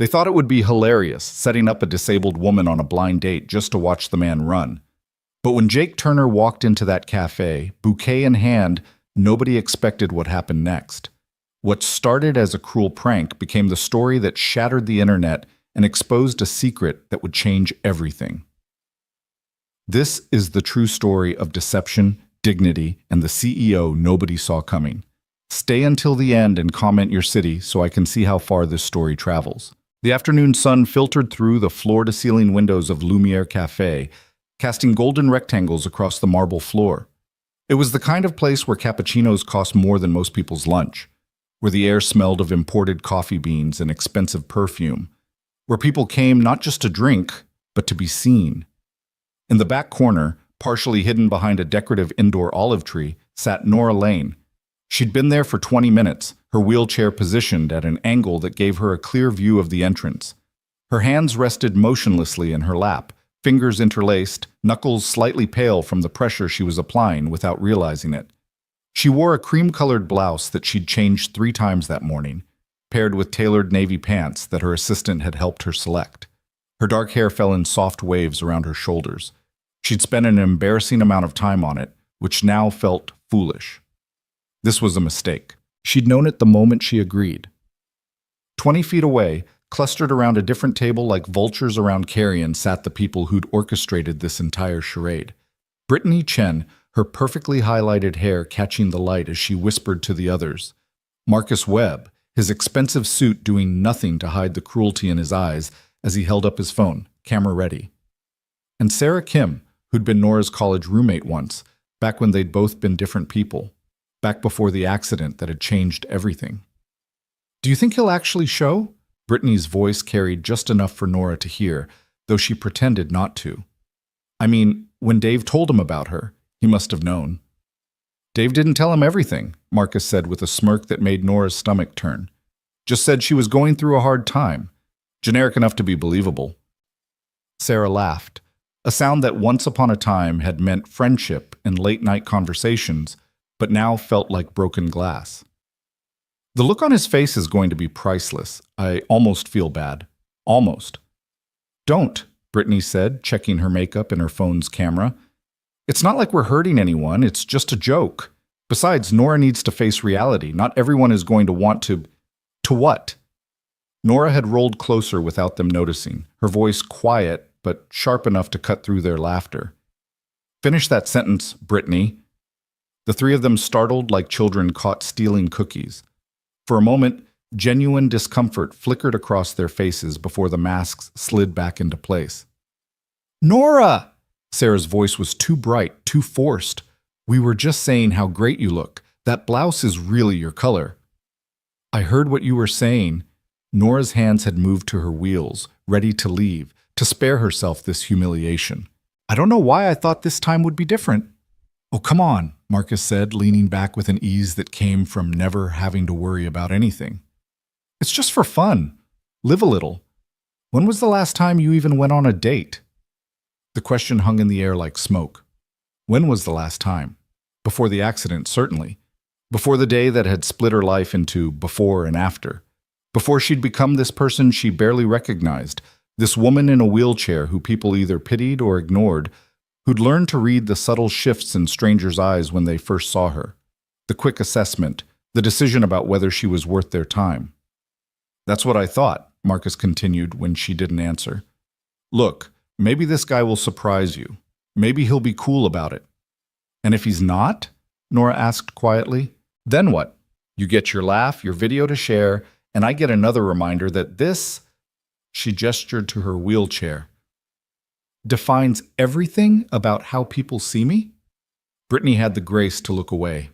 They thought it would be hilarious, setting up a disabled woman on a blind date just to watch the man run. But when Jake Turner walked into that cafe, bouquet in hand, nobody expected what happened next. What started as a cruel prank became the story that shattered the internet and exposed a secret that would change everything. This is the true story of deception, dignity, and the CEO nobody saw coming. Stay until the end and comment your city so I can see how far this story travels. The afternoon sun filtered through the floor-to-ceiling windows of Lumiere Cafe, casting golden rectangles across the marble floor. It was the kind of place where cappuccinos cost more than most people's lunch, where the air smelled of imported coffee beans and expensive perfume, where people came not just to drink, but to be seen. In the back corner, partially hidden behind a decorative indoor olive tree, sat Nora Lane. She'd been there for 20 minutes, her wheelchair positioned at an angle that gave her a clear view of the entrance. Her hands rested motionlessly in her lap, fingers interlaced, knuckles slightly pale from the pressure she was applying without realizing it. She wore a cream-colored blouse that she'd changed 3 times that morning, paired with tailored navy pants that her assistant had helped her select. Her dark hair fell in soft waves around her shoulders. She'd spent an embarrassing amount of time on it, which now felt foolish. This was a mistake. She'd known it the moment she agreed. 20 feet away, clustered around a different table like vultures around carrion, sat the people who'd orchestrated this entire charade. Brittany Chen, her perfectly highlighted hair catching the light as she whispered to the others. Marcus Webb, his expensive suit doing nothing to hide the cruelty in his eyes as he held up his phone, camera ready. And Sarah Kim, who'd been Nora's college roommate once, back when they'd both been different people, back before the accident that had changed everything. "Do you think he'll actually show?" Brittany's voice carried just enough for Nora to hear, though she pretended not to. I mean, when Dave told him about her, he must have known. "Dave didn't tell him everything," Marcus said with a smirk that made Nora's stomach turn. "Just said she was going through a hard time. Generic enough to be believable." Sarah laughed, a sound that once upon a time had meant friendship and late-night conversations, but now felt like broken glass. "The look on his face is going to be priceless. I almost feel bad. Almost." "Don't," Brittany said, checking her makeup in her phone's camera. "It's not like we're hurting anyone, it's just a joke. Besides, Nora needs to face reality. Not everyone is going to want to..." "To what?" Nora had rolled closer without them noticing, her voice quiet but sharp enough to cut through their laughter. "Finish that sentence, Brittany." The 3 of them startled like children caught stealing cookies. For a moment, genuine discomfort flickered across their faces before the masks slid back into place. "Nora!" Sarah's voice was too bright, too forced. "We were just saying how great you look. That blouse is really your color." "I heard what you were saying." Nora's hands had moved to her wheels, ready to leave, to spare herself this humiliation. "I don't know why I thought this time would be different." "Oh, come on," Marcus said, leaning back with an ease that came from never having to worry about anything. "It's just for fun. Live a little. When was the last time you even went on a date?" The question hung in the air like smoke. When was the last time? Before the accident, certainly. Before the day that had split her life into before and after. Before she'd become this person she barely recognized, this woman in a wheelchair who people either pitied or ignored, who'd learned to read the subtle shifts in strangers' eyes when they first saw her. The quick assessment, the decision about whether she was worth their time. "That's what I thought," Marcus continued when she didn't answer. "Look, maybe this guy will surprise you. Maybe he'll be cool about it." "And if he's not?" Nora asked quietly. "Then what? You get your laugh, your video to share, and I get another reminder that this," she gestured to her wheelchair, "defines everything about how people see me?" Brittany had the grace to look away.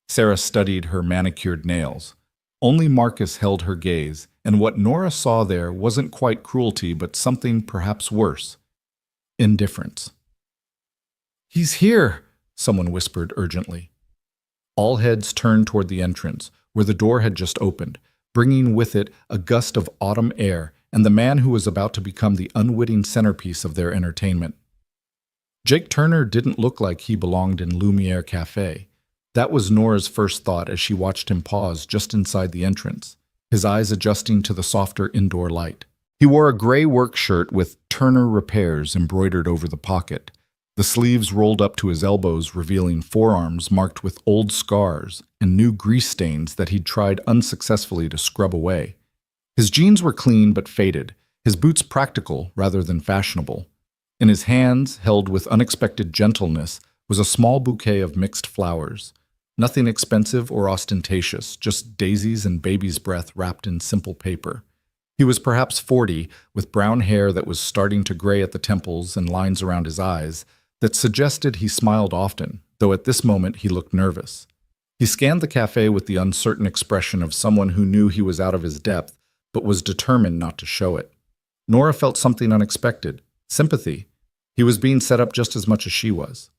Sarah studied her manicured nails. Only Marcus held her gaze, and what Nora saw there wasn't quite cruelty, but something perhaps worse. Indifference. "He's here," someone whispered urgently. All heads turned toward the entrance, where the door had just opened, bringing with it a gust of autumn air and the man who was about to become the unwitting centerpiece of their entertainment. Jake Turner didn't look like he belonged in Lumiere Cafe. That was Nora's first thought as she watched him pause just inside the entrance. his eyes adjusting to the softer indoor light. He wore a gray work shirt with Turner Repairs embroidered over the pocket, the sleeves rolled up to his elbows, revealing forearms marked with old scars and new grease stains that he'd tried unsuccessfully to scrub away. His jeans were clean but faded, his boots practical rather than fashionable. In his hands, held with unexpected gentleness, was a small bouquet of mixed flowers. Nothing expensive or ostentatious, just daisies and baby's breath wrapped in simple paper. He was perhaps 40, with brown hair that was starting to gray at the temples and lines around his eyes that suggested he smiled often, though at this moment he looked nervous. He scanned the cafe with the uncertain expression of someone who knew he was out of his depth, but was determined not to show it. Nora felt something unexpected. Sympathy. He was being set up just as much as she was.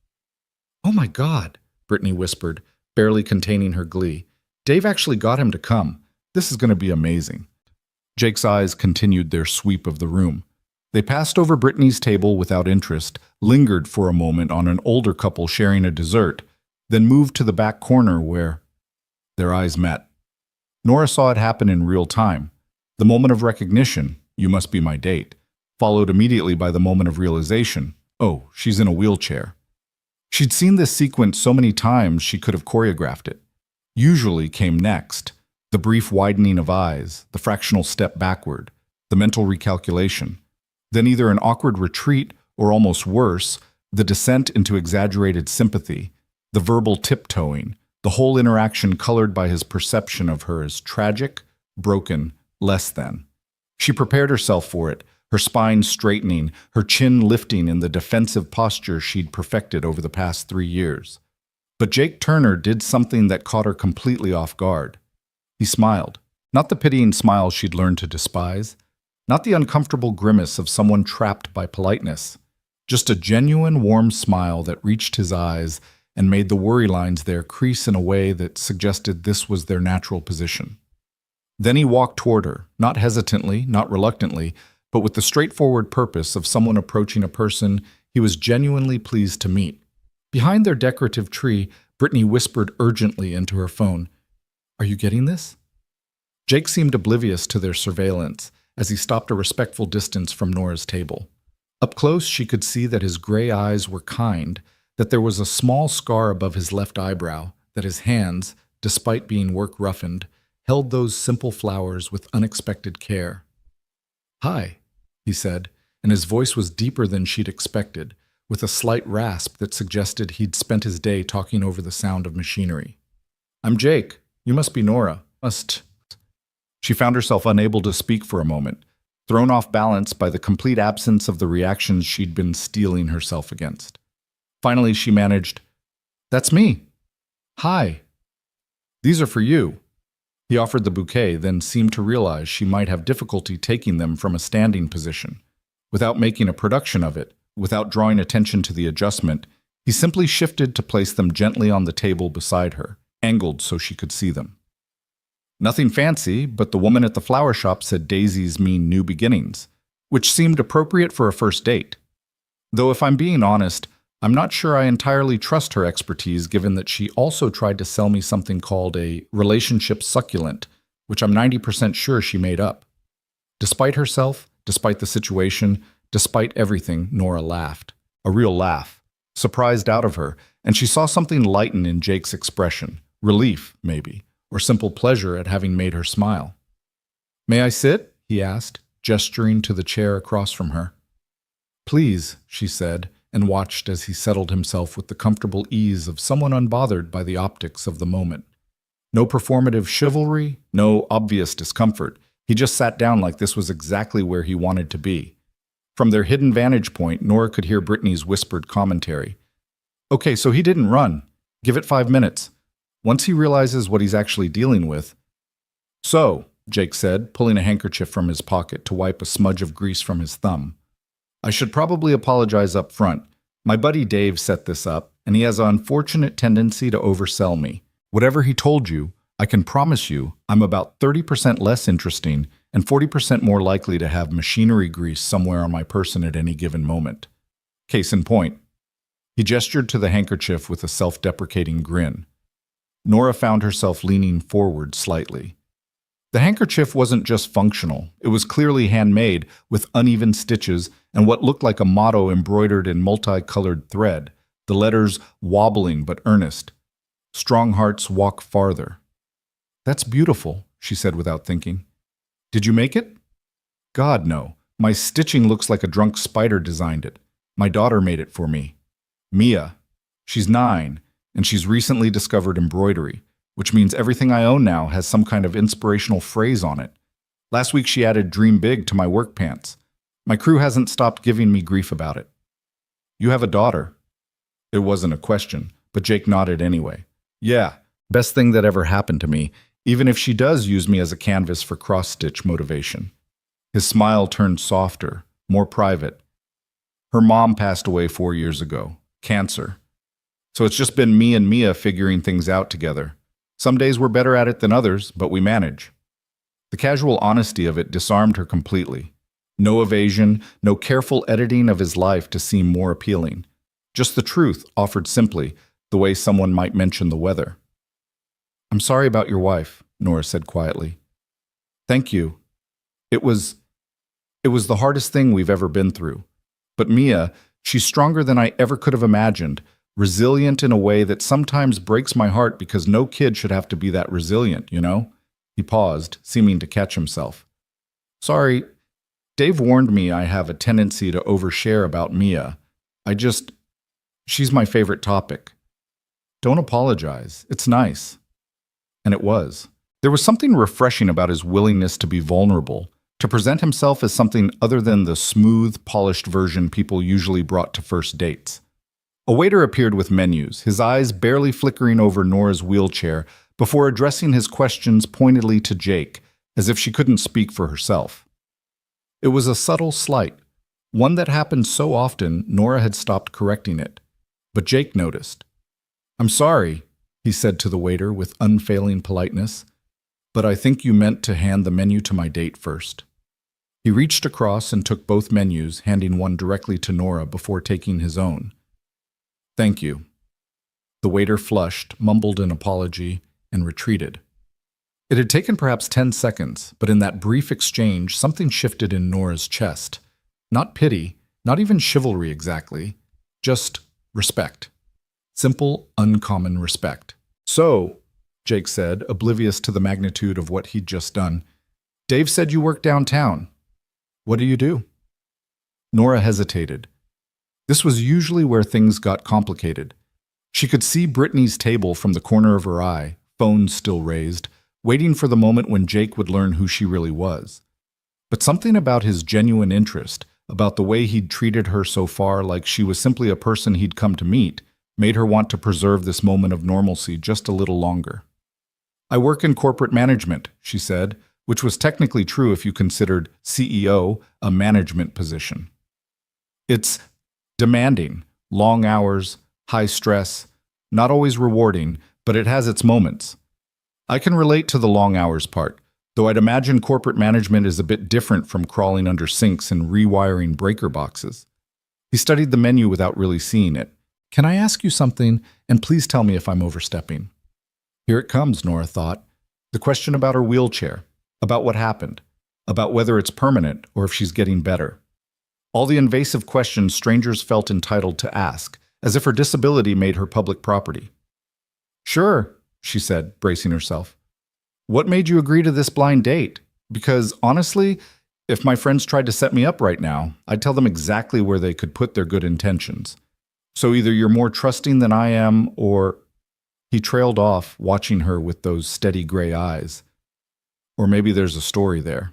"Oh my God," Brittany whispered, barely containing her glee. "Dave actually got him to come. This is going to be amazing." Jake's eyes continued their sweep of the room. They passed over Brittany's table without interest, lingered for a moment on an older couple sharing a dessert, then moved to the back corner where their eyes met. Nora saw it happen in real time. The moment of recognition, "You must be my date," followed immediately by the moment of realization, "Oh, she's in a wheelchair." She'd seen this sequence so many times she could have choreographed it. Usually came next, the brief widening of eyes, the fractional step backward, the mental recalculation. Then either an awkward retreat or, almost worse, the descent into exaggerated sympathy, the verbal tiptoeing, the whole interaction colored by his perception of her as tragic, broken, less than. She prepared herself for it, her spine straightening, her chin lifting in the defensive posture she'd perfected over the past 3 years. But Jake Turner did something that caught her completely off guard. He smiled, not the pitying smile she'd learned to despise, not the uncomfortable grimace of someone trapped by politeness, just a genuine, warm smile that reached his eyes and made the worry lines there crease in a way that suggested this was their natural position. Then he walked toward her, not hesitantly, not reluctantly, but with the straightforward purpose of someone approaching a person he was genuinely pleased to meet. Behind their decorative tree, Brittany whispered urgently into her phone, "Are you getting this?" Jake seemed oblivious to their surveillance as he stopped a respectful distance from Nora's table. Up close, she could see that his gray eyes were kind, that there was a small scar above his left eyebrow, that his hands, despite being work-roughened, held those simple flowers with unexpected care. "Hi," he said, and his voice was deeper than she'd expected, with a slight rasp that suggested he'd spent his day talking over the sound of machinery. "I'm Jake. You must be Nora. Must..." She found herself unable to speak for a moment, thrown off balance by the complete absence of the reactions she'd been steeling herself against. Finally, she managed, "That's me. Hi. These are for you." He offered the bouquet, then seemed to realize she might have difficulty taking them from a standing position. Without making a production of it, without drawing attention to the adjustment, he simply shifted to place them gently on the table beside her, angled so she could see them. Nothing fancy, but the woman at the flower shop said daisies mean new beginnings, which seemed appropriate for a first date. Though if I'm being honest, I'm not sure I entirely trust her expertise given that she also tried to sell me something called a relationship succulent, which I'm 90% sure she made up. Despite herself, despite the situation, despite everything, Nora laughed. A real laugh. Surprised out of her, and she saw something lighten in Jake's expression. Relief, maybe, or simple pleasure at having made her smile. "May I sit?" he asked, gesturing to the chair across from her. "Please," she said, and watched as he settled himself with the comfortable ease of someone unbothered by the optics of the moment. No performative chivalry, no obvious discomfort. He just sat down like this was exactly where he wanted to be. From their hidden vantage point, Nora could hear Brittany's whispered commentary. "Okay, so he didn't run. Give it 5 minutes. Once he realizes what he's actually dealing with." "So," Jake said, pulling a handkerchief from his pocket to wipe a smudge of grease from his thumb, "I should probably apologize up front. My buddy Dave set this up, and he has an unfortunate tendency to oversell me. Whatever he told you, I can promise you I'm about 30% less interesting and 40% more likely to have machinery grease somewhere on my person at any given moment. Case in point." He gestured to the handkerchief with a self-deprecating grin. Nora found herself leaning forward slightly. The handkerchief wasn't just functional. It was clearly handmade, with uneven stitches and what looked like a motto embroidered in multicolored thread, the letters wobbling but earnest. Strong hearts walk farther. That's beautiful, she said without thinking. Did you make it? God, no. My stitching looks like a drunk spider designed it. My daughter made it for me. Mia. She's 9, and she's recently discovered embroidery, which means everything I own now has some kind of inspirational phrase on it. Last week she added "Dream Big" to my work pants. My crew hasn't stopped giving me grief about it. You have a daughter. It wasn't a question, but Jake nodded anyway. Yeah, best thing that ever happened to me, even if she does use me as a canvas for cross-stitch motivation. His smile turned softer, more private. Her mom passed away 4 years ago. Cancer. So it's just been me and Mia figuring things out together. Some days we're better at it than others, but we manage. The casual honesty of it disarmed her completely. No evasion, no careful editing of his life to seem more appealing. Just the truth, offered simply, the way someone might mention the weather. I'm sorry about your wife, Nora said quietly. Thank you. It was the hardest thing we've ever been through. But Mia, she's stronger than I ever could have imagined, resilient in a way that sometimes breaks my heart because no kid should have to be that resilient, you know? He paused, seeming to catch himself. Sorry, Dave warned me I have a tendency to overshare about Mia. She's my favorite topic. Don't apologize. It's nice. And it was. There was something refreshing about his willingness to be vulnerable, to present himself as something other than the smooth, polished version people usually brought to first dates. A waiter appeared with menus, his eyes barely flickering over Nora's wheelchair before addressing his questions pointedly to Jake, as if she couldn't speak for herself. It was a subtle slight, one that happened so often Nora had stopped correcting it. But Jake noticed. I'm sorry, he said to the waiter with unfailing politeness, but I think you meant to hand the menu to my date first. He reached across and took both menus, handing one directly to Nora before taking his own. Thank you. The waiter flushed, mumbled an apology, and retreated. It had taken perhaps 10 seconds, but in that brief exchange, something shifted in Nora's chest. Not pity, not even chivalry exactly, just respect. Simple, uncommon respect. So, Jake said, oblivious to the magnitude of what he'd just done, Dave said you work downtown. What do you do? Nora hesitated. This was usually where things got complicated. She could see Brittany's table from the corner of her eye, phone still raised, waiting for the moment when Jake would learn who she really was. But something about his genuine interest, about the way he'd treated her so far like she was simply a person he'd come to meet, made her want to preserve this moment of normalcy just a little longer. I work in corporate management, she said, which was technically true if you considered CEO a management position. It's demanding, long hours, high stress, not always rewarding, but it has its moments. I can relate to the long hours part, though I'd imagine corporate management is a bit different from crawling under sinks and rewiring breaker boxes. He studied the menu without really seeing it. Can I ask you something, and please tell me if I'm overstepping? Here it comes, Nora thought. The question about her wheelchair, about what happened, about whether it's permanent or if she's getting better. All the invasive questions strangers felt entitled to ask, as if her disability made her public property. Sure, she said, bracing herself. What made you agree to this blind date? Because, honestly, if my friends tried to set me up right now, I'd tell them exactly where they could put their good intentions. So either you're more trusting than I am, or... He trailed off, watching her with those steady gray eyes. Or maybe there's a story there.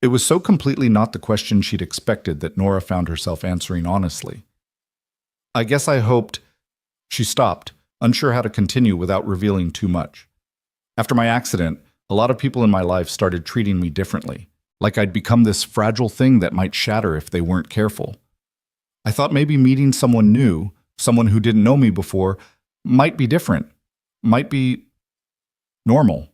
It was so completely not the question she'd expected that Nora found herself answering honestly. I guess I hoped... She stopped, unsure how to continue without revealing too much. After my accident, a lot of people in my life started treating me differently, like I'd become this fragile thing that might shatter if they weren't careful. I thought maybe meeting someone new, someone who didn't know me before, might be different, might be normal.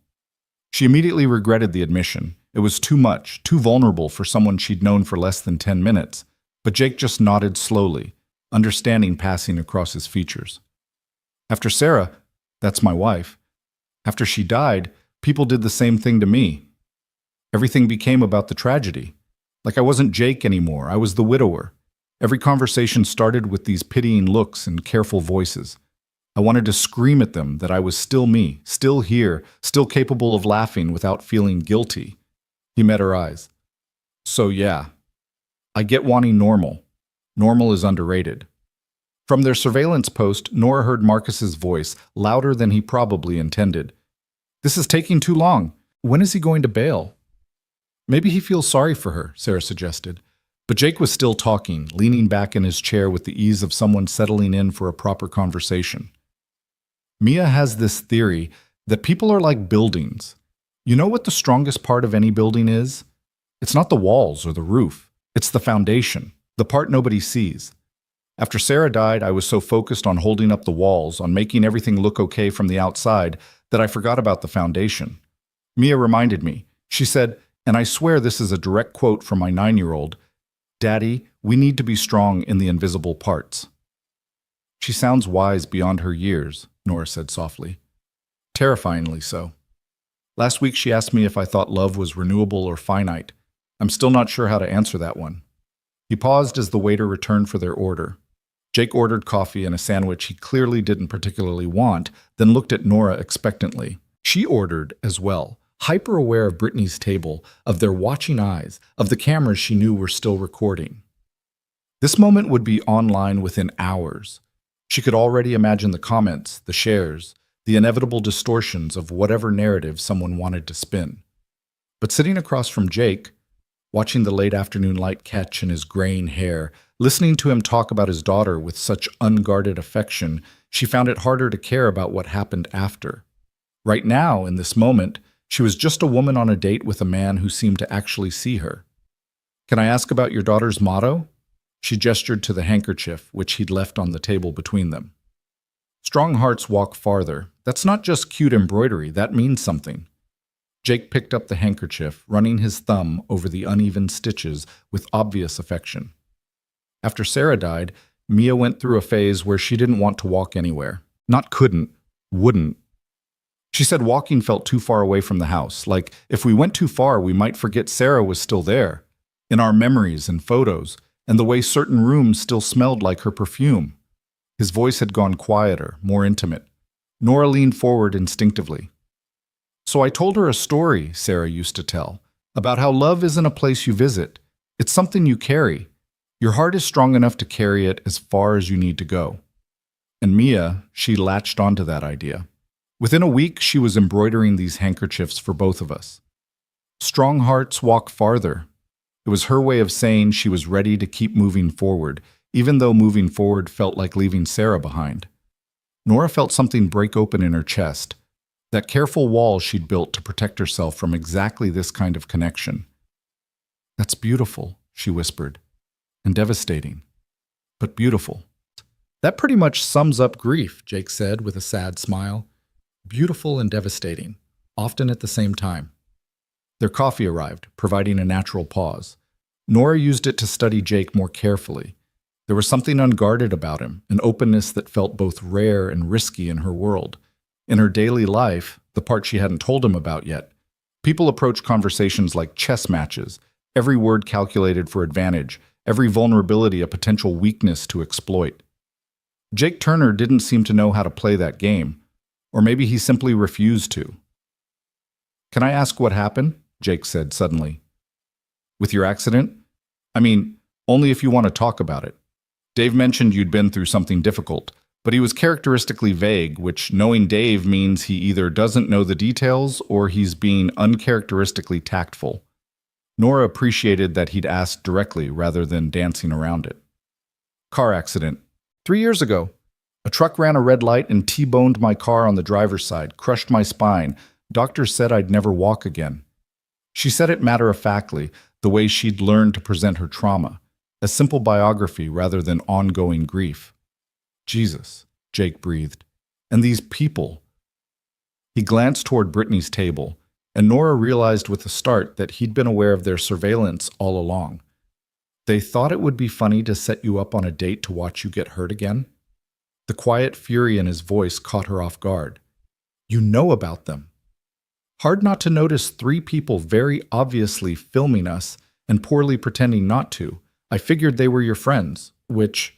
She immediately regretted the admission. It was too much, too vulnerable for someone she'd known for less than 10 minutes, but Jake just nodded slowly, understanding passing across his features. After Sarah, that's my wife, after she died, People did the same thing to me. Everything became about the tragedy. Like I wasn't Jake anymore, I was the widower. Every conversation started with these pitying looks and careful voices. I wanted to scream at them that I was still me, still here, still capable of laughing without feeling guilty. He met her eyes. So yeah, I get wanting normal. Normal is underrated. From their surveillance post, Nora heard Marcus's voice, louder than he probably intended. This is taking too long. When is he going to bail? Maybe he feels sorry for her, Sarah suggested. But Jake was still talking, leaning back in his chair with the ease of someone settling in for a proper conversation. Mia has this theory that people are like buildings. You know what the strongest part of any building is? It's not the walls or the roof. It's the foundation, the part nobody sees. After Sarah died, I was so focused on holding up the walls, on making everything look okay from the outside, that I forgot about the foundation. Mia reminded me. She said, and I swear this is a direct quote from my 9-year-old, "Daddy, we need to be strong in the invisible parts." She sounds wise beyond her years, Nora said softly. Terrifyingly so. Last week she asked me if I thought love was renewable or finite. I'm still not sure how to answer that one. He paused as the waiter returned for their order. Jake ordered coffee and a sandwich he clearly didn't particularly want, then looked at Nora expectantly. She ordered as well, hyper-aware of Brittany's table, of their watching eyes, of the cameras she knew were still recording. This moment would be online within hours. She could already imagine the comments, the shares, the inevitable distortions of whatever narrative someone wanted to spin. But sitting across from Jake, watching the late afternoon light catch in his graying hair, listening to him talk about his daughter with such unguarded affection, she found it harder to care about what happened after. Right now, in this moment, she was just a woman on a date with a man who seemed to actually see her. "Can I ask about your daughter's motto?" She gestured to the handkerchief, which he'd left on the table between them. "Strong hearts walk farther." That's not just cute embroidery, that means something. Jake picked up the handkerchief, running his thumb over the uneven stitches with obvious affection. After Sarah died, Mia went through a phase where she didn't want to walk anywhere. Not couldn't, wouldn't. She said walking felt too far away from the house, like if we went too far we might forget Sarah was still there, in our memories and photos, and the way certain rooms still smelled like her perfume. His voice had gone quieter, more intimate. Nora leaned forward instinctively. "So I told her a story," Sarah used to tell, about how love isn't a place you visit. It's something you carry. Your heart is strong enough to carry it as far as you need to go. And Mia, she latched onto that idea. Within a week, she was embroidering these handkerchiefs for both of us. Strong hearts walk farther. It was her way of saying she was ready to keep moving forward, even though moving forward felt like leaving Sarah behind. Nora felt something break open in her chest, that careful wall she'd built to protect herself from exactly this kind of connection. "That's beautiful," she whispered, "and devastating, but beautiful." "That pretty much sums up grief," Jake said with a sad smile. "Beautiful and devastating, often at the same time." Their coffee arrived, providing a natural pause. Nora used it to study Jake more carefully. There was something unguarded about him, an openness that felt both rare and risky in her world. In her daily life, the part she hadn't told him about yet, people approached conversations like chess matches, every word calculated for advantage, every vulnerability a potential weakness to exploit. Jake Turner didn't seem to know how to play that game, or maybe he simply refused to. "Can I ask what happened?" Jake said suddenly. "With your accident? I mean, only if you want to talk about it. Dave mentioned you'd been through something difficult, but he was characteristically vague, which, knowing Dave, means he either doesn't know the details or he's being uncharacteristically tactful." Nora appreciated that he'd asked directly rather than dancing around it. "Car accident. 3 years ago. A truck ran a red light and T-boned my car on the driver's side, crushed my spine. Doctors said I'd never walk again." She said it matter-of-factly, the way she'd learned to present her trauma, a simple biography rather than ongoing grief. "Jesus," Jake breathed. "And these people." He glanced toward Brittany's table, and Nora realized with a start that he'd been aware of their surveillance all along. "They thought it would be funny to set you up on a date to watch you get hurt again?" The quiet fury in his voice caught her off guard. "You know about them." Hard not to notice three people very obviously filming us and poorly pretending not to. I figured they were your friends, which...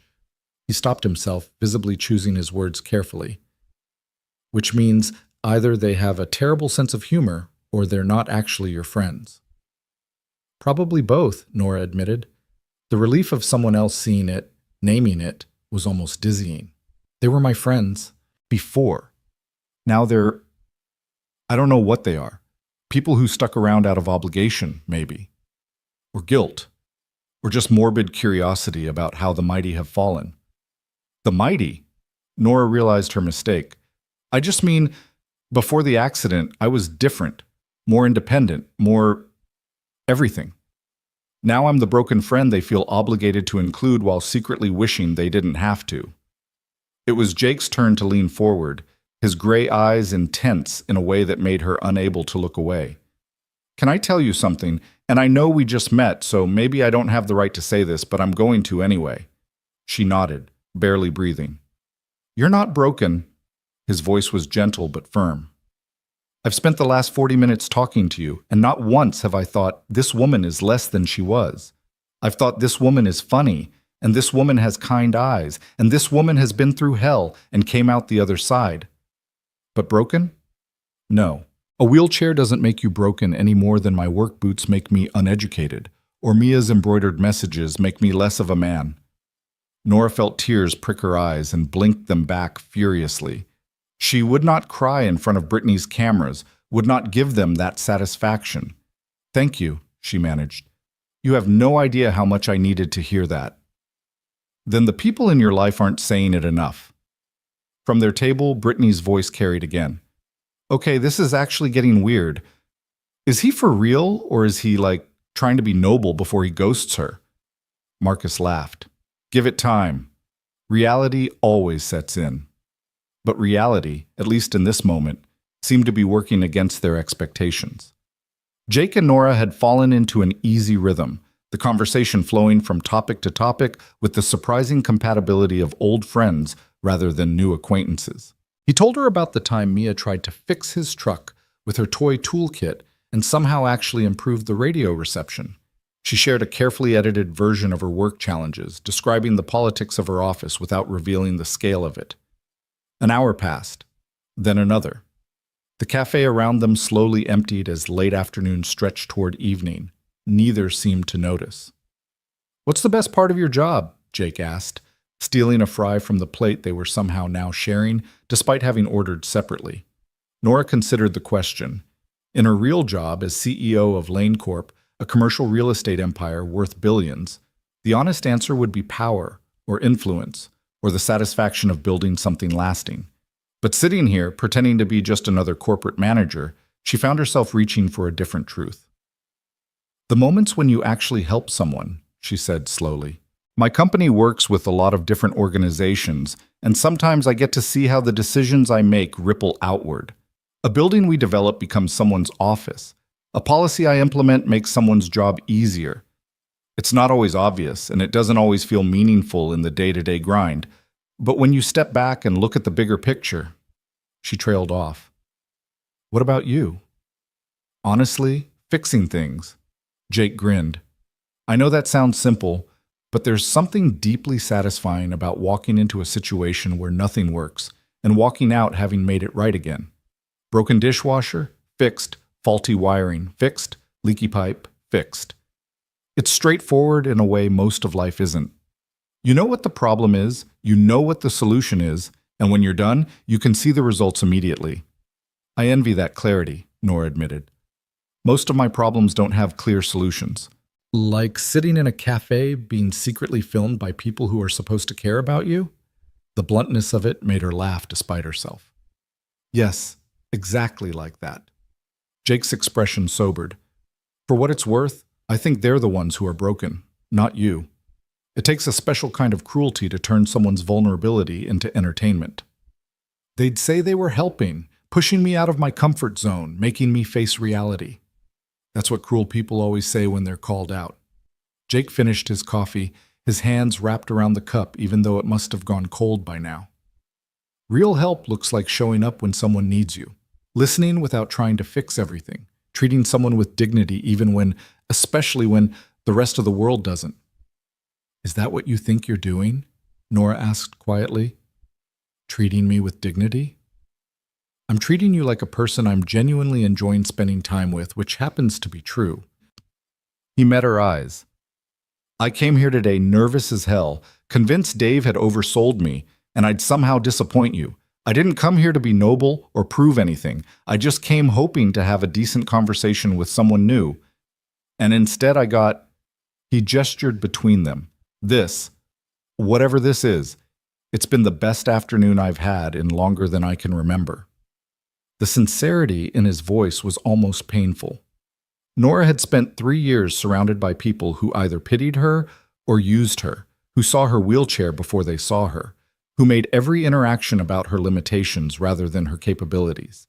He stopped himself, visibly choosing his words carefully. Which means either they have a terrible sense of humor or they're not actually your friends. Probably both, Nora admitted. The relief of someone else seeing it, naming it, was almost dizzying. They were my friends. Before. Now they're... I don't know what they are. People who stuck around out of obligation, maybe. Or guilt. Or just morbid curiosity about how the mighty have fallen. The mighty? Nora realized her mistake. I just mean, before the accident, I was different. More independent. More... everything. Now I'm the broken friend they feel obligated to include while secretly wishing they didn't have to. It was Jake's turn to lean forward, his gray eyes intense in a way that made her unable to look away. Can I tell you something? And I know we just met, so maybe I don't have the right to say this, but I'm going to anyway. She nodded, barely breathing. You're not broken. His voice was gentle but firm. I've spent the last 40 minutes talking to you, and not once have I thought, this woman is less than she was. I've thought this woman is funny, and this woman has kind eyes, and this woman has been through hell and came out the other side. But broken? No. A wheelchair doesn't make you broken any more than my work boots make me uneducated, or Mia's embroidered messages make me less of a man. Nora felt tears prick her eyes and blinked them back furiously. She would not cry in front of Brittany's cameras, would not give them that satisfaction. Thank you, she managed. You have no idea how much I needed to hear that. Then the people in your life aren't saying it enough. From their table, Brittany's voice carried again. Okay, this is actually getting weird. Is he for real, or is he, trying to be noble before he ghosts her? Marcus laughed. Give it time. Reality always sets in. But reality, at least in this moment, seemed to be working against their expectations. Jake and Nora had fallen into an easy rhythm, the conversation flowing from topic to topic with the surprising compatibility of old friends rather than new acquaintances. He told her about the time Mia tried to fix his truck with her toy toolkit and somehow actually improved the radio reception. She shared a carefully edited version of her work challenges, describing the politics of her office without revealing the scale of it. An hour passed, then another. The cafe around them slowly emptied as late afternoon stretched toward evening. Neither seemed to notice. What's the best part of your job? Jake asked, stealing a fry from the plate they were somehow now sharing, despite having ordered separately. Nora considered the question. In her real job as CEO of Lane Corp., a commercial real estate empire worth billions, the honest answer would be power, or influence, or the satisfaction of building something lasting. But sitting here, pretending to be just another corporate manager, she found herself reaching for a different truth. The moments when you actually help someone, she said slowly. My company works with a lot of different organizations, and sometimes I get to see how the decisions I make ripple outward. A building we develop becomes someone's office. A policy I implement makes someone's job easier. It's not always obvious, and it doesn't always feel meaningful in the day-to-day grind. But when you step back and look at the bigger picture, she trailed off. What about you? Honestly, fixing things. Jake grinned. I know that sounds simple, but there's something deeply satisfying about walking into a situation where nothing works and walking out having made it right again. Broken dishwasher? Fixed. Faulty wiring? Fixed. Leaky pipe? Fixed. It's straightforward in a way most of life isn't. You know what the problem is, you know what the solution is, and when you're done, you can see the results immediately. I envy that clarity, Nora admitted. Most of my problems don't have clear solutions. Like sitting in a cafe being secretly filmed by people who are supposed to care about you? The bluntness of it made her laugh despite herself. Yes, exactly like that. Jake's expression sobered. For what it's worth, I think they're the ones who are broken, not you. It takes a special kind of cruelty to turn someone's vulnerability into entertainment. They'd say they were helping, pushing me out of my comfort zone, making me face reality. That's what cruel people always say when they're called out. Jake finished his coffee, his hands wrapped around the cup even though it must have gone cold by now. Real help looks like showing up when someone needs you. Listening without trying to fix everything. Treating someone with dignity especially when the rest of the world doesn't. Is that what you think you're doing? Nora asked quietly. Treating me with dignity? I'm treating you like a person I'm genuinely enjoying spending time with, which happens to be true. He met her eyes. I came here today nervous as hell, convinced Dave had oversold me, and I'd somehow disappoint you. I didn't come here to be noble or prove anything. I just came hoping to have a decent conversation with someone new. And instead I got... He gestured between them. This, whatever this is, it's been the best afternoon I've had in longer than I can remember. The sincerity in his voice was almost painful. Nora had spent 3 years surrounded by people who either pitied her or used her, who saw her wheelchair before they saw her, who made every interaction about her limitations rather than her capabilities.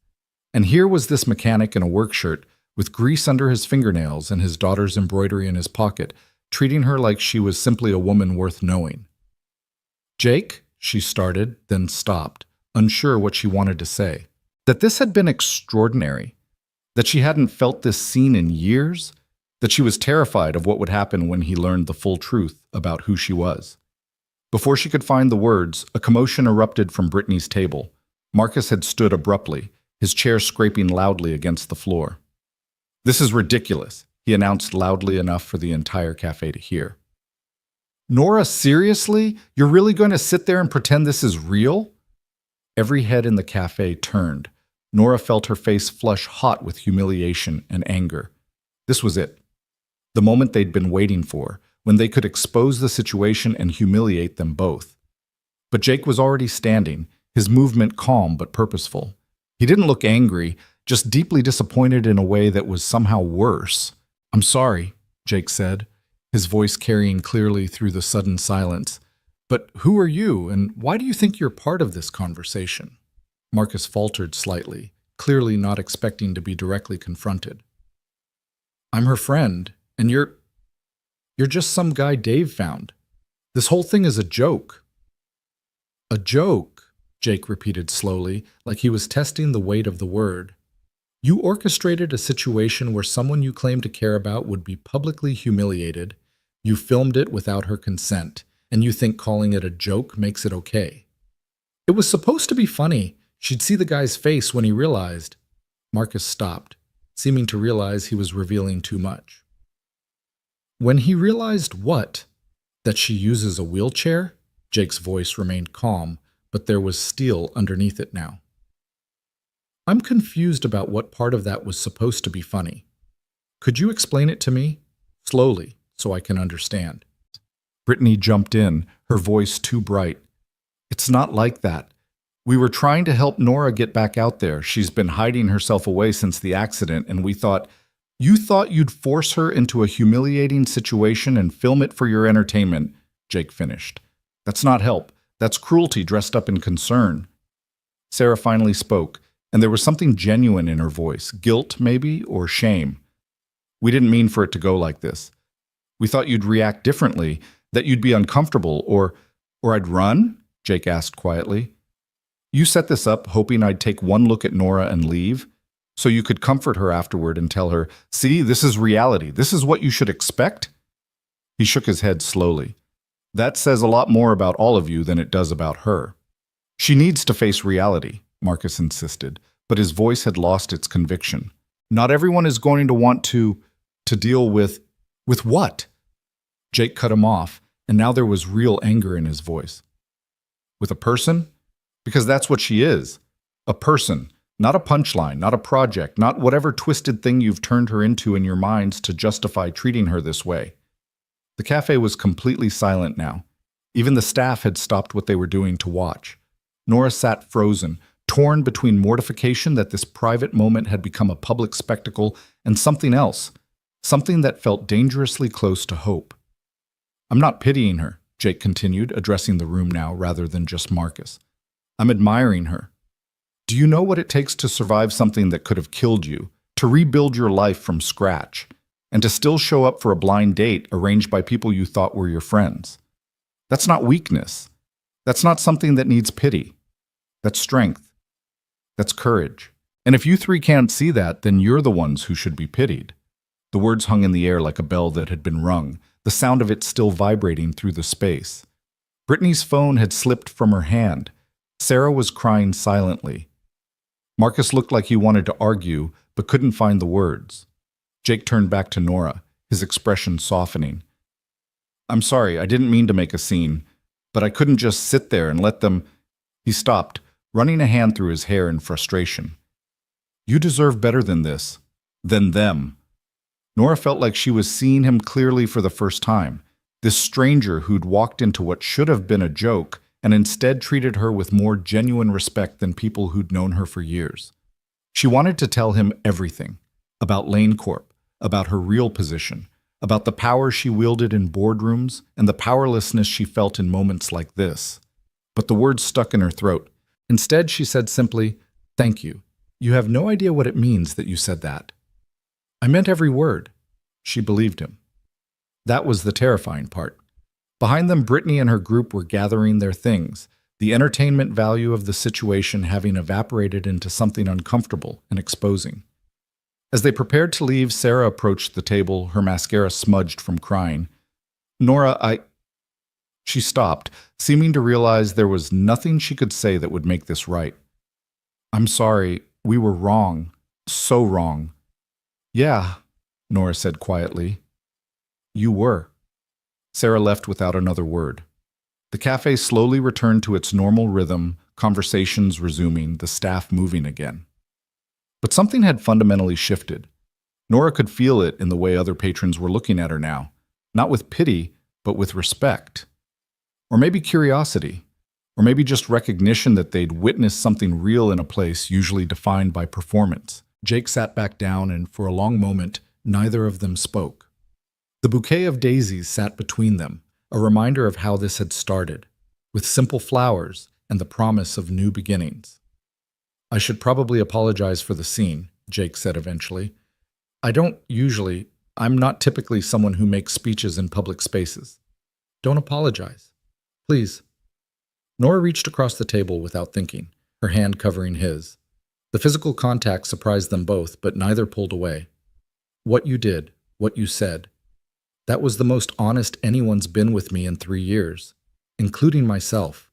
And here was this mechanic in a work shirt with grease under his fingernails and his daughter's embroidery in his pocket, treating her like she was simply a woman worth knowing. Jake, she started, then stopped, unsure what she wanted to say. That this had been extraordinary, that she hadn't felt this scene in years, that she was terrified of what would happen when he learned the full truth about who she was. Before she could find the words, a commotion erupted from Brittany's table. Marcus had stood abruptly, his chair scraping loudly against the floor. "This is ridiculous," he announced loudly enough for the entire cafe to hear. "Nora, seriously? You're really going to sit there and pretend this is real?" Every head in the cafe turned. Nora felt her face flush hot with humiliation and anger. This was it. The moment they'd been waiting for, when they could expose the situation and humiliate them both. But Jake was already standing, his movement calm but purposeful. He didn't look angry, just deeply disappointed in a way that was somehow worse. "I'm sorry," Jake said, his voice carrying clearly through the sudden silence. "But who are you, and why do you think you're part of this conversation?" Marcus faltered slightly, clearly not expecting to be directly confronted. "I'm her friend, and you're just some guy Dave found. This whole thing is a joke." "A joke," Jake repeated slowly, like he was testing the weight of the word. "You orchestrated a situation where someone you claim to care about would be publicly humiliated. You filmed it without her consent, and you think calling it a joke makes it okay. It was supposed to be funny. She'd see the guy's face when he realized." Marcus stopped, seeming to realize he was revealing too much. "When he realized what? That she uses a wheelchair?" Jake's voice remained calm, but there was steel underneath it now. "I'm confused about what part of that was supposed to be funny. Could you explain it to me? Slowly, so I can understand." Brittany jumped in, her voice too bright. "It's not like that. We were trying to help Nora get back out there. She's been hiding herself away since the accident, and we thought... You thought you'd force her into a humiliating situation and film it for your entertainment," Jake finished. "That's not help. That's cruelty dressed up in concern." Sarah finally spoke, and there was something genuine in her voice, guilt maybe, or shame. "We didn't mean for it to go like this. We thought you'd react differently, that you'd be uncomfortable, or I'd run?" Jake asked quietly. "You set this up hoping I'd take one look at Nora and leave, so you could comfort her afterward and tell her, 'See, this is reality. This is what you should expect?'" He shook his head slowly. "That says a lot more about all of you than it does about her. She needs to face reality," Marcus insisted, but his voice had lost its conviction. "Not everyone is going to want to deal with..." "With what?" Jake cut him off, and now there was real anger in his voice. "With a person? Because that's what she is. A person. Not a punchline, not a project, not whatever twisted thing you've turned her into in your minds to justify treating her this way." The cafe was completely silent now. Even the staff had stopped what they were doing to watch. Nora sat frozen, torn between mortification that this private moment had become a public spectacle and something else, something that felt dangerously close to hope. "I'm not pitying her," Jake continued, addressing the room now rather than just Marcus. "I'm admiring her. Do you know what it takes to survive something that could have killed you, to rebuild your life from scratch, and to still show up for a blind date arranged by people you thought were your friends? That's not weakness. That's not something that needs pity. That's strength. That's courage." And if you three can't see that, then you're the ones who should be pitied. The words hung in the air like a bell that had been rung, the sound of it still vibrating through the space. Brittany's phone had slipped from her hand. Sarah was crying silently. Marcus looked like he wanted to argue, but couldn't find the words. Jake turned back to Nora, his expression softening. I'm sorry, I didn't mean to make a scene, but I couldn't just sit there and let them... He stopped, running a hand through his hair in frustration. You deserve better than this. Than them. Nora felt like she was seeing him clearly for the first time, this stranger who'd walked into what should have been a joke and instead treated her with more genuine respect than people who'd known her for years. She wanted to tell him everything, about Lane Corp, about her real position, about the power she wielded in boardrooms and the powerlessness she felt in moments like this. But the words stuck in her throat. Instead, she said simply, "Thank you. You have no idea what it means that you said that." I meant every word. She believed him. That was the terrifying part. Behind them, Brittany and her group were gathering their things, the entertainment value of the situation having evaporated into something uncomfortable and exposing. As they prepared to leave, Sarah approached the table, her mascara smudged from crying. Nora, She stopped, seeming to realize there was nothing she could say that would make this right. I'm sorry, we were wrong. So wrong. Yeah, Nora said quietly. You were. Sarah left without another word. The cafe slowly returned to its normal rhythm, conversations resuming, the staff moving again. But something had fundamentally shifted. Nora could feel it in the way other patrons were looking at her now, not with pity, but with respect. Or maybe curiosity, or maybe just recognition that they'd witnessed something real in a place usually defined by performance. Jake sat back down, and for a long moment, neither of them spoke. The bouquet of daisies sat between them, a reminder of how this had started, with simple flowers and the promise of new beginnings. I should probably apologize for the scene, Jake said eventually. I'm not typically someone who makes speeches in public spaces. Don't apologize. Please. Nora reached across the table without thinking, her hand covering his. The physical contact surprised them both, but neither pulled away. What you did, what you said, that was the most honest anyone's been with me in 3 years, including myself.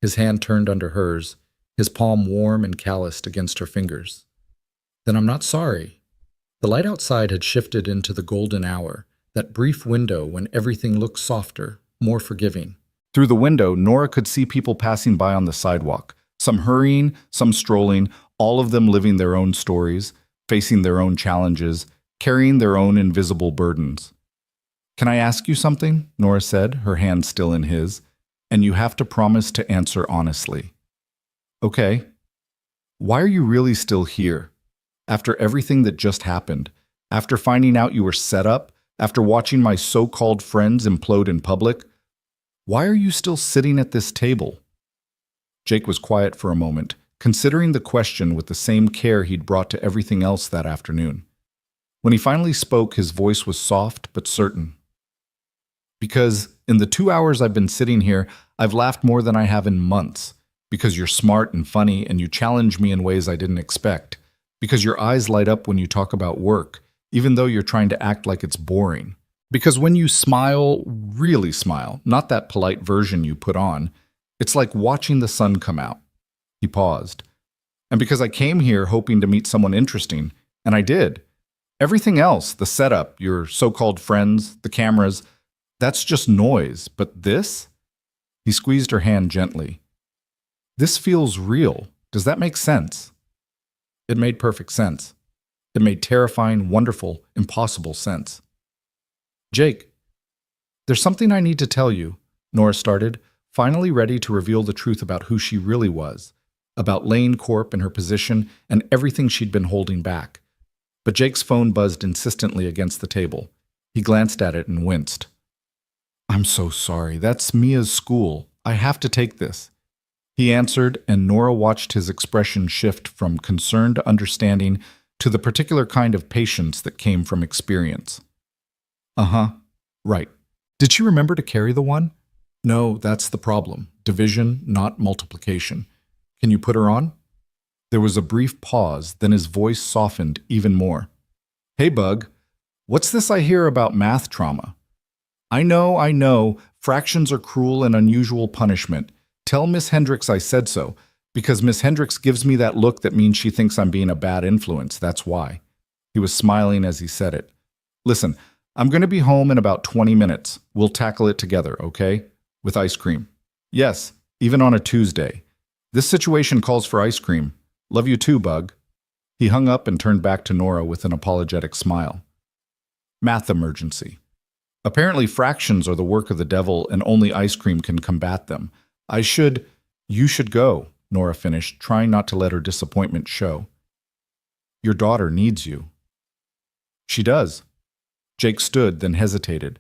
His hand turned under hers, his palm warm and calloused against her fingers. Then I'm not sorry. The light outside had shifted into the golden hour, that brief window when everything looked softer, more forgiving. Through the window, Nora could see people passing by on the sidewalk, some hurrying, some strolling, all of them living their own stories, facing their own challenges, carrying their own invisible burdens. Can I ask you something? Nora said, her hand still in his, and you have to promise to answer honestly. Okay. Why are you really still here? After everything that just happened, after finding out you were set up, after watching my so-called friends implode in public, why are you still sitting at this table? Jake was quiet for a moment, considering the question with the same care he'd brought to everything else that afternoon. When he finally spoke, his voice was soft but certain. Because in the 2 hours I've been sitting here, I've laughed more than I have in months. Because you're smart and funny and you challenge me in ways I didn't expect. Because your eyes light up when you talk about work, even though you're trying to act like it's boring. Because when you smile, really smile, not that polite version you put on, it's like watching the sun come out. He paused. And because I came here hoping to meet someone interesting, and I did. Everything else, the setup, your so-called friends, the cameras, that's just noise. But this? He squeezed her hand gently. This feels real. Does that make sense? It made perfect sense. It made terrifying, wonderful, impossible sense. Jake, there's something I need to tell you, Nora started, finally ready to reveal the truth about who she really was, about Lane Corp and her position and everything she'd been holding back. But Jake's phone buzzed insistently against the table. He glanced at it and winced. I'm so sorry. That's Mia's school. I have to take this. He answered, and Nora watched his expression shift from concern to understanding to the particular kind of patience that came from experience. Uh-huh. Right. Did she remember to carry the one? No, that's the problem. Division, not multiplication. Can you put her on? There was a brief pause, then his voice softened even more. Hey, Bug, what's this I hear about math trauma? I know, fractions are cruel and unusual punishment. Tell Miss Hendricks I said so, because Miss Hendricks gives me that look that means she thinks I'm being a bad influence, that's why. He was smiling as he said it. Listen, I'm going to be home in about 20 minutes. We'll tackle it together, okay? With ice cream. Yes, even on a Tuesday. This situation calls for ice cream. Love you too, Bug. He hung up and turned back to Nora with an apologetic smile. Math emergency. Apparently fractions are the work of the devil and only ice cream can combat them. You should go, Nora finished, trying not to let her disappointment show. Your daughter needs you. She does. Jake stood, then hesitated.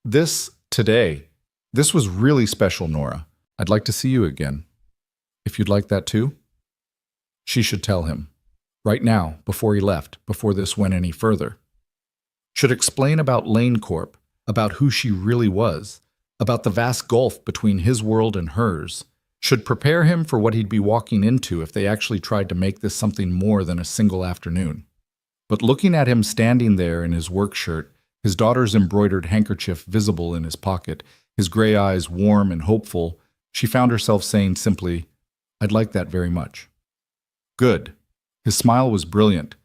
This was really special, Nora. I'd like to see you again. If you'd like that too? She should tell him. Right now, before he left, before this went any further. Should explain about Lane Corp, about who she really was, about the vast gulf between his world and hers. Should prepare him for what he'd be walking into if they actually tried to make this something more than a single afternoon. But looking at him standing there in his work shirt, his daughter's embroidered handkerchief visible in his pocket, his gray eyes warm and hopeful, she found herself saying simply, I'd like that very much. Good. His smile was brilliant.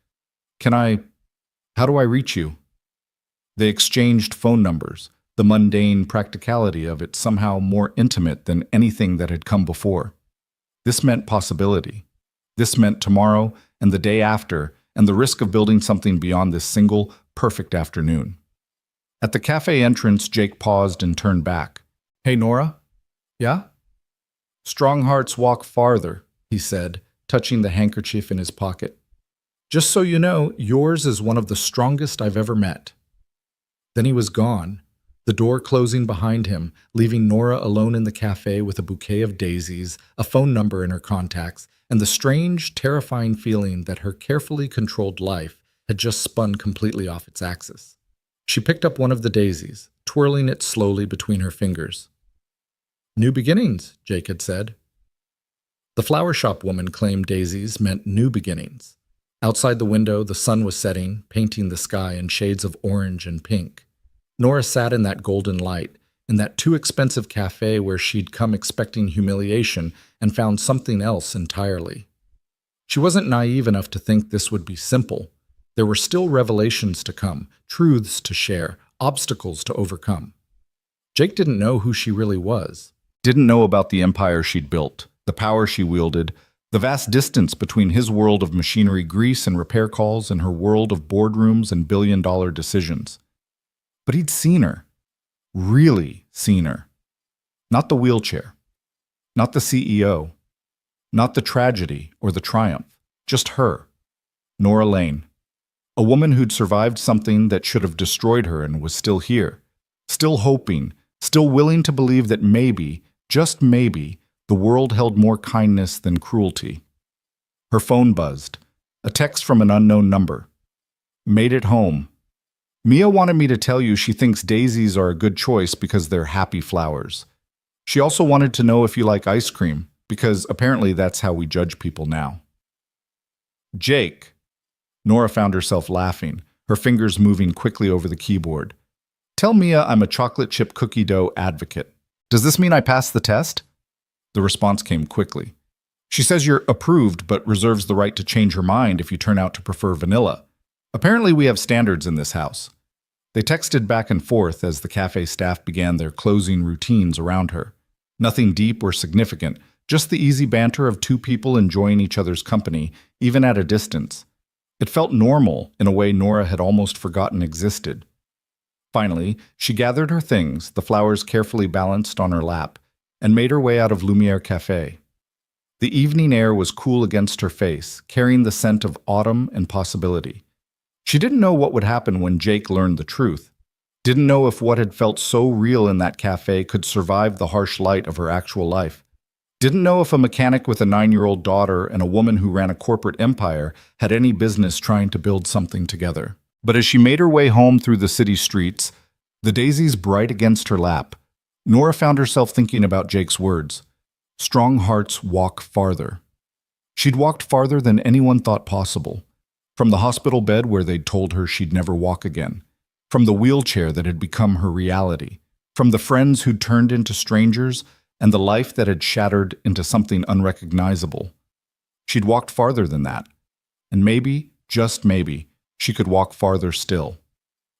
How do I reach you? They exchanged phone numbers, the mundane practicality of it somehow more intimate than anything that had come before. This meant possibility. This meant tomorrow and the day after, and the risk of building something beyond this single, perfect afternoon. At the cafe entrance, Jake paused and turned back. Hey, Nora? Yeah? Strong hearts walk farther, he said, touching the handkerchief in his pocket. Just so you know, yours is one of the strongest I've ever met. Then he was gone, the door closing behind him, leaving Nora alone in the cafe with a bouquet of daisies, a phone number in her contacts, and the strange, terrifying feeling that her carefully controlled life had just spun completely off its axis. She picked up one of the daisies, twirling it slowly between her fingers. New beginnings, Jake had said. The flower shop woman claimed daisies meant new beginnings. Outside the window, the sun was setting, painting the sky in shades of orange and pink. Nora sat in that golden light, in that too-expensive cafe where she'd come expecting humiliation and found something else entirely. She wasn't naive enough to think this would be simple. There were still revelations to come, truths to share, obstacles to overcome. Jake didn't know who she really was. Didn't know about the empire she'd built, the power she wielded, the vast distance between his world of machinery grease and repair calls and her world of boardrooms and billion-dollar decisions. But he'd seen her. Really seen her. Not the wheelchair. Not the CEO. Not the tragedy or the triumph. Just her. Nora Lane. A woman who'd survived something that should have destroyed her and was still here. Still hoping. Still willing to believe that maybe, just maybe, the world held more kindness than cruelty. Her phone buzzed. A text from an unknown number. Made it home. Mia wanted me to tell you she thinks daisies are a good choice because they're happy flowers. She also wanted to know if you like ice cream, because apparently that's how we judge people now. Jake. Nora found herself laughing, her fingers moving quickly over the keyboard. Tell Mia I'm a chocolate chip cookie dough advocate. Does this mean I passed the test? The response came quickly. She says you're approved but reserves the right to change her mind if you turn out to prefer vanilla. Apparently we have standards in this house. They texted back and forth as the cafe staff began their closing routines around her. Nothing deep or significant, just the easy banter of two people enjoying each other's company, even at a distance. It felt normal in a way Nora had almost forgotten existed. Finally, she gathered her things, the flowers carefully balanced on her lap, and made her way out of Lumiere Café. The evening air was cool against her face, carrying the scent of autumn and possibility. She didn't know what would happen when Jake learned the truth. Didn't know if what had felt so real in that cafe could survive the harsh light of her actual life. Didn't know if a mechanic with a 9-year-old daughter and a woman who ran a corporate empire had any business trying to build something together. But as she made her way home through the city streets, the daisies bright against her lap, Nora found herself thinking about Jake's words. Strong hearts walk farther. She'd walked farther than anyone thought possible. From the hospital bed where they'd told her she'd never walk again. From the wheelchair that had become her reality. From the friends who'd turned into strangers, and the life that had shattered into something unrecognizable. She'd walked farther than that. And maybe, just maybe, she could walk farther still.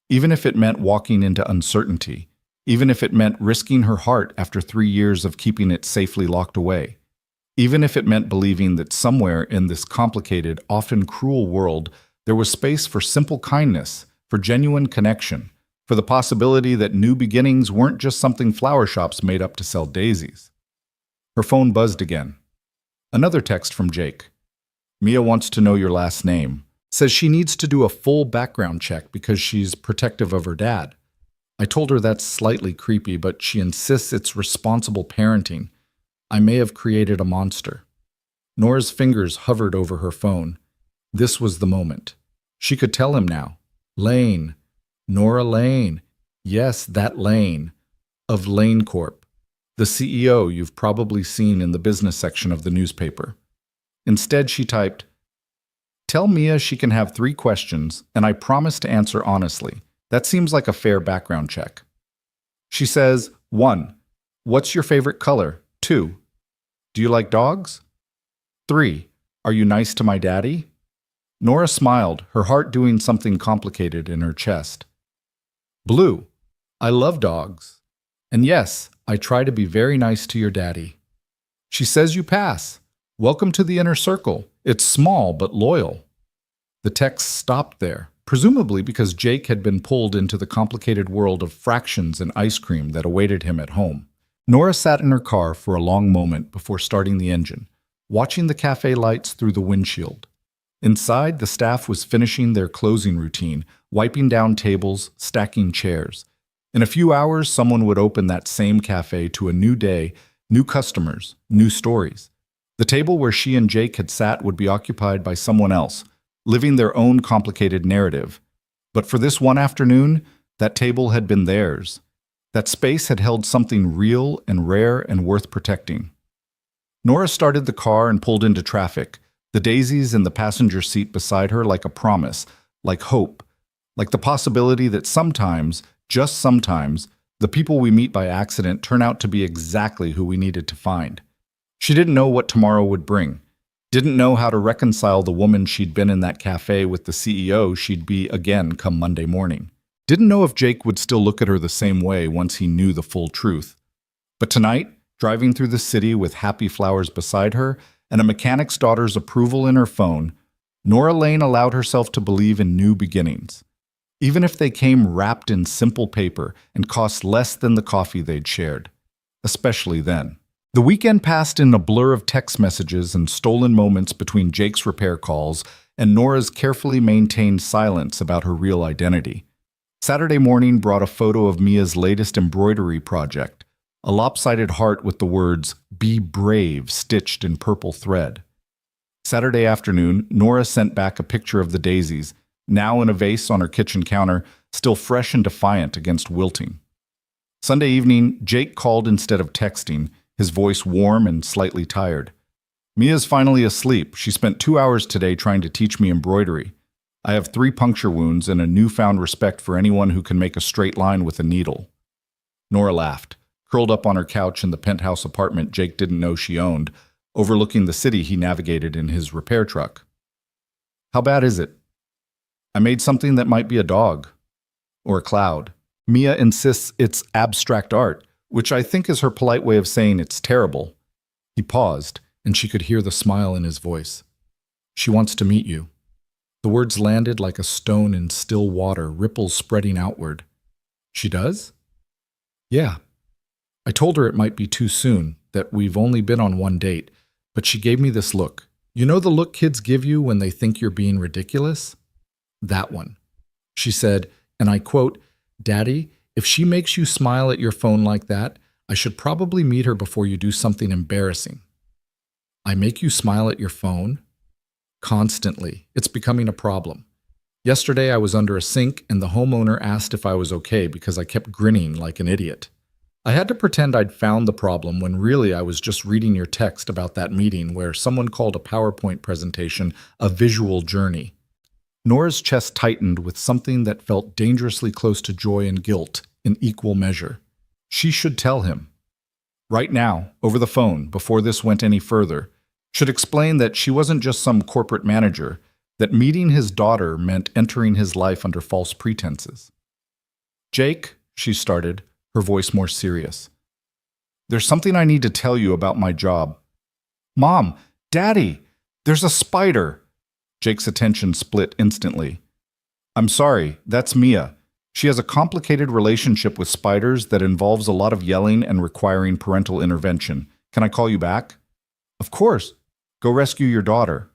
Even if it meant walking into uncertainty. Even if it meant risking her heart after 3 years of keeping it safely locked away. Even if it meant believing that somewhere in this complicated, often cruel world, there was space for simple kindness, for genuine connection, for the possibility that new beginnings weren't just something flower shops made up to sell daisies. Her phone buzzed again. Another text from Jake. Mia wants to know your last name. Says she needs to do a full background check because she's protective of her dad. I told her that's slightly creepy, but she insists it's responsible parenting. I may have created a monster. Nora's fingers hovered over her phone. This was the moment. She could tell him now. Lane. Nora Lane. Yes, that Lane. Of Lane Corp. The CEO you've probably seen in the business section of the newspaper. Instead, she typed, Tell Mia she can have 3 questions, and I promise to answer honestly. That seems like a fair background check. She says, 1. What's your favorite color? 2. Do you like dogs? 3. Are you nice to my daddy? Nora smiled, her heart doing something complicated in her chest. Blue. I love dogs. And yes, I try to be very nice to your daddy. She says you pass. Welcome to the inner circle. It's small but loyal. The text stopped there, presumably because Jake had been pulled into the complicated world of fractions and ice cream that awaited him at home. Nora sat in her car for a long moment before starting the engine, watching the cafe lights through the windshield. Inside, the staff was finishing their closing routine, wiping down tables, stacking chairs. In a few hours, someone would open that same cafe to a new day, new customers, new stories. The table where she and Jake had sat would be occupied by someone else, living their own complicated narrative. But for this one afternoon, that table had been theirs. That space had held something real and rare and worth protecting. Nora started the car and pulled into traffic, the daisies in the passenger seat beside her like a promise, like hope, like the possibility that sometimes, just sometimes, the people we meet by accident turn out to be exactly who we needed to find. She didn't know what tomorrow would bring. Didn't know how to reconcile the woman she'd been in that cafe with the CEO she'd be again come Monday morning. Didn't know if Jake would still look at her the same way once he knew the full truth. But tonight, driving through the city with happy flowers beside her and a mechanic's daughter's approval in her phone, Nora Lane allowed herself to believe in new beginnings. Even if they came wrapped in simple paper and cost less than the coffee they'd shared. Especially then. The weekend passed in a blur of text messages and stolen moments between Jake's repair calls and Nora's carefully maintained silence about her real identity. Saturday morning brought a photo of Mia's latest embroidery project, a lopsided heart with the words, "Be brave," stitched in purple thread. Saturday afternoon, Nora sent back a picture of the daisies, now in a vase on her kitchen counter, still fresh and defiant against wilting. Sunday evening, Jake called instead of texting, his voice warm and slightly tired. Mia's finally asleep. She spent 2 hours today trying to teach me embroidery. I have 3 puncture wounds and a newfound respect for anyone who can make a straight line with a needle. Nora laughed, curled up on her couch in the penthouse apartment Jake didn't know she owned, overlooking the city he navigated in his repair truck. How bad is it? I made something that might be a dog. Or a cloud. Mia insists it's abstract art, which I think is her polite way of saying it's terrible. He paused, and she could hear the smile in his voice. She wants to meet you. The words landed like a stone in still water, ripples spreading outward. She does? Yeah. I told her it might be too soon, that we've only been on 1 date, but she gave me this look. You know the look kids give you when they think you're being ridiculous? That one. She said, and I quote, "Daddy, if she makes you smile at your phone like that, I should probably meet her before you do something embarrassing." I make you smile at your phone? Constantly. It's becoming a problem. Yesterday I was under a sink and the homeowner asked if I was okay because I kept grinning like an idiot. I had to pretend I'd found the problem when really I was just reading your text about that meeting where someone called a PowerPoint presentation a visual journey. Nora's chest tightened with something that felt dangerously close to joy and guilt in equal measure. She should tell him. Right now, over the phone, before this went any further, should explain that she wasn't just some corporate manager, that meeting his daughter meant entering his life under false pretenses. Jake, she started, her voice more serious. There's something I need to tell you about my job. Mom, Daddy, there's a spider. Jake's attention split instantly. I'm sorry, that's Mia. She has a complicated relationship with spiders that involves a lot of yelling and requiring parental intervention. Can I call you back? Of course. Go rescue your daughter.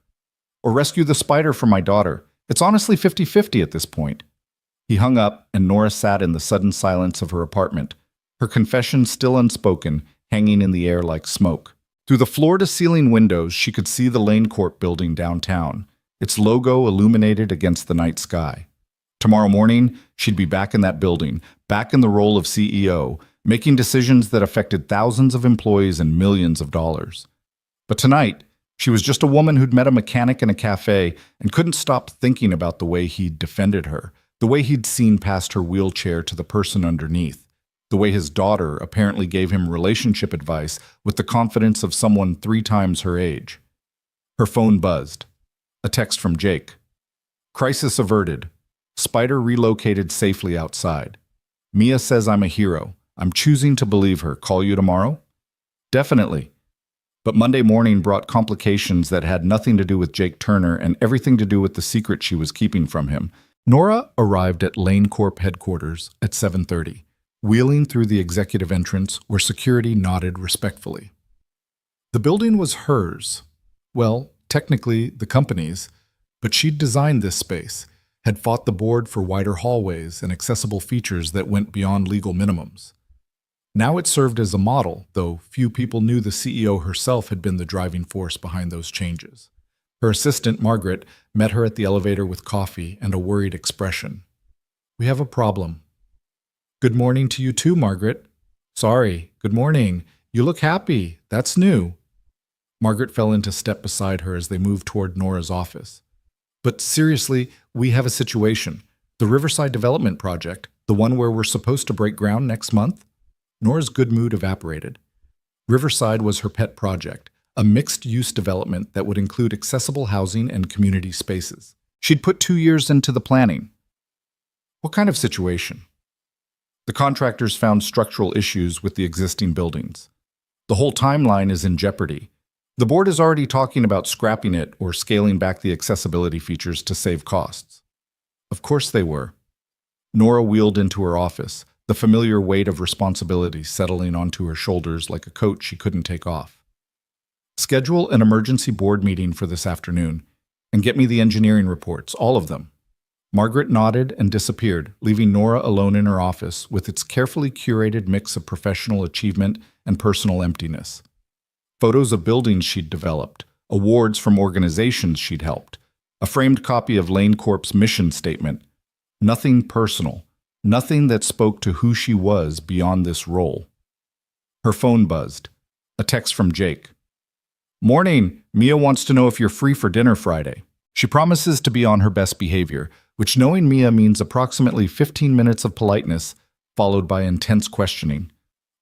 Or rescue the spider for my daughter. It's honestly 50-50 at this point. He hung up, and Nora sat in the sudden silence of her apartment, her confession still unspoken, hanging in the air like smoke. Through the floor-to-ceiling windows, she could see the Lane Corp building downtown, its logo illuminated against the night sky. Tomorrow morning, she'd be back in that building, back in the role of CEO, making decisions that affected thousands of employees and millions of dollars. But tonight, she was just a woman who'd met a mechanic in a cafe and couldn't stop thinking about the way he'd defended her, the way he'd seen past her wheelchair to the person underneath, the way his daughter apparently gave him relationship advice with the confidence of someone 3 times her age. Her phone buzzed. A text from Jake. Crisis averted. Spider relocated safely outside. Mia says I'm a hero. I'm choosing to believe her. Call you tomorrow? Definitely. But Monday morning brought complications that had nothing to do with Jake Turner and everything to do with the secret she was keeping from him. Nora arrived at Lane Corp headquarters at 7:30, wheeling through the executive entrance where security nodded respectfully. The building was hers. Well, technically the company's, but she'd designed this space, had fought the board for wider hallways and accessible features that went beyond legal minimums. Now it served as a model, though few people knew the CEO herself had been the driving force behind those changes. Her assistant, Margaret, met her at the elevator with coffee and a worried expression. We have a problem. Good morning to you too, Margaret. Sorry, good morning. You look happy. That's new. Margaret fell into step beside her as they moved toward Nora's office. But seriously, we have a situation. The Riverside Development Project, the one where we're supposed to break ground next month? Nora's good mood evaporated. Riverside was her pet project, a mixed-use development that would include accessible housing and community spaces. She'd put 2 years into the planning. What kind of situation? The contractors found structural issues with the existing buildings. The whole timeline is in jeopardy. The board is already talking about scrapping it or scaling back the accessibility features to save costs. Of course they were. Nora wheeled into her office, the familiar weight of responsibility settling onto her shoulders like a coat she couldn't take off. Schedule an emergency board meeting for this afternoon, and get me the engineering reports, all of them. Margaret nodded and disappeared, leaving Nora alone in her office with its carefully curated mix of professional achievement and personal emptiness. Photos of buildings she'd developed, awards from organizations she'd helped, a framed copy of Lane Corp's mission statement. Nothing personal, nothing that spoke to who she was beyond this role. Her phone buzzed. A text from Jake. Morning, Mia wants to know if you're free for dinner Friday. She promises to be on her best behavior, which knowing Mia means approximately 15 minutes of politeness, followed by intense questioning.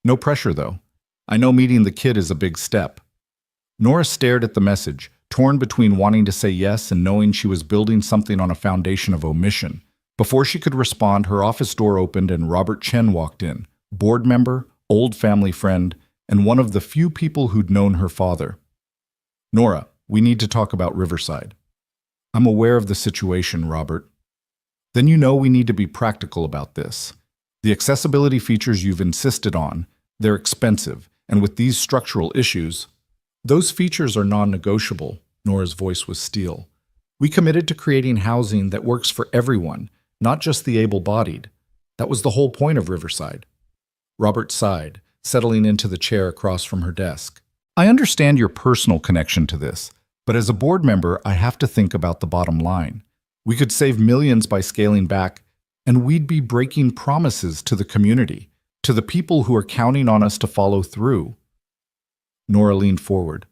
No pressure, though. I know meeting the kid is a big step. Nora stared at the message, torn between wanting to say yes and knowing she was building something on a foundation of omission. Before she could respond, her office door opened and Robert Chen walked in, board member, old family friend, and one of the few people who'd known her father. Nora, we need to talk about Riverside. I'm aware of the situation, Robert. Then you know we need to be practical about this. The accessibility features you've insisted on, they're expensive, and with these structural issues, those features are non-negotiable. Nora's voice was steel. We committed to creating housing that works for everyone, not just the able-bodied. That was the whole point of Riverside. Robert sighed, settling into the chair across from her desk. I understand your personal connection to this, but as a board member, I have to think about the bottom line. We could save millions by scaling back, and we'd be breaking promises to the community. To the people who are counting on us to follow through. Nora leaned forward.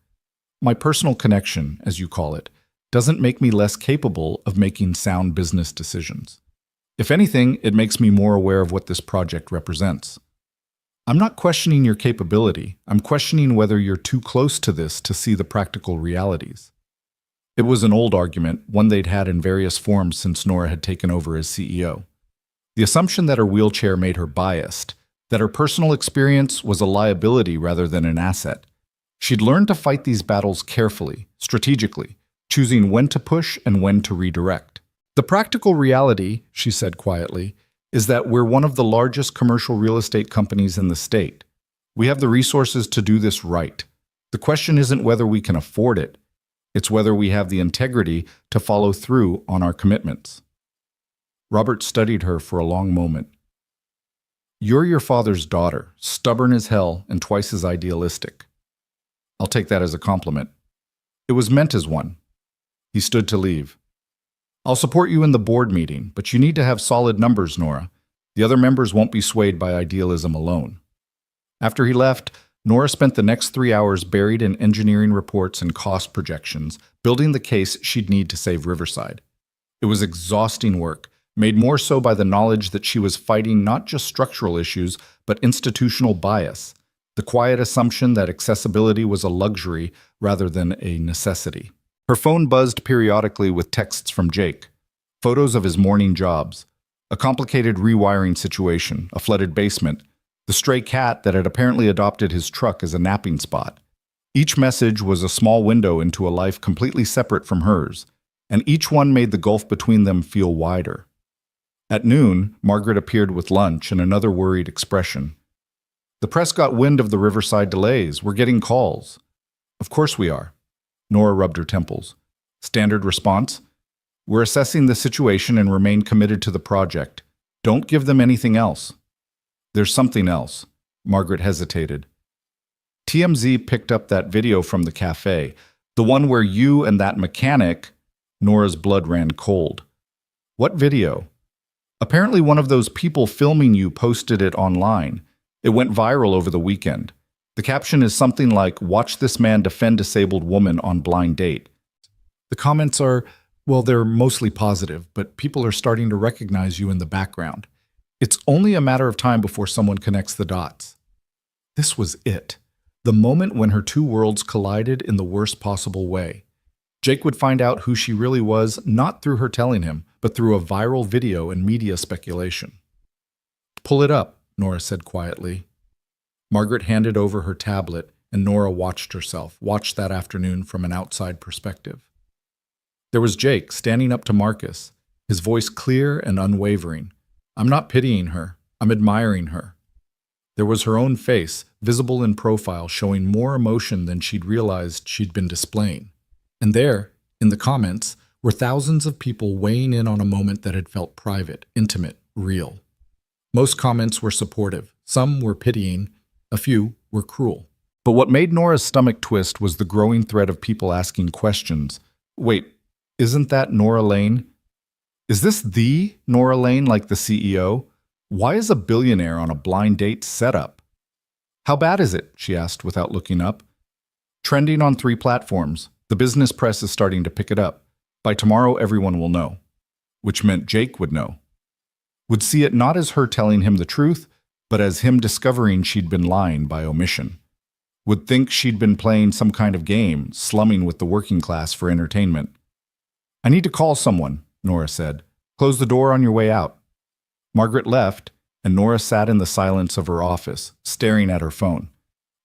My personal connection, as you call it, doesn't make me less capable of making sound business decisions. If anything, it makes me more aware of what this project represents. I'm not questioning your capability. I'm questioning whether you're too close to this to see the practical realities. It was an old argument, one they'd had in various forms since Nora had taken over as CEO. The assumption that her wheelchair made her biased, that her personal experience was a liability rather than an asset. She'd learned to fight these battles carefully, strategically, choosing when to push and when to redirect. The practical reality, she said quietly, is that we're one of the largest commercial real estate companies in the state. We have the resources to do this right. The question isn't whether we can afford it. It's whether we have the integrity to follow through on our commitments. Robert studied her for a long moment. You're your father's daughter, stubborn as hell and twice as idealistic. I'll take that as a compliment. It was meant as one. He stood to leave. I'll support you in the board meeting, but you need to have solid numbers, Nora. The other members won't be swayed by idealism alone. After he left, Nora spent the next 3 hours buried in engineering reports and cost projections, building the case she'd need to save Riverside. It was exhausting work, made more so by the knowledge that she was fighting not just structural issues, but institutional bias, the quiet assumption that accessibility was a luxury rather than a necessity. Her phone buzzed periodically with texts from Jake, photos of his morning jobs, a complicated rewiring situation, a flooded basement, the stray cat that had apparently adopted his truck as a napping spot. Each message was a small window into a life completely separate from hers, and each one made the gulf between them feel wider. At noon, Margaret appeared with lunch and another worried expression. The press got wind of the Riverside delays. We're getting calls. Of course we are. Nora rubbed her temples. Standard response? We're assessing the situation and remain committed to the project. Don't give them anything else. There's something else. Margaret hesitated. TMZ picked up that video from the cafe, the one where you and that mechanic. Nora's blood ran cold. What video? Apparently one of those people filming you posted it online. It went viral over the weekend. The caption is something like, "Watch this man defend disabled woman on blind date." The comments are, well, they're mostly positive, but people are starting to recognize you in the background. It's only a matter of time before someone connects the dots. This was it. The moment when her two worlds collided in the worst possible way. Jake would find out who she really was, not through her telling him, but through a viral video and media speculation. Pull it up, Nora said quietly. Margaret handed over her tablet, and Nora watched that afternoon from an outside perspective. There was Jake standing up to Marcus, his voice clear and unwavering. I'm not pitying her. I'm admiring her. There was her own face, visible in profile, showing more emotion than she'd realized she'd been displaying. And there, in the comments, were thousands of people weighing in on a moment that had felt private, intimate, real. Most comments were supportive. Some were pitying. A few were cruel. But what made Nora's stomach twist was the growing thread of people asking questions. Wait, isn't that Nora Lane? Is this the Nora Lane, like the CEO? Why is a billionaire on a blind date setup? How bad is it? She asked without looking up. Trending on 3 platforms. The business press is starting to pick it up. By tomorrow, everyone will know. Which meant Jake would know. Would see it not as her telling him the truth, but as him discovering she'd been lying by omission. Would think she'd been playing some kind of game, slumming with the working class for entertainment. I need to call someone, Nora said. Close the door on your way out. Margaret left, and Nora sat in the silence of her office, staring at her phone.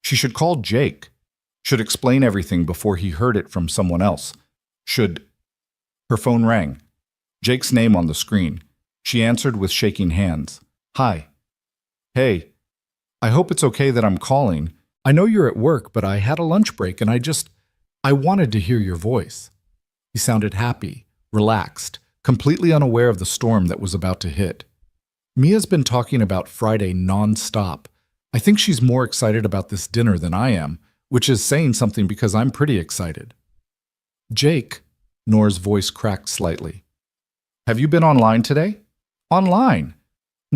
She should call Jake. Should explain everything before he heard it from someone else. Her phone rang. Jake's name on the screen. She answered with shaking hands. Hi. Hey. I hope it's okay that I'm calling. I know you're at work, but I had a lunch break and I wanted to hear your voice. He sounded happy, relaxed, completely unaware of the storm that was about to hit. Mia's been talking about Friday non-stop. I think she's more excited about this dinner than I am, which is saying something because I'm pretty excited. Jake, Nora's voice cracked slightly. Have you been online today? Online?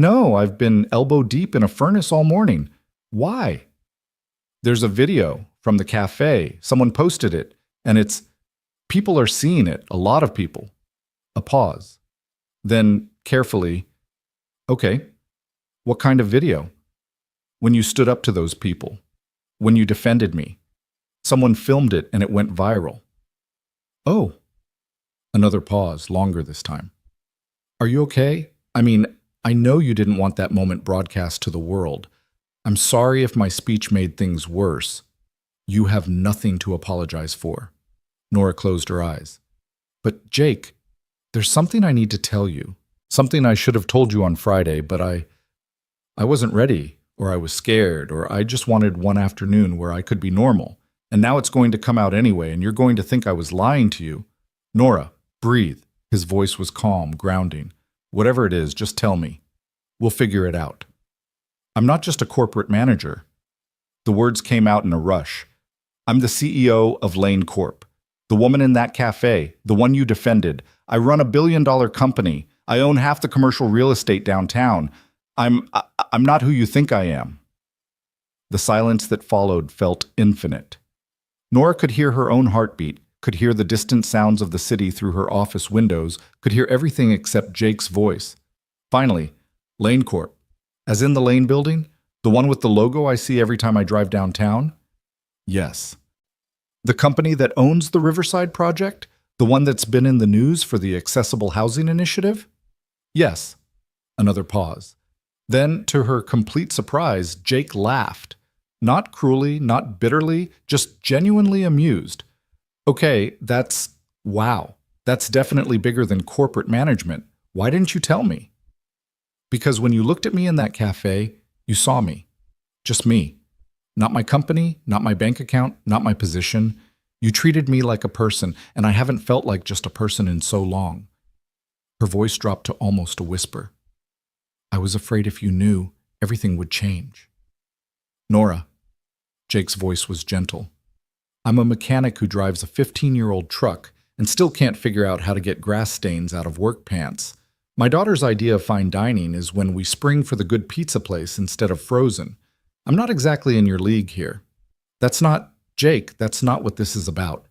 No, I've been elbow deep in a furnace all morning. Why? There's a video from the cafe. Someone posted it, and people are seeing it, a lot of people. A pause. Then, carefully, okay, what kind of video? When you stood up to those people. When you defended me. Someone filmed it and it went viral. Oh. Another pause, longer this time. Are you okay? I mean, I know you didn't want that moment broadcast to the world. I'm sorry if my speech made things worse. You have nothing to apologize for. Nora closed her eyes. But Jake, there's something I need to tell you. Something I should have told you on Friday, but I wasn't ready, or I was scared, or I just wanted one afternoon where I could be normal. And now it's going to come out anyway, and you're going to think I was lying to you. Nora, breathe. His voice was calm, grounding. Whatever it is, just tell me. We'll figure it out. I'm not just a corporate manager. The words came out in a rush. I'm the CEO of Lane Corp. The woman in that cafe, the one you defended. I run a billion-dollar company. I own half the commercial real estate downtown. I'm not who you think I am. The silence that followed felt infinite. Nora could hear her own heartbeat, could hear the distant sounds of the city through her office windows, could hear everything except Jake's voice. Finally, Lane Corp. As in the Lane building? The one with the logo I see every time I drive downtown? Yes. The company that owns the Riverside project? The one that's been in the news for the Accessible Housing Initiative? Yes. Another pause. Then, to her complete surprise, Jake laughed. Not cruelly, not bitterly, just genuinely amused. Okay, wow. That's definitely bigger than corporate management. Why didn't you tell me? Because when you looked at me in that cafe, you saw me. Just me. Not my company, not my bank account, not my position. You treated me like a person, and I haven't felt like just a person in so long. Her voice dropped to almost a whisper. I was afraid if you knew, everything would change. Nora. Jake's voice was gentle. I'm a mechanic who drives a 15-year-old truck and still can't figure out how to get grass stains out of work pants. My daughter's idea of fine dining is when we spring for the good pizza place instead of frozen. I'm not exactly in your league here. Jake, that's not what this is about.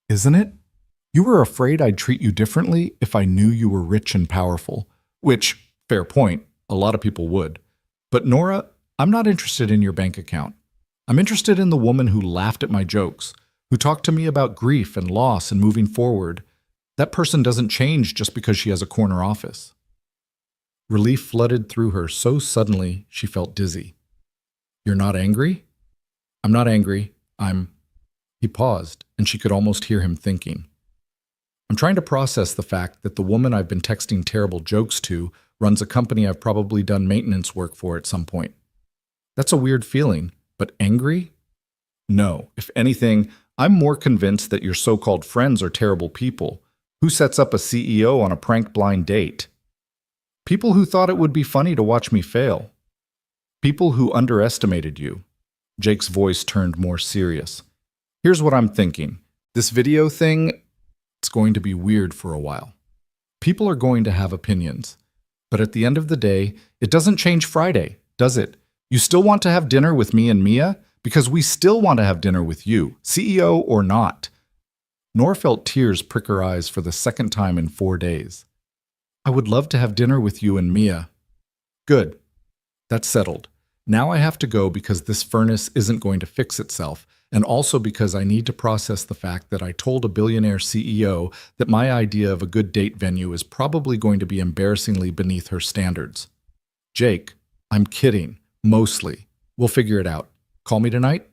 Isn't it? You were afraid I'd treat you differently if I knew you were rich and powerful, which, fair point, a lot of people would. But Nora, I'm not interested in your bank account. I'm interested in the woman who laughed at my jokes, who talked to me about grief and loss and moving forward. That person doesn't change just because she has a corner office. Relief flooded through her so suddenly she felt dizzy. You're not angry? I'm not angry. He paused, and she could almost hear him thinking. I'm trying to process the fact that the woman I've been texting terrible jokes to runs a company I've probably done maintenance work for at some point. That's a weird feeling, but angry? No, if anything, I'm more convinced that your so-called friends are terrible people. Who sets up a CEO on a prank blind date? People who thought it would be funny to watch me fail. People who underestimated you. Jake's voice turned more serious. Here's what I'm thinking. This video thing, it's going to be weird for a while. People are going to have opinions. But at the end of the day, it doesn't change Friday, does it? You still want to have dinner with me and Mia? Because we still want to have dinner with you, CEO or not. Nora felt tears prick her eyes for the second time in 4 days. I would love to have dinner with you and Mia. Good. That's settled. Now I have to go because this furnace isn't going to fix itself, and also because I need to process the fact that I told a billionaire CEO that my idea of a good date venue is probably going to be embarrassingly beneath her standards. Jake, I'm kidding. Mostly. We'll figure it out. Call me tonight?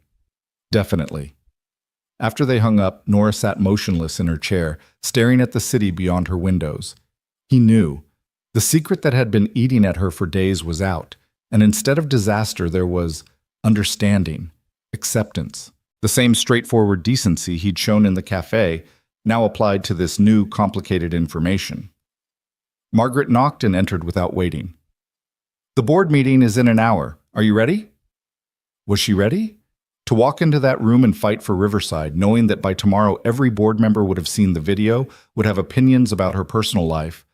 Definitely. After they hung up, Nora sat motionless in her chair, staring at the city beyond her windows. He knew. The secret that had been eating at her for days was out, and instead of disaster there was understanding, acceptance. The same straightforward decency he'd shown in the cafe, now applied to this new, complicated information. Margaret knocked and entered without waiting. The board meeting is in an hour. Are you ready? Was she ready? To walk into that room and fight for Riverside, knowing that by tomorrow every board member would have seen the video, would have opinions about her personal life.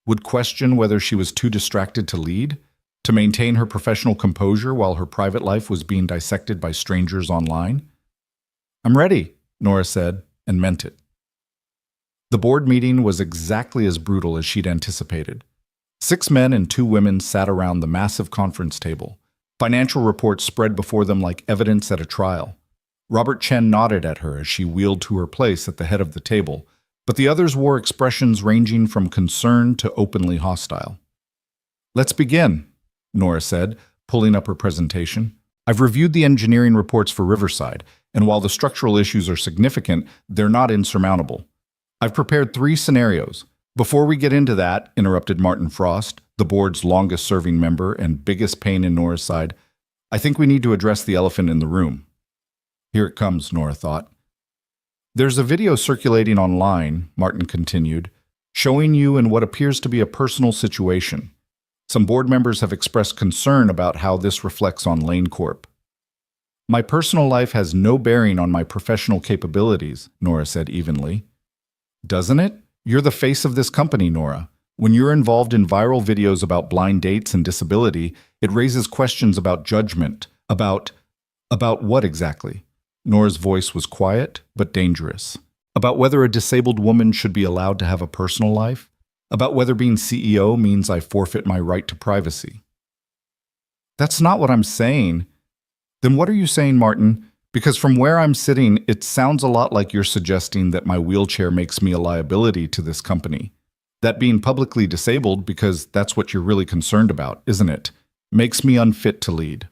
Would question whether she was too distracted to lead, to maintain her professional composure while her private life was being dissected by strangers online? "I'm ready," Nora said, and meant it. The board meeting was exactly as brutal as she'd anticipated. 6 men and 2 women sat around the massive conference table. Financial reports spread before them like evidence at a trial. Robert Chen nodded at her as she wheeled to her place at the head of the table, but the others wore expressions ranging from concerned to openly hostile. "Let's begin," Nora said, pulling up her presentation. "I've reviewed the engineering reports for Riverside, and while the structural issues are significant, they're not insurmountable. I've prepared 3 scenarios. Before we get into that," interrupted Martin Frost, the board's longest-serving member and biggest pain in Nora's side, "I think we need to address the elephant in the room." Here it comes, Nora thought. "There's a video circulating online," Martin continued, "showing you in what appears to be a personal situation. Some board members have expressed concern about how this reflects on Lane Corp." "My personal life has no bearing on my professional capabilities," Nora said evenly. "Doesn't it? You're the face of this company, Nora. When you're involved in viral videos about blind dates and disability, it raises questions about judgment, about what exactly?" Nora's voice was quiet but dangerous. "About whether a disabled woman should be allowed to have a personal life? About whether being CEO means I forfeit my right to privacy?" "That's not what I'm saying." "Then what are you saying, Martin? Because from where I'm sitting, it sounds a lot like you're suggesting that my wheelchair makes me a liability to this company. That being publicly disabled, because that's what you're really concerned about, isn't it, makes me unfit to lead."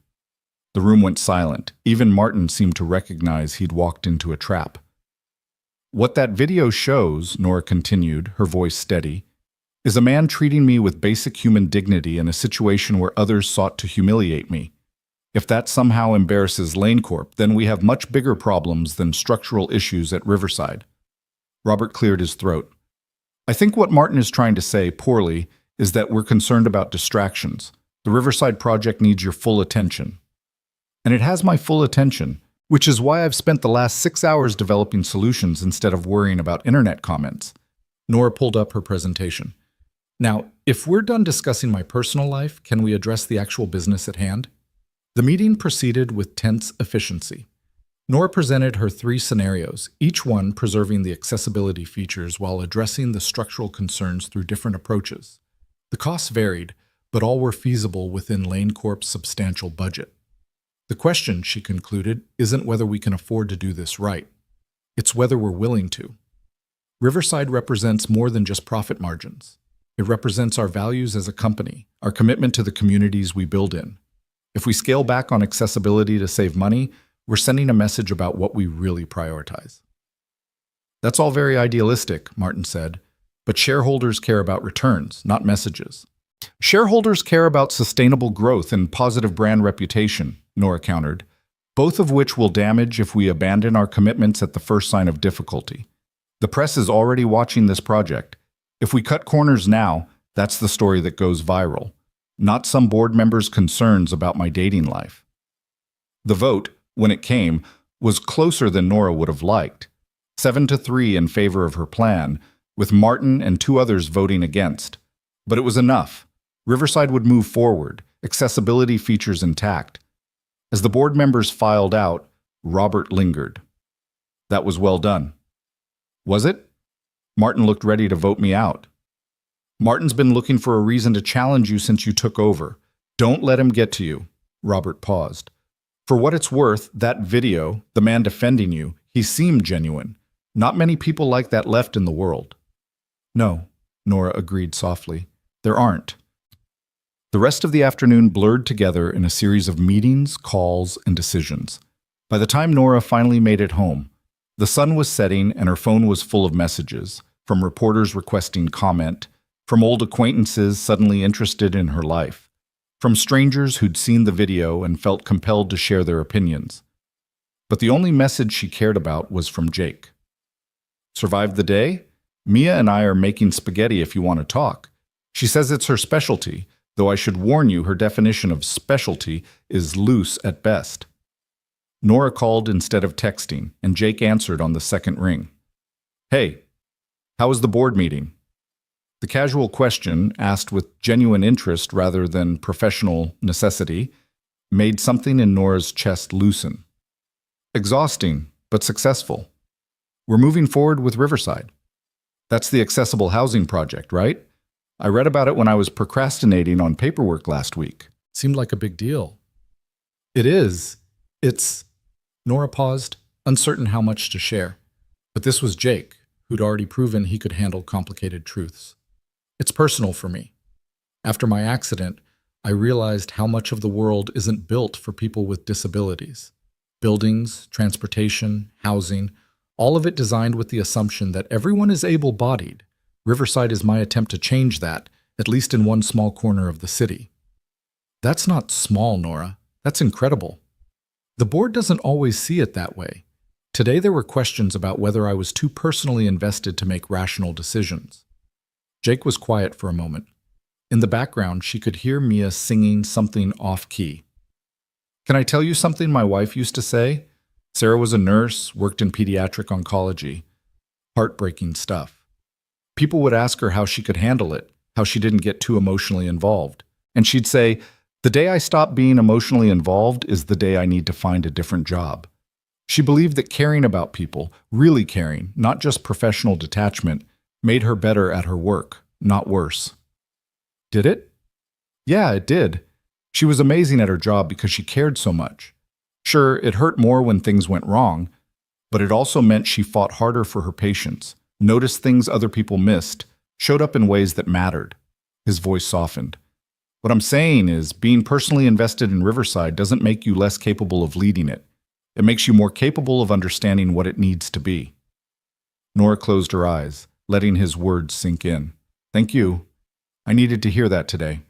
The room went silent. Even Martin seemed to recognize he'd walked into a trap. "What that video shows," Nora continued, her voice steady, "is a man treating me with basic human dignity in a situation where others sought to humiliate me. If that somehow embarrasses Lane Corp, then we have much bigger problems than structural issues at Riverside." Robert cleared his throat. "I think what Martin is trying to say, poorly, is that we're concerned about distractions. The Riverside project needs your full attention." "And it has my full attention, which is why I've spent the last 6 hours developing solutions instead of worrying about internet comments." Nora pulled up her presentation. "Now, if we're done discussing my personal life, can we address the actual business at hand?" The meeting proceeded with tense efficiency. Nora presented her 3 scenarios, each one preserving the accessibility features while addressing the structural concerns through different approaches. The costs varied, but all were feasible within Lane Corp's substantial budget. The question, she concluded, isn't whether we can afford to do this right. It's whether we're willing to. Riverside represents more than just profit margins. It represents our values as a company, our commitment to the communities we build in. If we scale back on accessibility to save money, we're sending a message about what we really prioritize. "That's all very idealistic," Martin said, "but shareholders care about returns, not messages." "Shareholders care about sustainable growth and positive brand reputation," Nora countered, "both of which will damage if we abandon our commitments at the first sign of difficulty. The press is already watching this project. If we cut corners now, that's the story that goes viral, not some board member's concerns about my dating life." The vote, when it came, was closer than Nora would have liked. 7-3 in favor of her plan, with Martin and 2 others voting against. But it was enough. Riverside would move forward, accessibility features intact. As the board members filed out, Robert lingered. "That was well done." "Was it?" Martin looked ready to vote me out. "Martin's been looking for a reason to challenge you since you took over. Don't let him get to you." Robert paused. "For what it's worth, that video, the man defending you, he seemed genuine. Not many people like that left in the world." "No," Nora agreed softly. "There aren't." The rest of the afternoon blurred together in a series of meetings, calls, and decisions. By the time Nora finally made it home, the sun was setting and her phone was full of messages, from reporters requesting comment, from old acquaintances suddenly interested in her life, from strangers who'd seen the video and felt compelled to share their opinions. But the only message she cared about was from Jake. "Survived the day? Mia and I are making spaghetti if you want to talk. She says it's her specialty, though I should warn you her definition of specialty is loose at best." Nora called instead of texting, and Jake answered on the second ring. "Hey, how was the board meeting?" The casual question, asked with genuine interest rather than professional necessity, made something in Nora's chest loosen. Exhausting, but successful. We're moving forward with Riverside. That's the accessible housing project, right? I read about it when I was procrastinating on paperwork last week. Seemed like a big deal. It is. It's... Nora paused, uncertain how much to share. But this was Jake, who'd already proven he could handle complicated truths. It's personal for me. After my accident, I realized how much of the world isn't built for people with disabilities. Buildings, transportation, housing, all of it designed with the assumption that everyone is able-bodied. Riverside is my attempt to change that, at least in one small corner of the city. That's not small, Nora. That's incredible. The board doesn't always see it that way. Today there were questions about whether I was too personally invested to make rational decisions. Jake was quiet for a moment. In the background, she could hear Mia singing something off-key. Can I tell you something my wife used to say? Sarah was a nurse, worked in pediatric oncology. Heartbreaking stuff. People would ask her how she could handle it, how she didn't get too emotionally involved. And she'd say, "The day I stop being emotionally involved is the day I need to find a different job." She believed that caring about people, really caring, not just professional detachment, made her better at her work, not worse. Did it? Yeah, it did. She was amazing at her job because she cared so much. Sure, it hurt more when things went wrong, but it also meant she fought harder for her patients, noticed things other people missed, showed up in ways that mattered. His voice softened. What I'm saying is, being personally invested in Riverside doesn't make you less capable of leading it. It makes you more capable of understanding what it needs to be. Nora closed her eyes, letting his words sink in. Thank you. I needed to hear that today.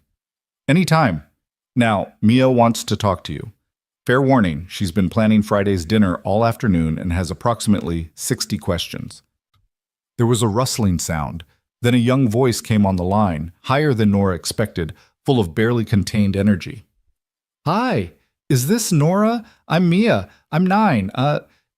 Anytime. Now, Mia wants to talk to you. Fair warning, she's been planning Friday's dinner all afternoon and has approximately 60 questions. There was a rustling sound. Then a young voice came on the line, higher than Nora expected, full of barely contained energy. Hi, is this Nora? I'm Mia. I'm 9.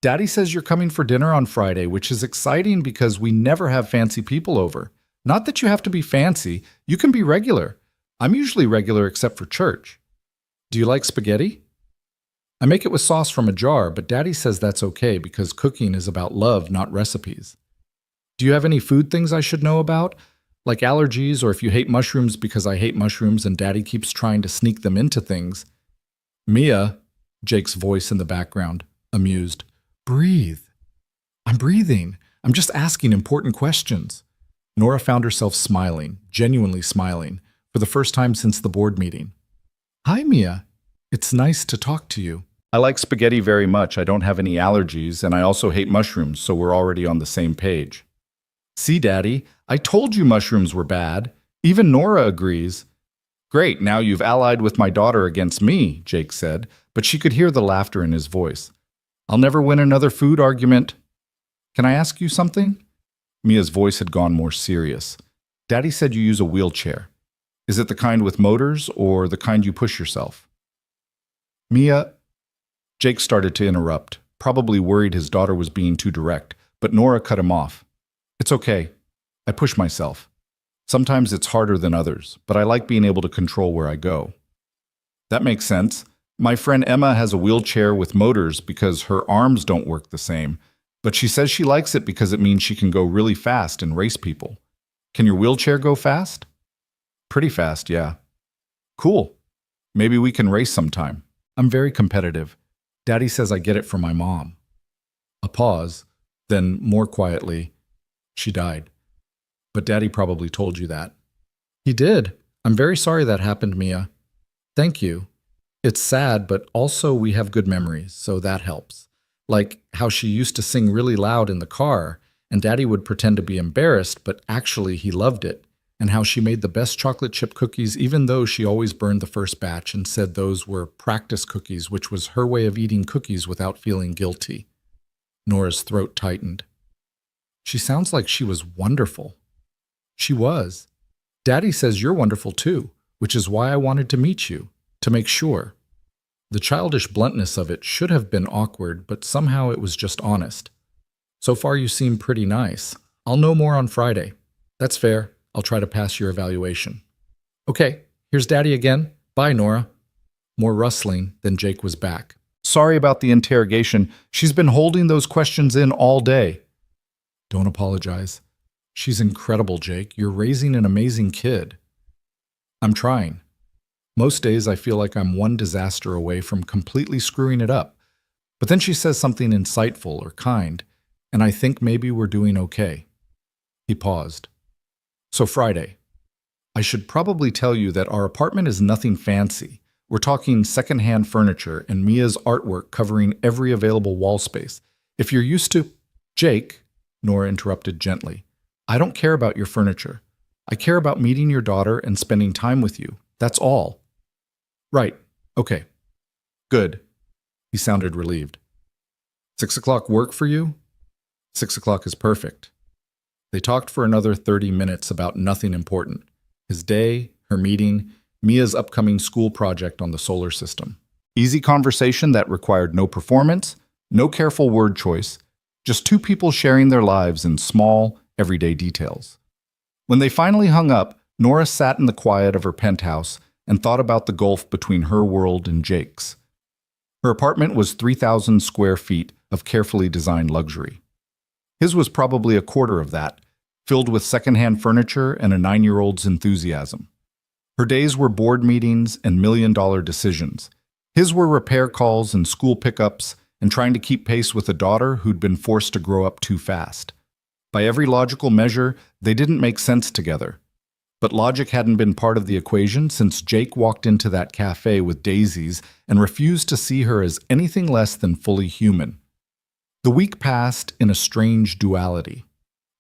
Daddy says you're coming for dinner on Friday, which is exciting because we never have fancy people over. Not that you have to be fancy. You can be regular. I'm usually regular except for church. Do you like spaghetti? I make it with sauce from a jar, but Daddy says that's okay because cooking is about love, not recipes. Do you have any food things I should know about? Like allergies, or if you hate mushrooms because I hate mushrooms and Daddy keeps trying to sneak them into things. Mia, Jake's voice in the background, amused. Breathe. I'm breathing. I'm just asking important questions. Nora found herself smiling, genuinely smiling, for the first time since the board meeting. Hi, Mia. It's nice to talk to you. I like spaghetti very much. I don't have any allergies, and I also hate mushrooms, so we're already on the same page. See, Daddy, I told you mushrooms were bad. Even Nora agrees. Great, now you've allied with my daughter against me, Jake said, but she could hear the laughter in his voice. I'll never win another food argument. Can I ask you something? Mia's voice had gone more serious. Daddy said you use a wheelchair. Is it the kind with motors or the kind you push yourself? Mia... Jake started to interrupt, probably worried his daughter was being too direct, but Nora cut him off. It's okay. I push myself. Sometimes it's harder than others, but I like being able to control where I go. That makes sense. My friend Emma has a wheelchair with motors because her arms don't work the same, but she says she likes it because it means she can go really fast and race people. Can your wheelchair go fast? Pretty fast, yeah. Cool. Maybe we can race sometime. I'm very competitive. Daddy says I get it from my mom. A pause, then more quietly, she died. But Daddy probably told you that. He did. I'm very sorry that happened, Mia. Thank you. It's sad, but also we have good memories, so that helps. Like how she used to sing really loud in the car, and Daddy would pretend to be embarrassed, but actually he loved it, and how she made the best chocolate chip cookies even though she always burned the first batch and said those were practice cookies, which was her way of eating cookies without feeling guilty. Nora's throat tightened. She sounds like she was wonderful. She was. Daddy says you're wonderful too, which is why I wanted to meet you, to make sure. The childish bluntness of it should have been awkward, but somehow it was just honest. So far you seem pretty nice. I'll know more on Friday. That's fair. I'll try to pass your evaluation. Okay, here's Daddy again. Bye, Nora. More rustling, then Jake was back. Sorry about the interrogation. She's been holding those questions in all day. Don't apologize. She's incredible, Jake. You're raising an amazing kid. I'm trying. Most days I feel like I'm one disaster away from completely screwing it up. But then she says something insightful or kind, and I think maybe we're doing okay. He paused. So Friday. I should probably tell you that our apartment is nothing fancy. We're talking secondhand furniture and Mia's artwork covering every available wall space. If you're used to... Jake, Nora interrupted gently, I don't care about your furniture. I care about meeting your daughter and spending time with you. That's all. Right. Okay. Good. He sounded relieved. 6 o'clock work for you? 6 o'clock is perfect. They talked for another 30 minutes about nothing important. His day, her meeting, Mia's upcoming school project on the solar system. Easy conversation that required no performance, no careful word choice, just two people sharing their lives in small, everyday details. When they finally hung up, Nora sat in the quiet of her penthouse and thought about the gulf between her world and Jake's. Her apartment was 3,000 square feet of carefully designed luxury. His was probably a quarter of that, filled with secondhand furniture and a 9-year-old's enthusiasm. Her days were board meetings and million-dollar decisions. His were repair calls and school pickups and trying to keep pace with a daughter who'd been forced to grow up too fast. By every logical measure, they didn't make sense together. But logic hadn't been part of the equation since Jake walked into that cafe with daisies and refused to see her as anything less than fully human. The week passed in a strange duality.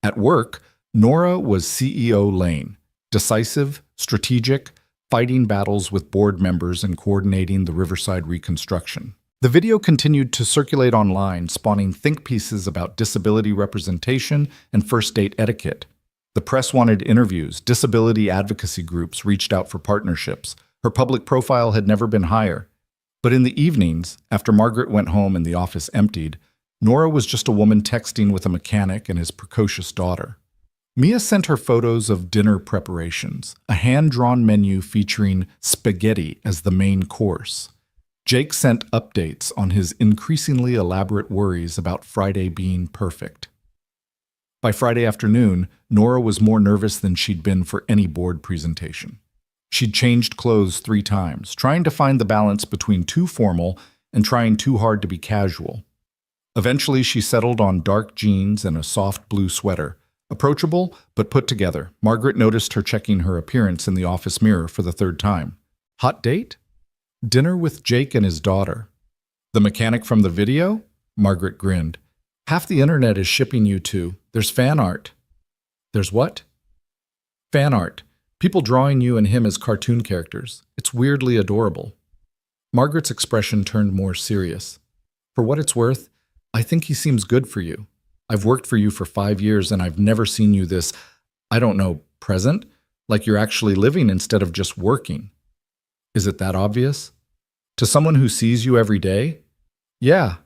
At work, Nora was CEO Lane, decisive, strategic, fighting battles with board members and coordinating the Riverside reconstruction. The video continued to circulate online, spawning think pieces about disability representation and first date etiquette. The press wanted interviews, disability advocacy groups reached out for partnerships. Her public profile had never been higher. But in the evenings, after Margaret went home and the office emptied, Nora was just a woman texting with a mechanic and his precocious daughter. Mia sent her photos of dinner preparations, a hand-drawn menu featuring spaghetti as the main course. Jake sent updates on his increasingly elaborate worries about Friday being perfect. By Friday afternoon, Nora was more nervous than she'd been for any board presentation. She'd changed clothes 3 times, trying to find the balance between too formal and trying too hard to be casual. Eventually, she settled on dark jeans and a soft blue sweater. Approachable, but put together, Margaret noticed her checking her appearance in the office mirror for the 3rd time. Hot date? Dinner with Jake and his daughter. The mechanic from the video? Margaret grinned. Half the internet is shipping you two. There's fan art. There's what? Fan art. People drawing you and him as cartoon characters. It's weirdly adorable. Margaret's expression turned more serious. For what it's worth, I think he seems good for you. I've worked for you for 5 years and I've never seen you this, I don't know, present? Like you're actually living instead of just working. Is it that obvious? To someone who sees you every day? Yeah.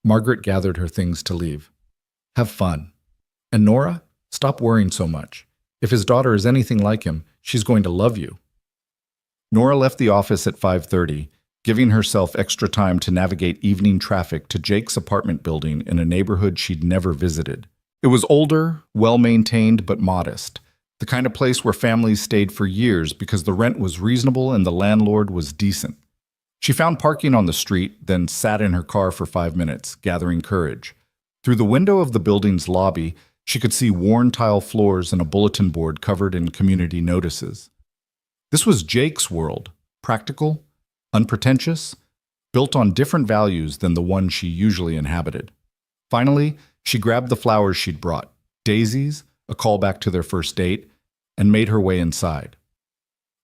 Margaret gathered her things to leave. Have fun. And Nora, stop worrying so much. If his daughter is anything like him, she's going to love you. Nora left the office at 5:30, giving herself extra time to navigate evening traffic to Jake's apartment building in a neighborhood she'd never visited. It was older, well-maintained, but modest, the kind of place where families stayed for years because the rent was reasonable and the landlord was decent. She found parking on the street, then sat in her car for 5 minutes, gathering courage. Through the window of the building's lobby, she could see worn tile floors and a bulletin board covered in community notices. This was Jake's world, practical, unpretentious, built on different values than the one she usually inhabited. Finally, she grabbed the flowers she'd brought, daisies, a callback to their first date, and made her way inside.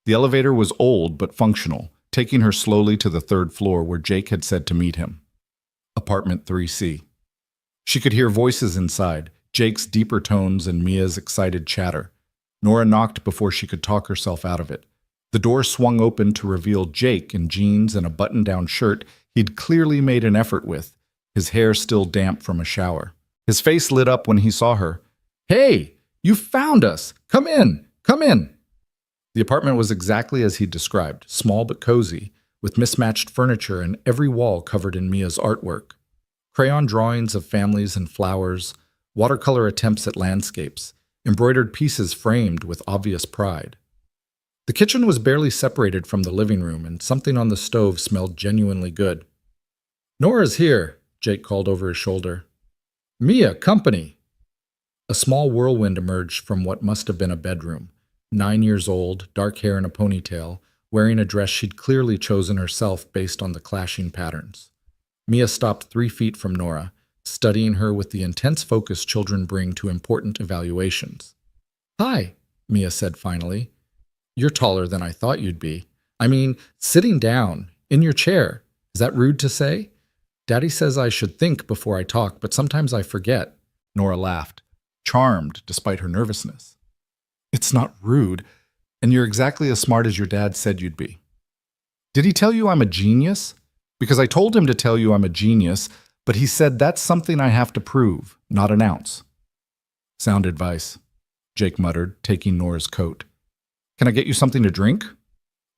The elevator was old but functional, taking her slowly to the 3rd floor where Jake had said to meet him. Apartment 3C. She could hear voices inside, Jake's deeper tones and Mia's excited chatter. Nora knocked before she could talk herself out of it. The door swung open to reveal Jake in jeans and a button-down shirt he'd clearly made an effort with, his hair still damp from a shower. His face lit up when he saw her. "Hey, you found us! Come in! Come in. The apartment was exactly as he'd described, small but cozy, with mismatched furniture and every wall covered in Mia's artwork. Crayon drawings of families and flowers, watercolor attempts at landscapes, embroidered pieces framed with obvious pride. The kitchen was barely separated from the living room, and something on the stove smelled genuinely good. "Nora's here," Jake called over his shoulder. "Mia, company!" A small whirlwind emerged from what must have been a bedroom. 9 years old, dark hair in a ponytail, wearing a dress she'd clearly chosen herself based on the clashing patterns. Mia stopped 3 feet from Nora, studying her with the intense focus children bring to important evaluations. "Hi," Mia said finally. "You're taller than I thought you'd be. I mean, sitting down, in your chair. Is that rude to say? Daddy says I should think before I talk, but sometimes I forget." Nora laughed, charmed despite her nervousness. "It's not rude, and you're exactly as smart as your dad said you'd be." "Did he tell you I'm a genius? Because I told him to tell you I'm a genius, but he said that's something I have to prove, not announce." "Sound advice," Jake muttered, taking Nora's coat. "Can I get you something to drink?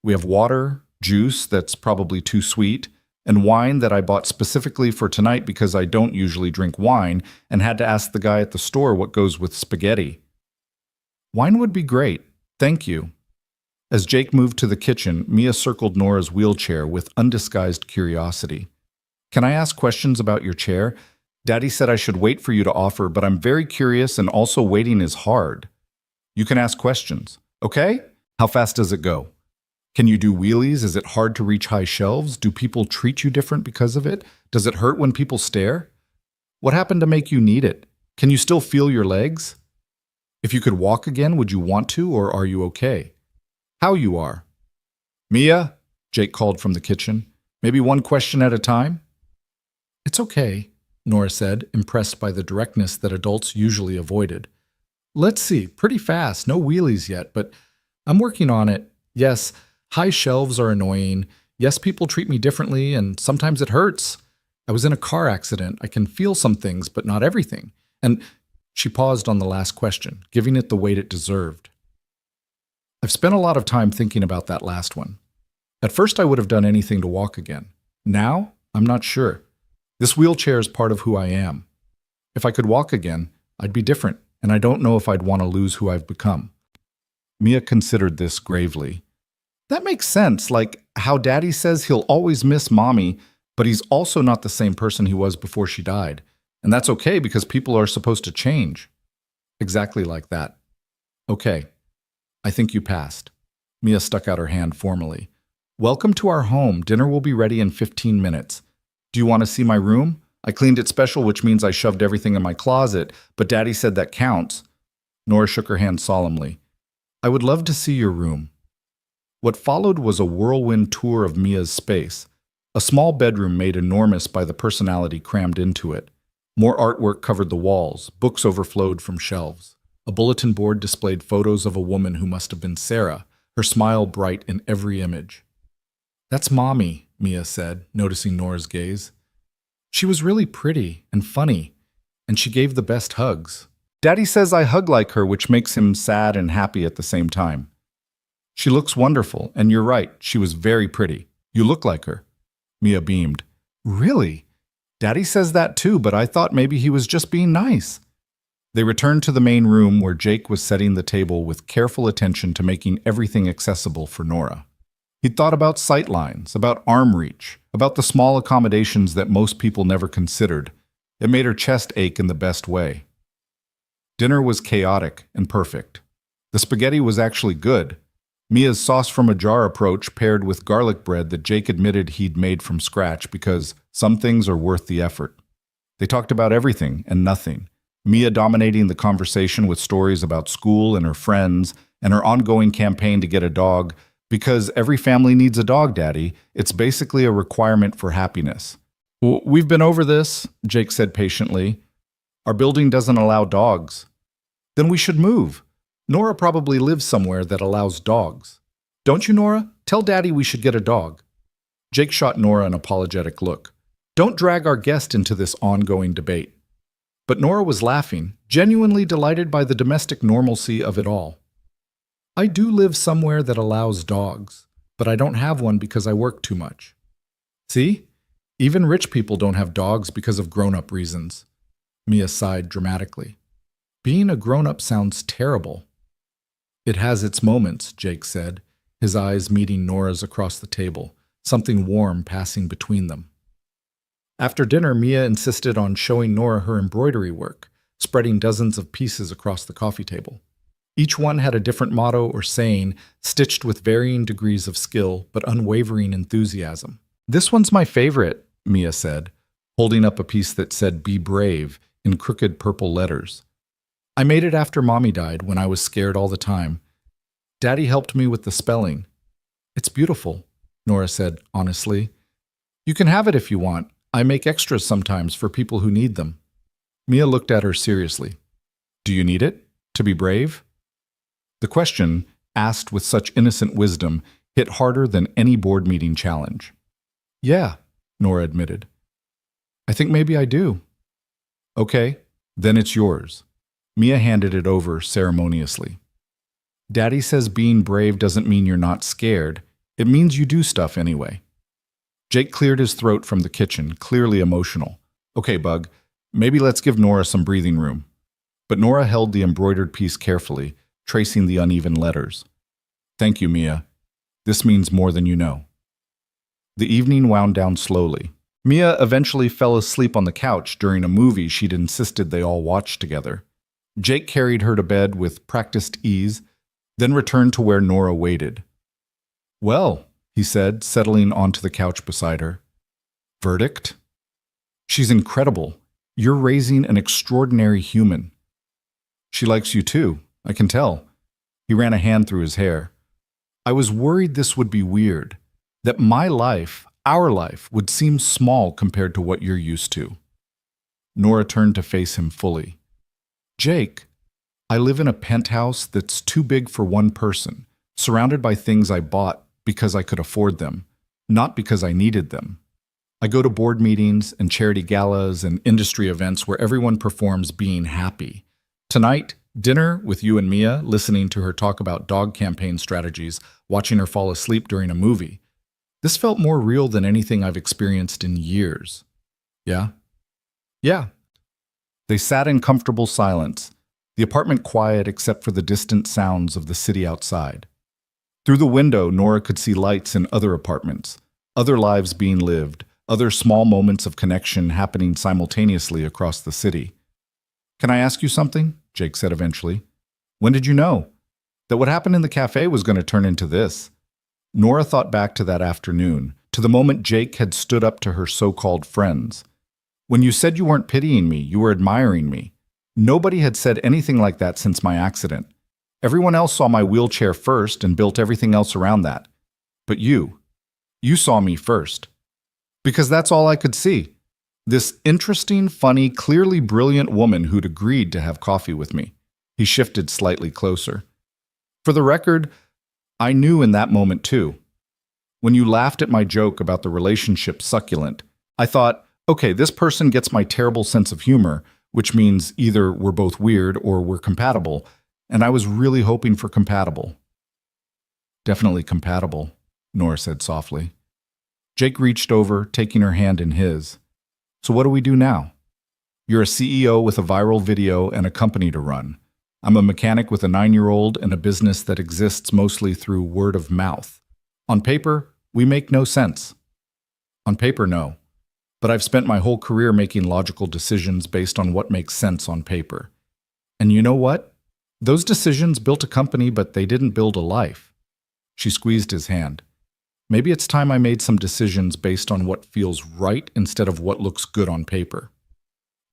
We have water, juice that's probably too sweet, and wine that I bought specifically for tonight because I don't usually drink wine and had to ask the guy at the store what goes with spaghetti." "Wine would be great, thank you." As Jake moved to the kitchen, Mia circled Nora's wheelchair with undisguised curiosity. "Can I ask questions about your chair? Daddy said I should wait for you to offer, but I'm very curious and also waiting is hard." "You can ask questions. Okay? How fast does it go? Can you do wheelies? Is it hard to reach high shelves? Do people treat you different because of it? Does it hurt when people stare? What happened to make you need it? Can you still feel your legs? If you could walk again, would you want to, or are you okay? How you are?" "Mia," Jake called from the kitchen, "maybe one question at a time?" "It's okay," Nora said, impressed by the directness that adults usually avoided. "Let's see, pretty fast, no wheelies yet, but I'm working on it. Yes, high shelves are annoying. Yes, people treat me differently, and sometimes it hurts. I was in a car accident. I can feel some things, but not everything. And..." She paused on the last question, giving it the weight it deserved. "I've spent a lot of time thinking about that last one. At first I would have done anything to walk again. Now, I'm not sure. This wheelchair is part of who I am. If I could walk again, I'd be different, and I don't know if I'd want to lose who I've become." Mia considered this gravely. "That makes sense, like how Daddy says he'll always miss Mommy, but he's also not the same person he was before she died. And that's okay because people are supposed to change." "Exactly like that." "Okay, I think you passed." Mia stuck out her hand formally. "Welcome to our home. Dinner will be ready in 15 minutes. Do you want to see my room? I cleaned it special, which means I shoved everything in my closet, but Daddy said that counts." Nora shook her hand solemnly. "I would love to see your room." What followed was a whirlwind tour of Mia's space, a small bedroom made enormous by the personality crammed into it. More artwork covered the walls, books overflowed from shelves. A bulletin board displayed photos of a woman who must have been Sarah, her smile bright in every image. "That's Mommy," Mia said, noticing Nora's gaze. "She was really pretty and funny, and she gave the best hugs. Daddy says I hug like her, which makes him sad and happy at the same time. She looks wonderful, and you're right, she was very pretty. You look like her." Mia beamed. "Really? Daddy says that too, but I thought maybe he was just being nice." They returned to the main room where Jake was setting the table with careful attention to making everything accessible for Nora. He'd thought about sight lines, about arm reach, about the small accommodations that most people never considered. It made her chest ache in the best way. Dinner was chaotic and perfect. The spaghetti was actually good. Mia's sauce from a jar approach paired with garlic bread that Jake admitted he'd made from scratch because some things are worth the effort. They talked about everything and nothing. Mia dominating the conversation with stories about school and her friends and her ongoing campaign to get a dog. "Because every family needs a dog, Daddy. It's basically a requirement for happiness." "We've been over this," Jake said patiently. "Our building doesn't allow dogs." "Then we should move. Nora probably lives somewhere that allows dogs. Don't you, Nora? Tell Daddy we should get a dog." Jake shot Nora an apologetic look. "Don't drag our guest into this ongoing debate." But Nora was laughing, genuinely delighted by the domestic normalcy of it all. I do live somewhere that allows dogs, but I don't have one because I work too much. See? Even rich people don't have dogs because of grown-up reasons. Mia sighed dramatically. Being a grown-up sounds terrible. It has its moments, Jake said, his eyes meeting Nora's across the table, something warm passing between them. After dinner, Mia insisted on showing Nora her embroidery work, spreading dozens of pieces across the coffee table. Each one had a different motto or saying, stitched with varying degrees of skill but unwavering enthusiasm. This one's my favorite, Mia said, holding up a piece that said, Be brave, in crooked purple letters. I made it after Mommy died when I was scared all the time. Daddy helped me with the spelling. It's beautiful, Nora said honestly. You can have it if you want. I make extras sometimes for people who need them. Mia looked at her seriously. Do you need it? To be brave? The question, asked with such innocent wisdom, hit harder than any board meeting challenge. Yeah, Nora admitted. I think maybe I do. Okay, then it's yours. Mia handed it over ceremoniously. Daddy says being brave doesn't mean you're not scared. It means you do stuff anyway. Jake cleared his throat from the kitchen, clearly emotional. Okay, Bug, maybe let's give Nora some breathing room. But Nora held the embroidered piece carefully, tracing the uneven letters. Thank you, Mia. This means more than you know. The evening wound down slowly. Mia eventually fell asleep on the couch during a movie she'd insisted they all watch together. Jake carried her to bed with practiced ease, then returned to where Nora waited. Well, he said, settling onto the couch beside her. Verdict? She's incredible. You're raising an extraordinary human. She likes you too, I can tell. He ran a hand through his hair. I was worried this would be weird, that my life, our life, would seem small compared to what you're used to. Nora turned to face him fully. Jake, I live in a penthouse that's too big for one person, surrounded by things I bought because I could afford them, not because I needed them. I go to board meetings and charity galas and industry events where everyone performs being happy. Tonight, dinner with you and Mia, listening to her talk about dog campaign strategies, watching her fall asleep during a movie. This felt more real than anything I've experienced in years. Yeah? Yeah. They sat in comfortable silence, the apartment quiet except for the distant sounds of the city outside. Through the window, Nora could see lights in other apartments, other lives being lived, other small moments of connection happening simultaneously across the city. Can I ask you something? Jake said eventually. When did you know that what happened in the cafe was going to turn into this? Nora thought back to that afternoon, to the moment Jake had stood up to her so-called friends. When you said you weren't pitying me, you were admiring me. Nobody had said anything like that since my accident. Everyone else saw my wheelchair first and built everything else around that. But you saw me first. Because that's all I could see. This interesting, funny, clearly brilliant woman who'd agreed to have coffee with me. He shifted slightly closer. For the record, I knew in that moment too. When you laughed at my joke about the relationship succulent, I thought, okay, this person gets my terrible sense of humor, which means either we're both weird or we're compatible, and I was really hoping for compatible. Definitely compatible, Nora said softly. Jake reached over, taking her hand in his. So what do we do now? You're a CEO with a viral video and a company to run. I'm a mechanic with a 9-year-old and a business that exists mostly through word of mouth. On paper, we make no sense. On paper, no. But I've spent my whole career making logical decisions based on what makes sense on paper. And you know what? Those decisions built a company, but they didn't build a life. She squeezed his hand. Maybe it's time I made some decisions based on what feels right instead of what looks good on paper.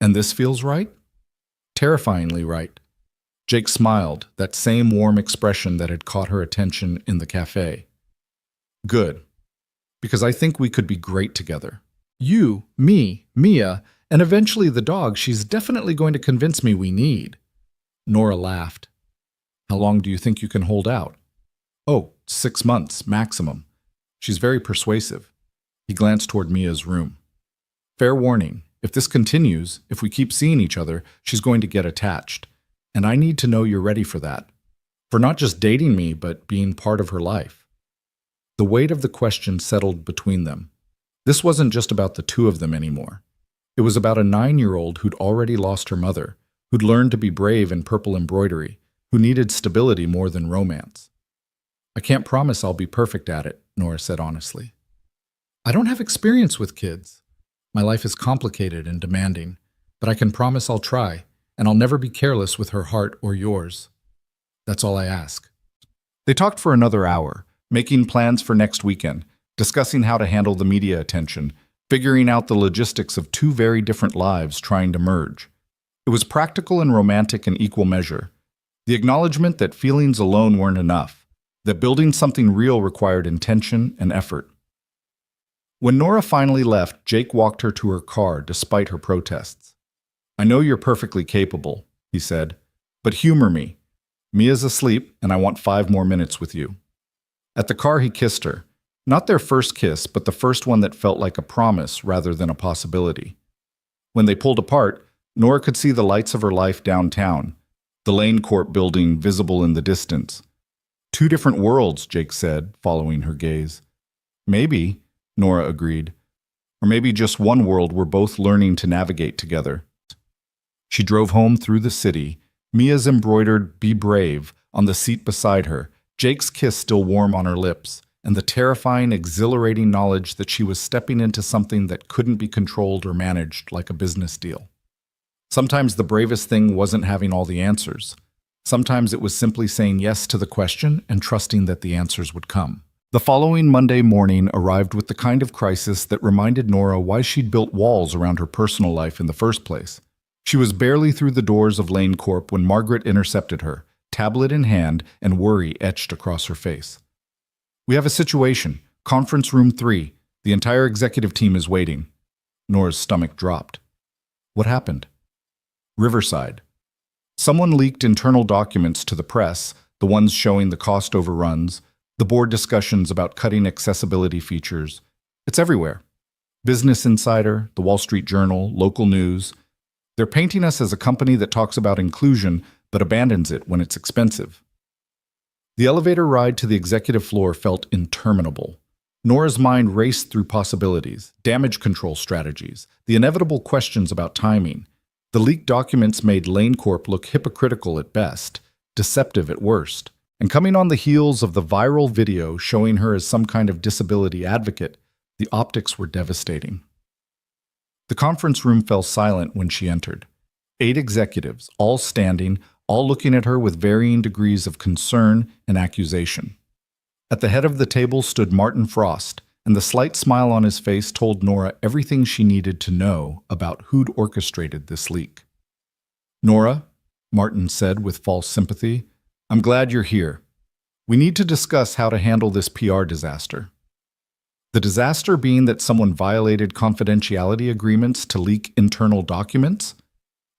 And this feels right? Terrifyingly right. Jake smiled, that same warm expression that had caught her attention in the cafe. Good. Because I think we could be great together. You, me, Mia, and eventually the dog she's definitely going to convince me we need. Nora laughed. How long do you think you can hold out? Oh, 6 months, maximum. She's very persuasive. He glanced toward Mia's room. Fair warning, if this continues, if we keep seeing each other, she's going to get attached. And I need to know you're ready for that. For not just dating me, but being part of her life. The weight of the question settled between them. This wasn't just about the two of them anymore. It was about a 9-year-old who'd already lost her mother, who'd learned to be brave in purple embroidery, who needed stability more than romance. I can't promise I'll be perfect at it, Nora said honestly. I don't have experience with kids. My life is complicated and demanding, but I can promise I'll try, and I'll never be careless with her heart or yours. That's all I ask. They talked for another hour, making plans for next weekend, discussing how to handle the media attention, figuring out the logistics of two very different lives trying to merge. It was practical and romantic in equal measure. The acknowledgement that feelings alone weren't enough, that building something real required intention and effort. When Nora finally left, Jake walked her to her car despite her protests. I know you're perfectly capable, he said, but humor me. Mia's asleep, and I want 5 more minutes with you. At the car, he kissed her. Not their first kiss, but the first one that felt like a promise rather than a possibility. When they pulled apart, Nora could see the lights of her life downtown, the Lane Corp building visible in the distance. 2 different worlds, Jake said, following her gaze. Maybe, Nora agreed. Or maybe just one world we're both learning to navigate together. She drove home through the city, Mia's embroidered "Be Brave" on the seat beside her, Jake's kiss still warm on her lips, and the terrifying, exhilarating knowledge that she was stepping into something that couldn't be controlled or managed like a business deal. Sometimes the bravest thing wasn't having all the answers. Sometimes it was simply saying yes to the question and trusting that the answers would come. The following Monday morning arrived with the kind of crisis that reminded Nora why she'd built walls around her personal life in the first place. She was barely through the doors of Lane Corp when Margaret intercepted her, tablet in hand and worry etched across her face. We have a situation. Conference room 3. The entire executive team is waiting. Nora's stomach dropped. What happened? Riverside. Someone leaked internal documents to the press, the ones showing the cost overruns, the board discussions about cutting accessibility features. It's everywhere. Business Insider, the Wall Street Journal, local news. They're painting us as a company that talks about inclusion but abandons it when it's expensive. The elevator ride to the executive floor felt interminable. Nora's mind raced through possibilities, damage control strategies, the inevitable questions about timing. The leaked documents made Lane Corp look hypocritical at best, deceptive at worst. And coming on the heels of the viral video showing her as some kind of disability advocate, the optics were devastating. The conference room fell silent when she entered. 8 executives, all standing, all looking at her with varying degrees of concern and accusation. At the head of the table stood Martin Frost, and the slight smile on his face told Nora everything she needed to know about who'd orchestrated this leak. Nora, Martin said with false sympathy, I'm glad you're here. We need to discuss how to handle this PR disaster. The disaster being that someone violated confidentiality agreements to leak internal documents?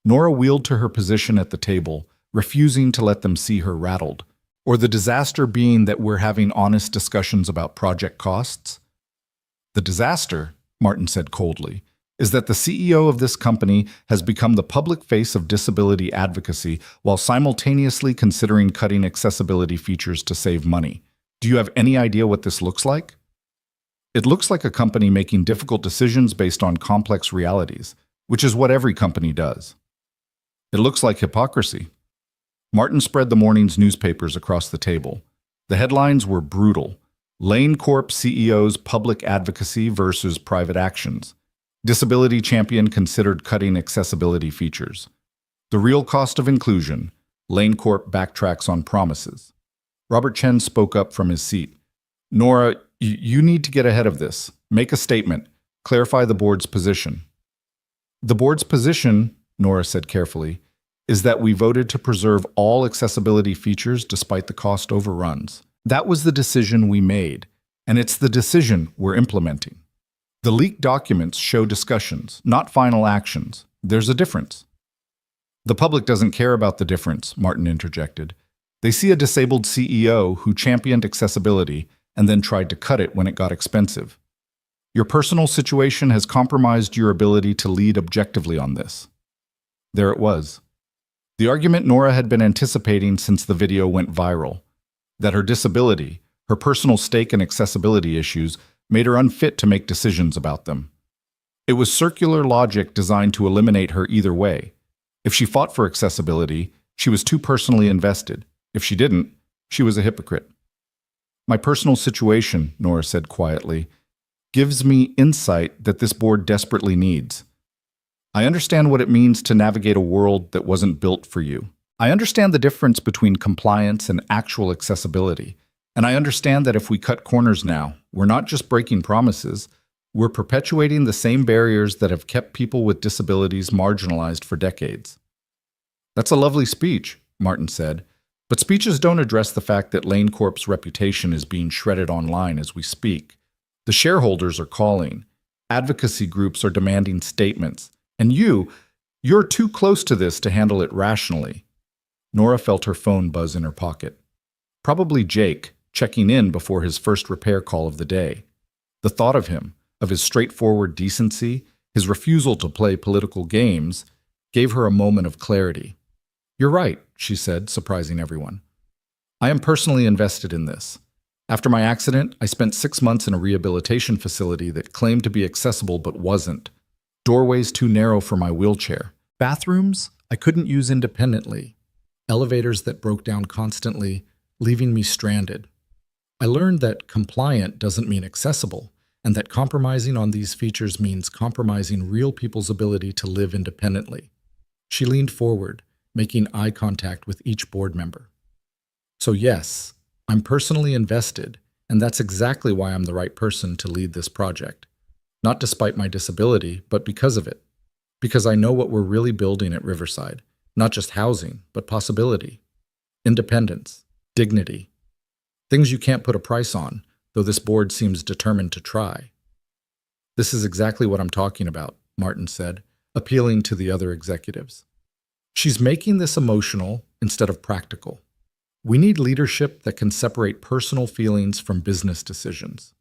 Nora wheeled to her position at the table, refusing to let them see her rattled. Or the disaster being that we're having honest discussions about project costs? The disaster, Martin said coldly, is that the CEO of this company has become the public face of disability advocacy while simultaneously considering cutting accessibility features to save money. Do you have any idea what this looks like? It looks like a company making difficult decisions based on complex realities, which is what every company does. It looks like hypocrisy. Martin spread the morning's newspapers across the table. The headlines were brutal. Lane Corp CEO's public advocacy versus private actions. Disability champion considered cutting accessibility features. The real cost of inclusion. Lane Corp backtracks on promises. Robert Chen spoke up from his seat. Nora, you need to get ahead of this. Make a statement. Clarify the board's position. The board's position, Nora said carefully, is that we voted to preserve all accessibility features despite the cost overruns. That was the decision we made, and it's the decision we're implementing. The leaked documents show discussions, not final actions. There's a difference. The public doesn't care about the difference, Martin interjected. They see a disabled CEO who championed accessibility and then tried to cut it when it got expensive. Your personal situation has compromised your ability to lead objectively on this. There it was. The argument Nora had been anticipating since the video went viral, that her disability, her personal stake in accessibility issues, made her unfit to make decisions about them. It was circular logic designed to eliminate her either way. If she fought for accessibility, she was too personally invested. If she didn't, she was a hypocrite. My personal situation, Nora said quietly, gives me insight that this board desperately needs. I understand what it means to navigate a world that wasn't built for you. I understand the difference between compliance and actual accessibility. And I understand that if we cut corners now, we're not just breaking promises, we're perpetuating the same barriers that have kept people with disabilities marginalized for decades. That's a lovely speech, Martin said, but speeches don't address the fact that Lane Corp's reputation is being shredded online as we speak. The shareholders are calling. Advocacy groups are demanding statements. And you're too close to this to handle it rationally. Nora felt her phone buzz in her pocket. Probably Jake, checking in before his first repair call of the day. The thought of him, of his straightforward decency, his refusal to play political games, gave her a moment of clarity. "You're right," she said, surprising everyone. "I am personally invested in this. After my accident, I spent 6 months in a rehabilitation facility that claimed to be accessible but wasn't. Doorways too narrow for my wheelchair. Bathrooms I couldn't use independently. Elevators that broke down constantly, leaving me stranded. I learned that compliant doesn't mean accessible, and that compromising on these features means compromising real people's ability to live independently." She leaned forward, making eye contact with each board member. "So yes, I'm personally invested, and that's exactly why I'm the right person to lead this project. Not despite my disability, but because of it. Because I know what we're really building at Riverside. Not just housing, but possibility. Independence. Dignity. Things you can't put a price on, though this board seems determined to try." "This is exactly what I'm talking about," Martin said, appealing to the other executives. "She's making this emotional instead of practical. We need leadership that can separate personal feelings from business decisions.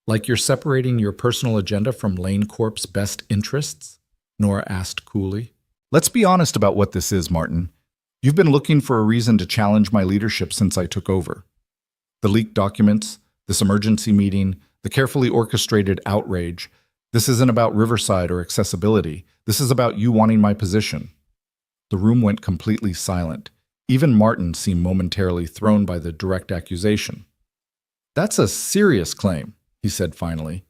Like you're separating your personal agenda from Lane Corp's best interests?" Nora asked coolly. "Let's be honest about what this is, Martin. You've been looking for a reason to challenge my leadership since I took over. The leaked documents, this emergency meeting, the carefully orchestrated outrage. This isn't about Riverside or accessibility. This is about you wanting my position." The room went completely silent. Even Martin seemed momentarily thrown by the direct accusation. "That's a serious claim," he said finally.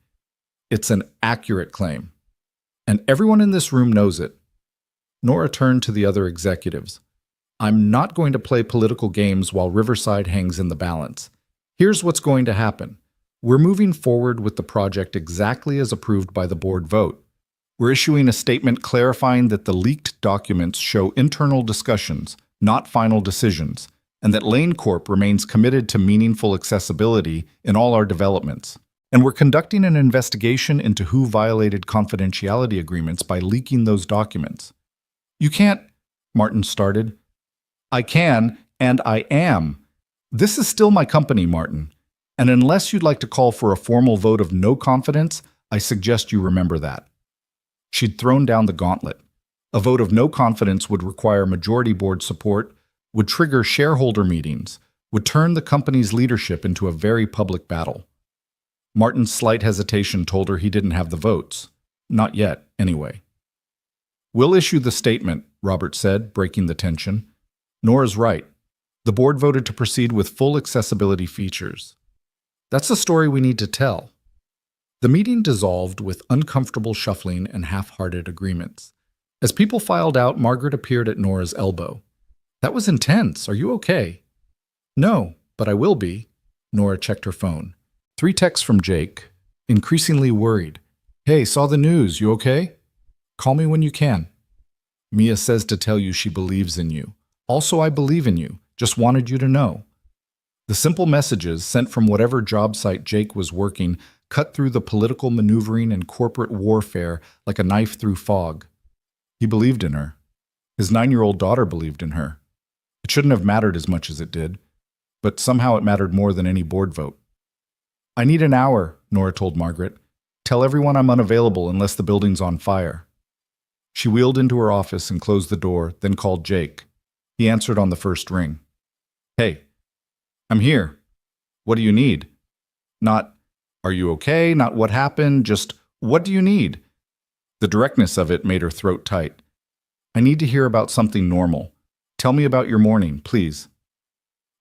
"It's an accurate claim. And everyone in this room knows it." Nora turned to the other executives. "I'm not going to play political games while Riverside hangs in the balance. Here's what's going to happen. We're moving forward with the project exactly as approved by the board vote. We're issuing a statement clarifying that the leaked documents show internal discussions, not final decisions, and that Lane Corp remains committed to meaningful accessibility in all our developments. And we're conducting an investigation into who violated confidentiality agreements by leaking those documents." "You can't," Martin started. "I can, and I am. This is still my company, Martin. And unless you'd like to call for a formal vote of no confidence, I suggest you remember that." She'd thrown down the gauntlet. A vote of no confidence would require majority board support, would trigger shareholder meetings, would turn the company's leadership into a very public battle. Martin's slight hesitation told her he didn't have the votes. Not yet, anyway. "We'll issue the statement," Robert said, breaking the tension. "Nora's right. The board voted to proceed with full accessibility features. That's the story we need to tell." The meeting dissolved with uncomfortable shuffling and half-hearted agreements. As people filed out, Margaret appeared at Nora's elbow. "That was intense. Are you okay?" "No, but I will be." Nora checked her phone. 3 texts from Jake, increasingly worried. "Hey, saw the news. You okay? Call me when you can. Mia says to tell you she believes in you. Also, I believe in you. Just wanted you to know." The simple messages sent from whatever job site Jake was working cut through the political maneuvering and corporate warfare like a knife through fog. He believed in her. His 9-year-old daughter believed in her. It shouldn't have mattered as much as it did, but somehow it mattered more than any board vote. "I need an hour," Nora told Margaret. "Tell everyone I'm unavailable unless the building's on fire." She wheeled into her office and closed the door, then called Jake. He answered on the first ring. Hey, I'm here. What do you need? Not, are you okay? Not what happened? Just, what do you need? The directness of it made her throat tight. I need to hear about something normal. Tell me about your morning, please.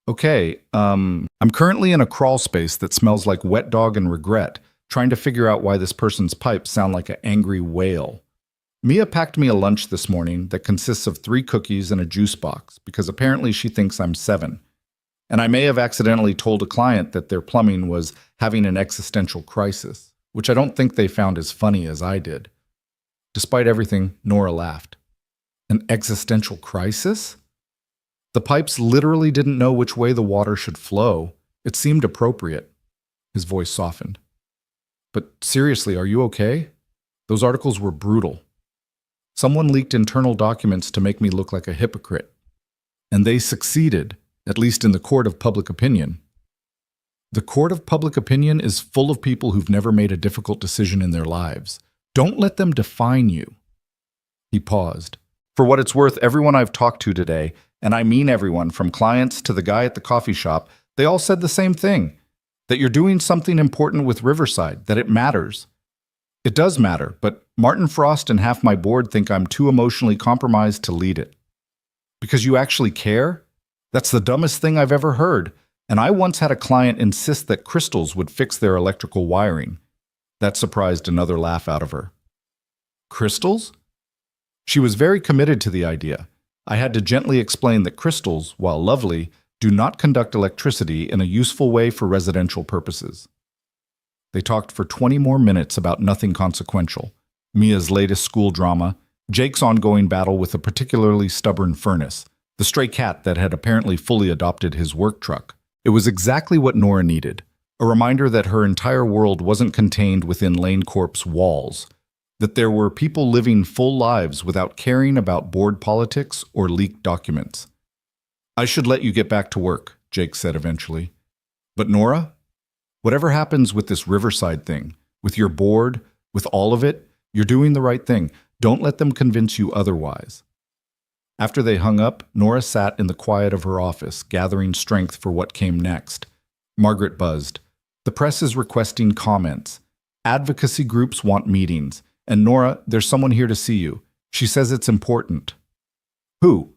Okay, I'm currently in a crawl space that smells like wet dog and regret, trying to figure out why this person's pipes sound like an angry whale. Mia packed me a lunch this morning that consists of 3 cookies and a juice box, because apparently she thinks I'm 7. And I may have accidentally told a client that their plumbing was having an existential crisis, which I don't think they found as funny as I did. Despite everything, Nora laughed. An existential crisis? The pipes literally didn't know which way the water should flow. It seemed appropriate. His voice softened. But seriously, are you okay? Those articles were brutal. Someone leaked internal documents to make me look like a hypocrite. And they succeeded, at least in the court of public opinion. The court of public opinion is full of people who've never made a difficult decision in their lives. Don't let them define you. He paused. For what it's worth, everyone I've talked to today, and I mean everyone, from clients to the guy at the coffee shop, they all said the same thing. That you're doing something important with Riverside, that it matters. It does matter, but Martin Frost and half my board think I'm too emotionally compromised to lead it. Because you actually care? That's the dumbest thing I've ever heard. And I once had a client insist that crystals would fix their electrical wiring. That surprised another laugh out of her. Crystals? She was very committed to the idea. I had to gently explain that crystals, while lovely, do not conduct electricity in a useful way for residential purposes. They talked for 20 more minutes about nothing consequential. Mia's latest school drama, Jake's ongoing battle with a particularly stubborn furnace, the stray cat that had apparently fully adopted his work truck. It was exactly what Nora needed, a reminder that her entire world wasn't contained within Lane Corp's walls, that there were people living full lives without caring about board politics or leaked documents. I should let you get back to work, Jake said eventually. But Nora, whatever happens with this Riverside thing, with your board, with all of it, you're doing the right thing. Don't let them convince you otherwise. After they hung up, Nora sat in the quiet of her office, gathering strength for what came next. Margaret buzzed. The press is requesting comments. Advocacy groups want meetings. And Nora, there's someone here to see you. She says it's important. Who?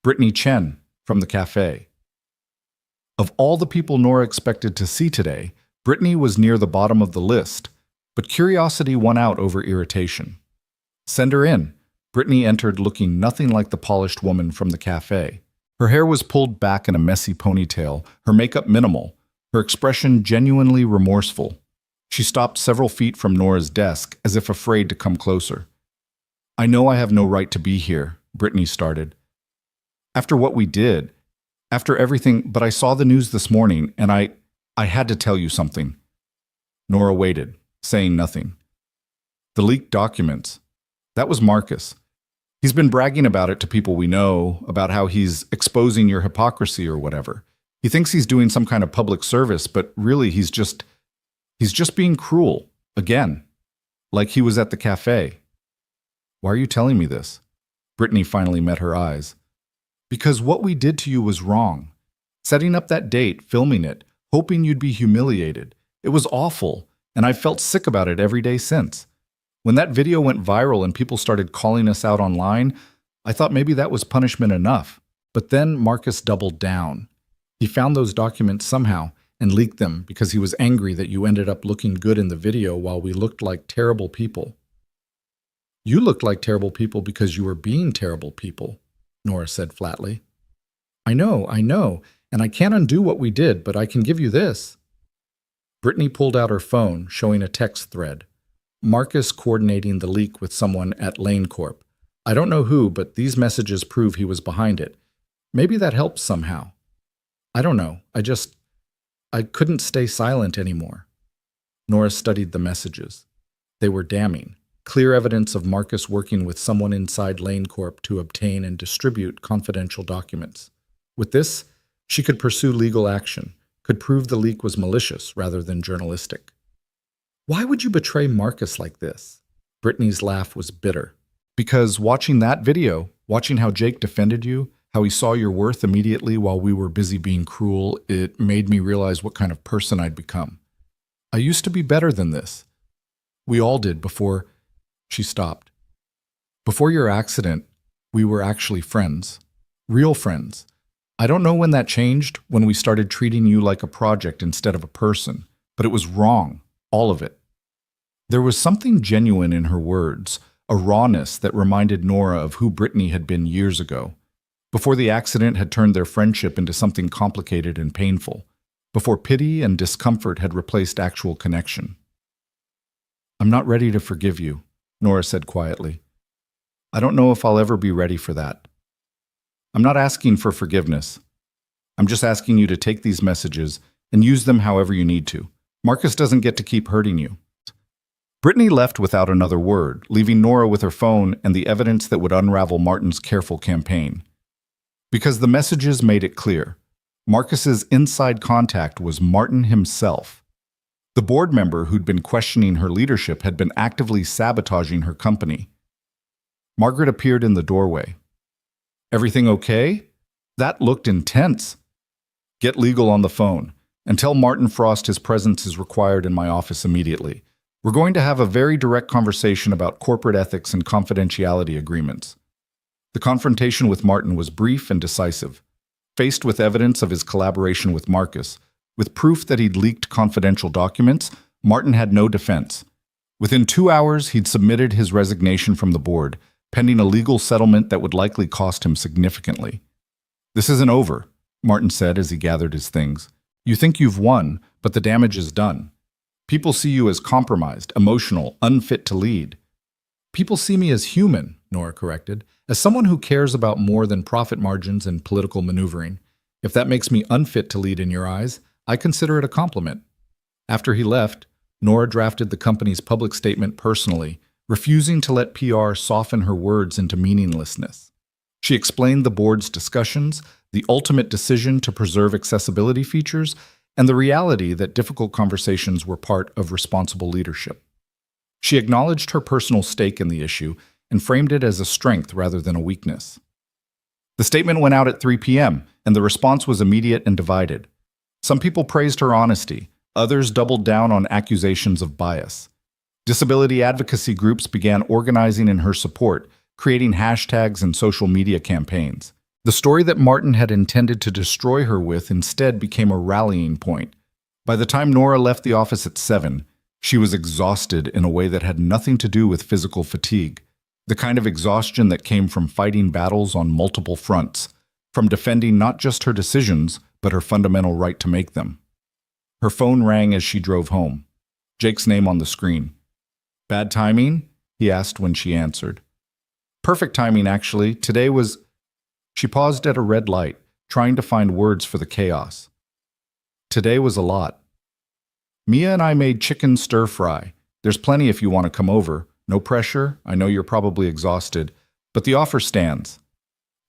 Brittany Chen, from the cafe. Of all the people Nora expected to see today, Brittany was near the bottom of the list, but curiosity won out over irritation. Send her in. Brittany entered looking nothing like the polished woman from the cafe. Her hair was pulled back in a messy ponytail, her makeup minimal, her expression genuinely remorseful. She stopped several feet from Nora's desk, as if afraid to come closer. I know I have no right to be here, Brittany started. After what we did, after everything, but I saw the news this morning, and I had to tell you something. Nora waited, saying nothing. The leaked documents. That was Marcus. He's been bragging about it to people we know, about how he's exposing your hypocrisy or whatever. He thinks he's doing some kind of public service, but really he's just being cruel, again, like he was at the cafe. Why are you telling me this? Brittany finally met her eyes. Because what we did to you was wrong. Setting up that date, filming it, hoping you'd be humiliated. It was awful, and I've felt sick about it every day since. When that video went viral and people started calling us out online, I thought maybe that was punishment enough. But then Marcus doubled down. He found those documents somehow and leaked them because he was angry that you ended up looking good in the video while we looked like terrible people. You looked like terrible people because you were being terrible people, Nora said flatly. I know, and I can't undo what we did, but I can give you this. Brittany pulled out her phone, showing a text thread. Marcus coordinating the leak with someone at Lane Corp. I don't know who, but these messages prove he was behind it. Maybe that helps somehow. I don't know. I couldn't stay silent anymore. Nora studied the messages. They were damning. Clear evidence of Marcus working with someone inside Lane Corp to obtain and distribute confidential documents. With this, she could pursue legal action, could prove the leak was malicious rather than journalistic. Why would you betray Marcus like this? Brittany's laugh was bitter. Because watching that video, watching how Jake defended you, How he saw your worth immediately while we were busy being cruel. It made me realize what kind of person I'd become. I used to be better than this. We all did before she stopped. Before your accident, we were actually friends. Real friends. I don't know when that changed, when we started treating you like a project instead of a person, but it was wrong, all of it. There was something genuine in her words, a rawness that reminded Nora of who Brittany had been years ago, before the accident had turned their friendship into something complicated and painful, before pity and discomfort had replaced actual connection. I'm not ready to forgive you, Nora said quietly. I don't know if I'll ever be ready for that. I'm not asking for forgiveness. I'm just asking you to take these messages and use them however you need to. Marcus doesn't get to keep hurting you. Brittany left without another word, leaving Nora with her phone and the evidence that would unravel Martin's careful campaign. Because the messages made it clear. Marcus's inside contact was Martin himself. The board member who'd been questioning her leadership had been actively sabotaging her company. Margaret appeared in the doorway. Everything okay? That looked intense. Get legal on the phone and tell Martin Frost his presence is required in my office immediately. We're going to have a very direct conversation about corporate ethics and confidentiality agreements. The confrontation with Martin was brief and decisive. Faced with evidence of his collaboration with Marcus, with proof that he'd leaked confidential documents, Martin had no defense. Within 2 hours, he'd submitted his resignation from the board, pending a legal settlement that would likely cost him significantly. This isn't over, Martin said as he gathered his things. You think you've won, but the damage is done. People see you as compromised, emotional, unfit to lead. People see me as human, Nora corrected, as someone who cares about more than profit margins and political maneuvering. If that makes me unfit to lead in your eyes, I consider it a compliment. After he left, Nora drafted the company's public statement personally, refusing to let PR soften her words into meaninglessness. She explained the board's discussions, the ultimate decision to preserve accessibility features, and the reality that difficult conversations were part of responsible leadership. She acknowledged her personal stake in the issue and framed it as a strength rather than a weakness. The statement went out at 3 p.m., and the response was immediate and divided. Some people praised her honesty, others doubled down on accusations of bias. Disability advocacy groups began organizing in her support, creating hashtags and social media campaigns. The story that Martin had intended to destroy her with instead became a rallying point. By the time Nora left the office at 7, she was exhausted in a way that had nothing to do with physical fatigue, the kind of exhaustion that came from fighting battles on multiple fronts, from defending not just her decisions, but her fundamental right to make them. Her phone rang as she drove home. Jake's name on the screen. Bad timing? He asked when she answered. Perfect timing, actually. Today was... She paused at a red light, trying to find words for the chaos. Today was a lot. Mia and I made chicken stir-fry. There's plenty if you want to come over. No pressure. I know you're probably exhausted, but the offer stands.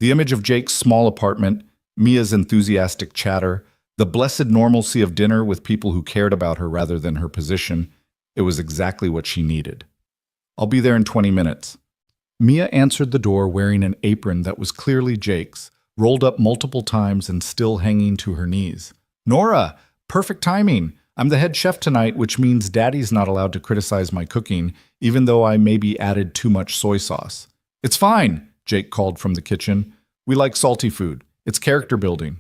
The image of Jake's small apartment, Mia's enthusiastic chatter, the blessed normalcy of dinner with people who cared about her rather than her position, it was exactly what she needed. I'll be there in 20 minutes. Mia answered the door wearing an apron that was clearly Jake's, rolled up multiple times and still hanging to her knees. Nora, perfect timing. I'm the head chef tonight, which means Daddy's not allowed to criticize my cooking, even though I maybe added too much soy sauce. It's fine, Jake called from the kitchen. We like salty food. It's character building.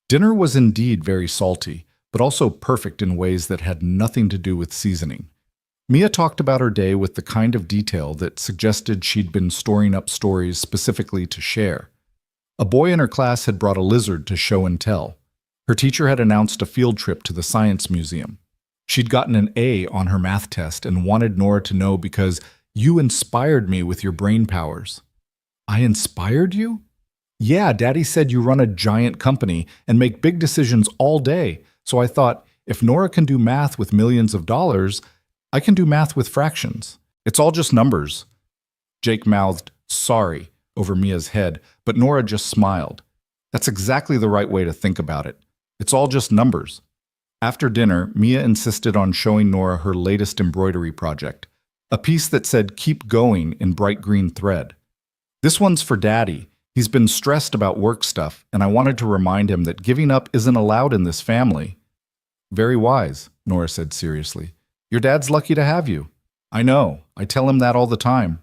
Dinner was indeed very salty, but also perfect in ways that had nothing to do with seasoning. Mia talked about her day with the kind of detail that suggested she'd been storing up stories specifically to share. A boy in her class had brought a lizard to show and tell. Her teacher had announced a field trip to the science museum. She'd gotten an A on her math test and wanted Nora to know because you inspired me with your brain powers. I inspired you? Yeah, Daddy said you run a giant company and make big decisions all day. So I thought, if Nora can do math with millions of dollars, I can do math with fractions. It's all just numbers. Jake mouthed, sorry, over Mia's head, but Nora just smiled. That's exactly the right way to think about it. It's all just numbers. After dinner, Mia insisted on showing Nora her latest embroidery project, a piece that said keep going in bright green thread. This one's for Daddy. He's been stressed about work stuff, and I wanted to remind him that giving up isn't allowed in this family. Very wise, Nora said seriously. Your dad's lucky to have you. I know. I tell him that all the time.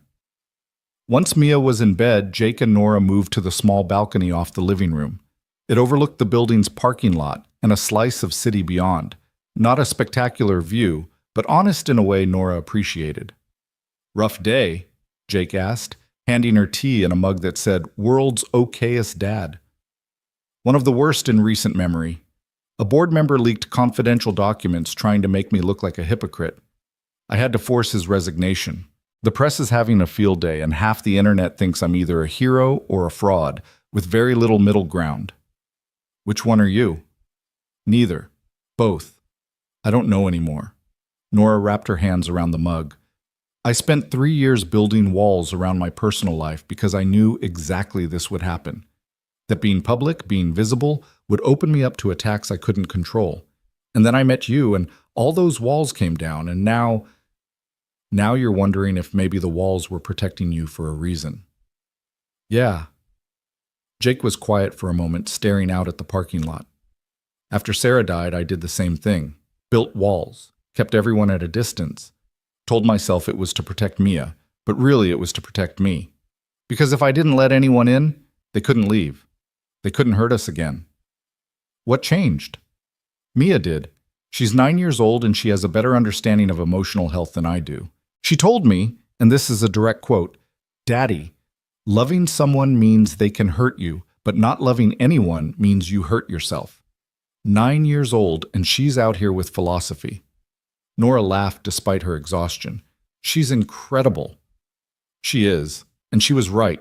Once Mia was in bed, Jake and Nora moved to the small balcony off the living room. It overlooked the building's parking lot and a slice of city beyond. Not a spectacular view, but honest in a way Nora appreciated. Rough day? Jake asked, handing her tea in a mug that said, World's okayest dad. One of the worst in recent memory. A board member leaked confidential documents trying to make me look like a hypocrite. I had to force his resignation. The press is having a field day, and half the internet thinks I'm either a hero or a fraud, with very little middle ground. Which one are you? Neither. Both. I don't know anymore. Nora wrapped her hands around the mug. I spent 3 years building walls around my personal life because I knew exactly this would happen. That being public, being visible, would open me up to attacks I couldn't control. And then I met you, and all those walls came down, and now you're wondering if maybe the walls were protecting you for a reason. Yeah. Jake was quiet for a moment, staring out at the parking lot. After Sarah died, I did the same thing. Built walls, kept everyone at a distance. Told myself it was to protect Mia, but really it was to protect me. Because if I didn't let anyone in, they couldn't leave. They couldn't hurt us again. What changed? Mia did. She's 9 years old and she has a better understanding of emotional health than I do. She told me, and this is a direct quote, Daddy, loving someone means they can hurt you, but not loving anyone means you hurt yourself. 9 years old and she's out here with philosophy. Nora laughed despite her exhaustion. She's incredible. She is, and she was right.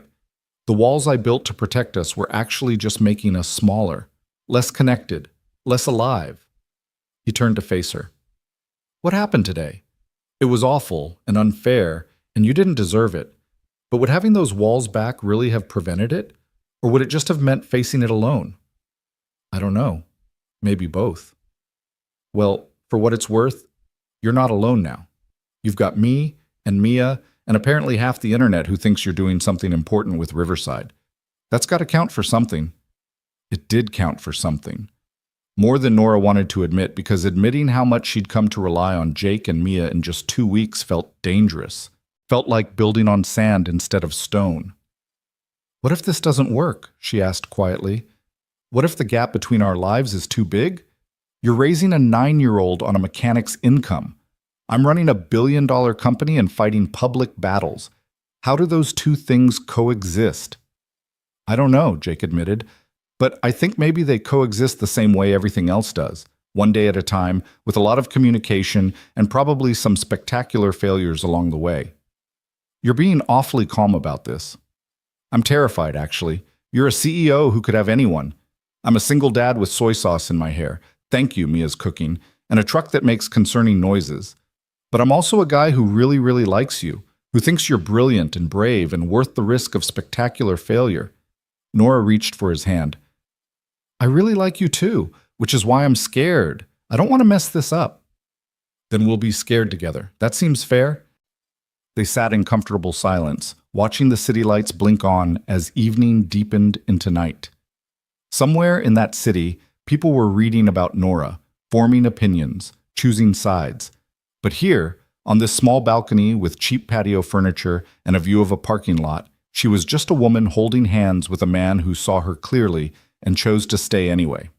The walls I built to protect us were actually just making us smaller, less connected, less alive. He turned to face her. What happened today? It was awful and unfair, and you didn't deserve it. But would having those walls back really have prevented it? Or would it just have meant facing it alone? I don't know. Maybe both. Well, for what it's worth, you're not alone now. You've got me and Mia and apparently half the internet who thinks you're doing something important with Riverside. That's got to count for something. It did count for something. More than Nora wanted to admit, because admitting how much she'd come to rely on Jake and Mia in just 2 weeks felt dangerous. Felt like building on sand instead of stone. What if this doesn't work? She asked quietly. What if the gap between our lives is too big? You're raising a 9-year-old on a mechanic's income. I'm running a $1 billion company and fighting public battles. How do those two things coexist? I don't know, Jake admitted, but I think maybe they coexist the same way everything else does, one day at a time, with a lot of communication and probably some spectacular failures along the way. You're being awfully calm about this. I'm terrified, actually. You're a CEO who could have anyone. I'm a single dad with soy sauce in my hair. Thank you, Mia's cooking, and a truck that makes concerning noises. But I'm also a guy who really, really likes you, who thinks you're brilliant and brave and worth the risk of spectacular failure. Nora reached for his hand. I really like you too, which is why I'm scared. I don't want to mess this up. Then we'll be scared together. That seems fair? They sat in comfortable silence, watching the city lights blink on as evening deepened into night. Somewhere in that city, people were reading about Nora, forming opinions, choosing sides. But here, on this small balcony with cheap patio furniture and a view of a parking lot, she was just a woman holding hands with a man who saw her clearly and chose to stay anyway.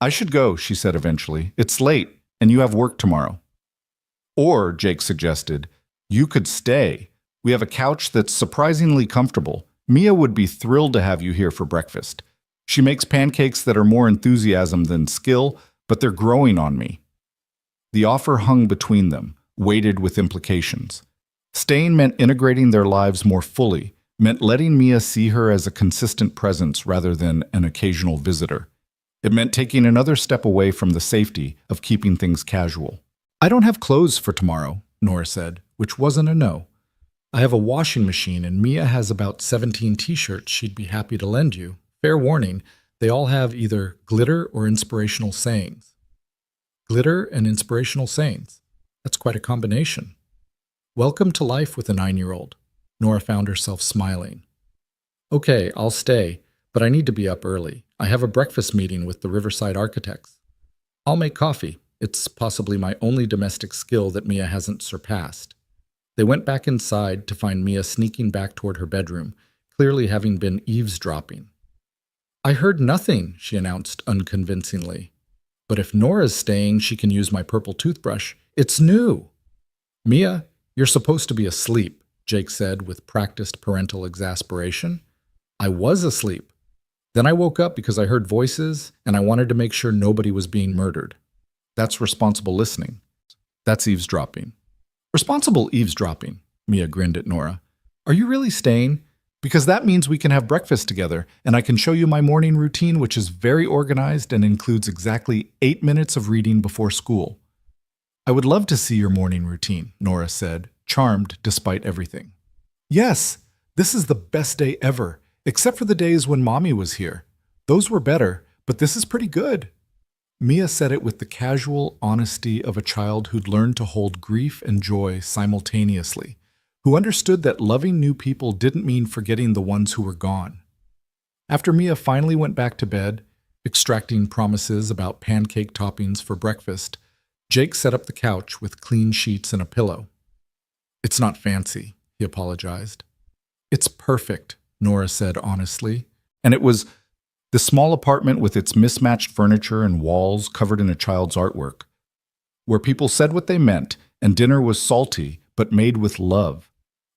I should go, she said eventually. It's late, and you have work tomorrow. Or, Jake suggested, you could stay. We have a couch that's surprisingly comfortable. Mia would be thrilled to have you here for breakfast. She makes pancakes that are more enthusiasm than skill, but they're growing on me. The offer hung between them, weighted with implications. Staying meant integrating their lives more fully, meant letting Mia see her as a consistent presence rather than an occasional visitor. It meant taking another step away from the safety of keeping things casual. I don't have clothes for tomorrow, Nora said, which wasn't a no. I have a washing machine and Mia has about 17 t-shirts she'd be happy to lend you. Fair warning, they all have either glitter or inspirational sayings. Glitter and inspirational sayings. That's quite a combination. Welcome to life with a 9-year-old. Nora found herself smiling. Okay, I'll stay, but I need to be up early. I have a breakfast meeting with the Riverside architects. I'll make coffee. It's possibly my only domestic skill that Mia hasn't surpassed. They went back inside to find Mia sneaking back toward her bedroom, clearly having been eavesdropping. I heard nothing, she announced unconvincingly. But if Nora's staying, she can use my purple toothbrush. It's new. Mia, you're supposed to be asleep, Jake said with practiced parental exasperation. I was asleep. Then I woke up because I heard voices and I wanted to make sure nobody was being murdered. That's responsible listening. That's eavesdropping. Responsible eavesdropping, Mia grinned at Nora. Are you really staying? Because that means we can have breakfast together, and I can show you my morning routine, which is very organized and includes exactly 8 minutes of reading before school. I would love to see your morning routine, Nora said, charmed despite everything. Yes, this is the best day ever, except for the days when Mommy was here. Those were better, but this is pretty good. Mia said it with the casual honesty of a child who'd learned to hold grief and joy simultaneously, who understood that loving new people didn't mean forgetting the ones who were gone. After Mia finally went back to bed, extracting promises about pancake toppings for breakfast, Jake set up the couch with clean sheets and a pillow. It's not fancy, he apologized. It's perfect, Nora said honestly, and it was the small apartment with its mismatched furniture and walls covered in a child's artwork, where people said what they meant and dinner was salty but made with love.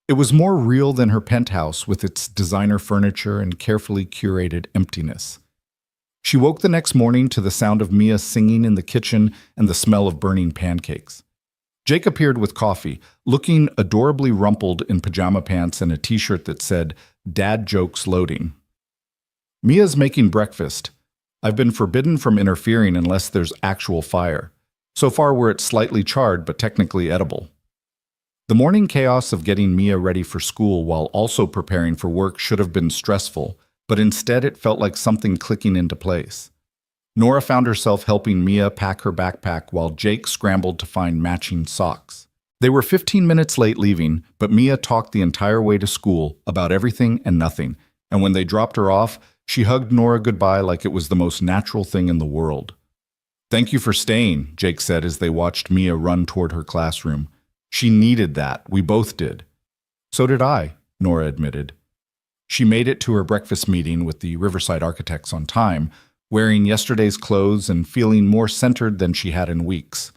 It was more real than her penthouse with its designer furniture and carefully curated emptiness. She woke the next morning to the sound of Mia singing in the kitchen and the smell of burning pancakes. Jake appeared with coffee, looking adorably rumpled in pajama pants and a t-shirt that said, "Dad jokes loading." Mia's making breakfast. I've been forbidden from interfering unless there's actual fire. So far we're at slightly charred but technically edible. The morning chaos of getting Mia ready for school while also preparing for work should have been stressful, but instead it felt like something clicking into place. Nora found herself helping Mia pack her backpack while Jake scrambled to find matching socks. They were 15 minutes late leaving, but Mia talked the entire way to school about everything and nothing, and when they dropped her off, she hugged Nora goodbye like it was the most natural thing in the world. "Thank you for staying," Jake said as they watched Mia run toward her classroom. "She needed that. We both did." "So did I," Nora admitted. She made it to her breakfast meeting with the Riverside architects on time, wearing yesterday's clothes and feeling more centered than she had in weeks.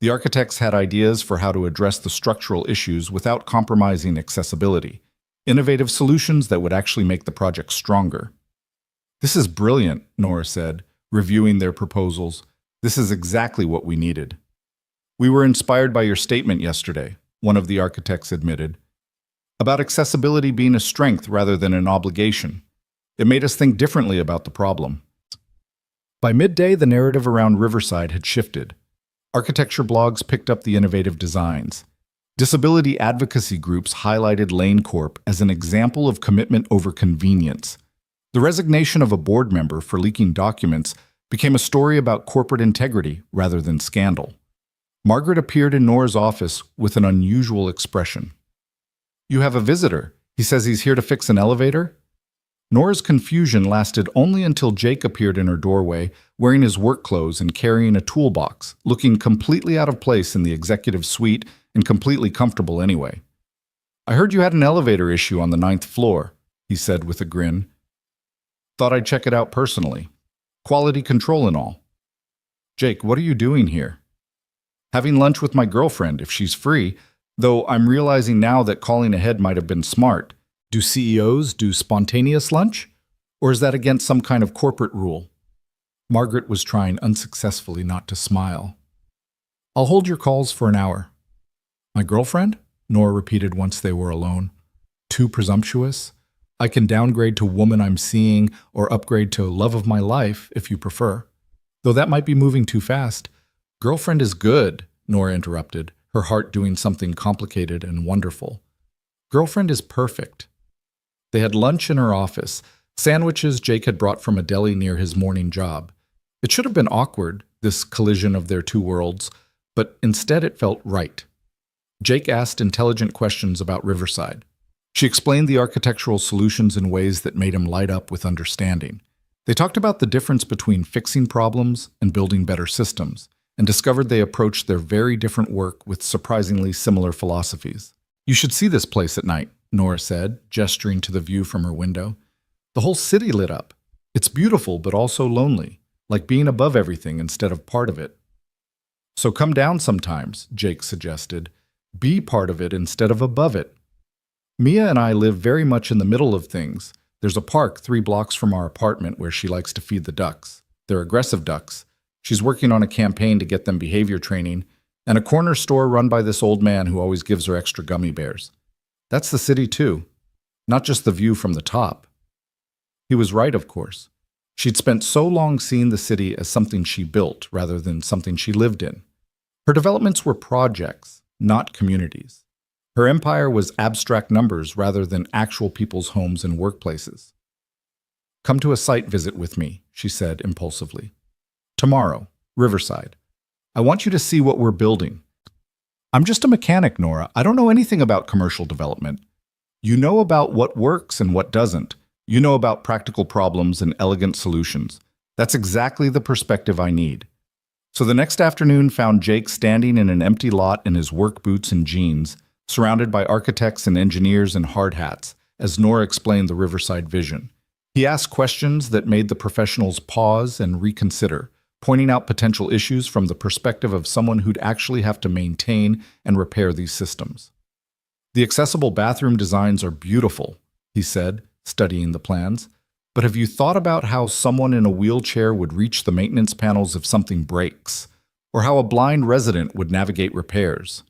The architects had ideas for how to address the structural issues without compromising accessibility, innovative solutions that would actually make the project stronger. "This is brilliant," Nora said, reviewing their proposals. "This is exactly what we needed." "We were inspired by your statement yesterday," one of the architects admitted, "about accessibility being a strength rather than an obligation. It made us think differently about the problem." By midday, the narrative around Riverside had shifted. Architecture blogs picked up the innovative designs. Disability advocacy groups highlighted Lane Corp as an example of commitment over convenience. The resignation of a board member for leaking documents became a story about corporate integrity rather than scandal. Margaret appeared in Nora's office with an unusual expression. "You have a visitor. He says he's here to fix an elevator?" Nora's confusion lasted only until Jake appeared in her doorway, wearing his work clothes and carrying a toolbox, looking completely out of place in the executive suite and completely comfortable anyway. "I heard you had an elevator issue on the 9th floor," he said with a grin. "Thought I'd check it out personally. Quality control and all." "Jake, what are you doing here?" "Having lunch with my girlfriend, if she's free, though I'm realizing now that calling ahead might have been smart. Do CEOs do spontaneous lunch? Or is that against some kind of corporate rule?" Margaret was trying unsuccessfully not to smile. "I'll hold your calls for an hour." "My girlfriend?" Nora repeated once they were alone. "Too presumptuous? I can downgrade to woman I'm seeing or upgrade to love of my life, if you prefer. Though that might be moving too fast." "Girlfriend is good," Nora interrupted, her heart doing something complicated and wonderful. "Girlfriend is perfect." They had lunch in her office, sandwiches Jake had brought from a deli near his morning job. It should have been awkward, this collision of their two worlds, but instead it felt right. Jake asked intelligent questions about Riverside. She explained the architectural solutions in ways that made him light up with understanding. They talked about the difference between fixing problems and building better systems, and discovered they approached their very different work with surprisingly similar philosophies. "You should see this place at night," Nora said, gesturing to the view from her window. "The whole city lit up. It's beautiful but also lonely, like being above everything instead of part of it." "So come down sometimes," Jake suggested. "Be part of it instead of above it." "Mia and I live very much in the middle of things. There's a park 3 blocks from our apartment where she likes to feed the ducks. They're aggressive ducks. She's working on a campaign to get them behavior training, and a corner store run by this old man who always gives her extra gummy bears. That's the city too, not just the view from the top." He was right, of course. She'd spent so long seeing the city as something she built rather than something she lived in. Her developments were projects, not communities. Her empire was abstract numbers rather than actual people's homes and workplaces. "Come to a site visit with me," she said impulsively. "Tomorrow, Riverside. I want you to see what we're building." "I'm just a mechanic, Nora. I don't know anything about commercial development." "You know about what works and what doesn't. You know about practical problems and elegant solutions. That's exactly the perspective I need." So the next afternoon found Jake standing in an empty lot in his work boots and jeans, surrounded by architects and engineers in hard hats, as Nora explained the Riverside vision. He asked questions that made the professionals pause and reconsider, pointing out potential issues from the perspective of someone who'd actually have to maintain and repair these systems. "The accessible bathroom designs are beautiful," he said, studying the plans. "But have you thought about how someone in a wheelchair would reach the maintenance panels if something breaks? Or how a blind resident would navigate repairs?"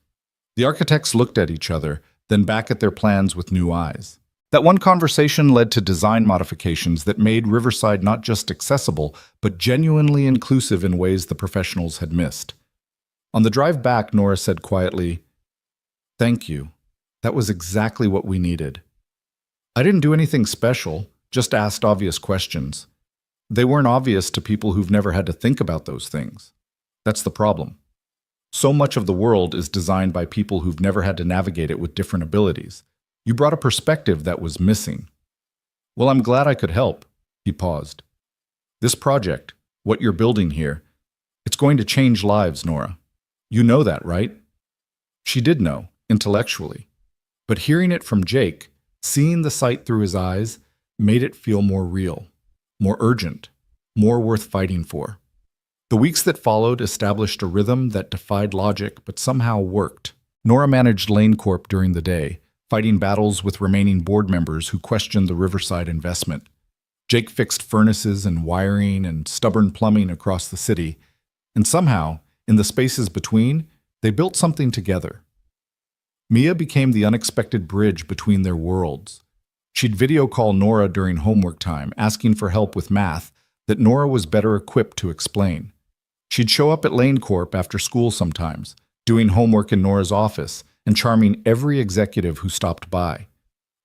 The architects looked at each other, then back at their plans with new eyes. That one conversation led to design modifications that made Riverside not just accessible, but genuinely inclusive in ways the professionals had missed. On the drive back, Nora said quietly, "Thank you. That was exactly what we needed. I didn't do anything special, just asked obvious questions. They weren't obvious to people who've never had to think about those things. That's the problem. So much of the world is designed by people who've never had to navigate it with different abilities. You brought a perspective that was missing." "Well, I'm glad I could help." He paused. "This project, what you're building here, it's going to change lives, Nora. You know that, right?" She did know, intellectually. But hearing it from Jake, seeing the sight through his eyes, made it feel more real, more urgent, more worth fighting for. The weeks that followed established a rhythm that defied logic but somehow worked. Nora managed Lane Corp during the day, fighting battles with remaining board members who questioned the Riverside investment. Jake fixed furnaces and wiring and stubborn plumbing across the city, and somehow, in the spaces between, they built something together. Mia became the unexpected bridge between their worlds. She'd video call Nora during homework time, asking for help with math that Nora was better equipped to explain. She'd show up at Lane Corp after school sometimes, doing homework in Nora's office, and charming every executive who stopped by.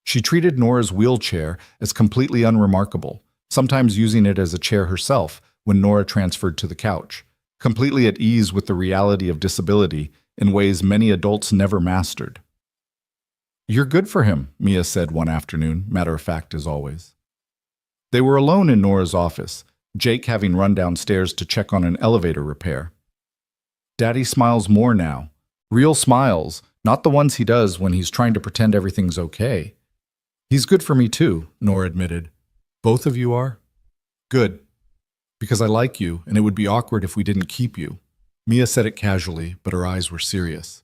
She treated Nora's wheelchair as completely unremarkable, sometimes using it as a chair herself when Nora transferred to the couch, completely at ease with the reality of disability in ways many adults never mastered. "You're good for him," Mia said one afternoon, matter-of-fact as always. They were alone in Nora's office, Jake having run downstairs to check on an elevator repair. "Daddy smiles more now. Real smiles, not the ones he does when he's trying to pretend everything's okay." "He's good for me too," Nora admitted. "Both of you are?" "Good. Because I like you, and it would be awkward if we didn't keep you." Mia said it casually, but her eyes were serious.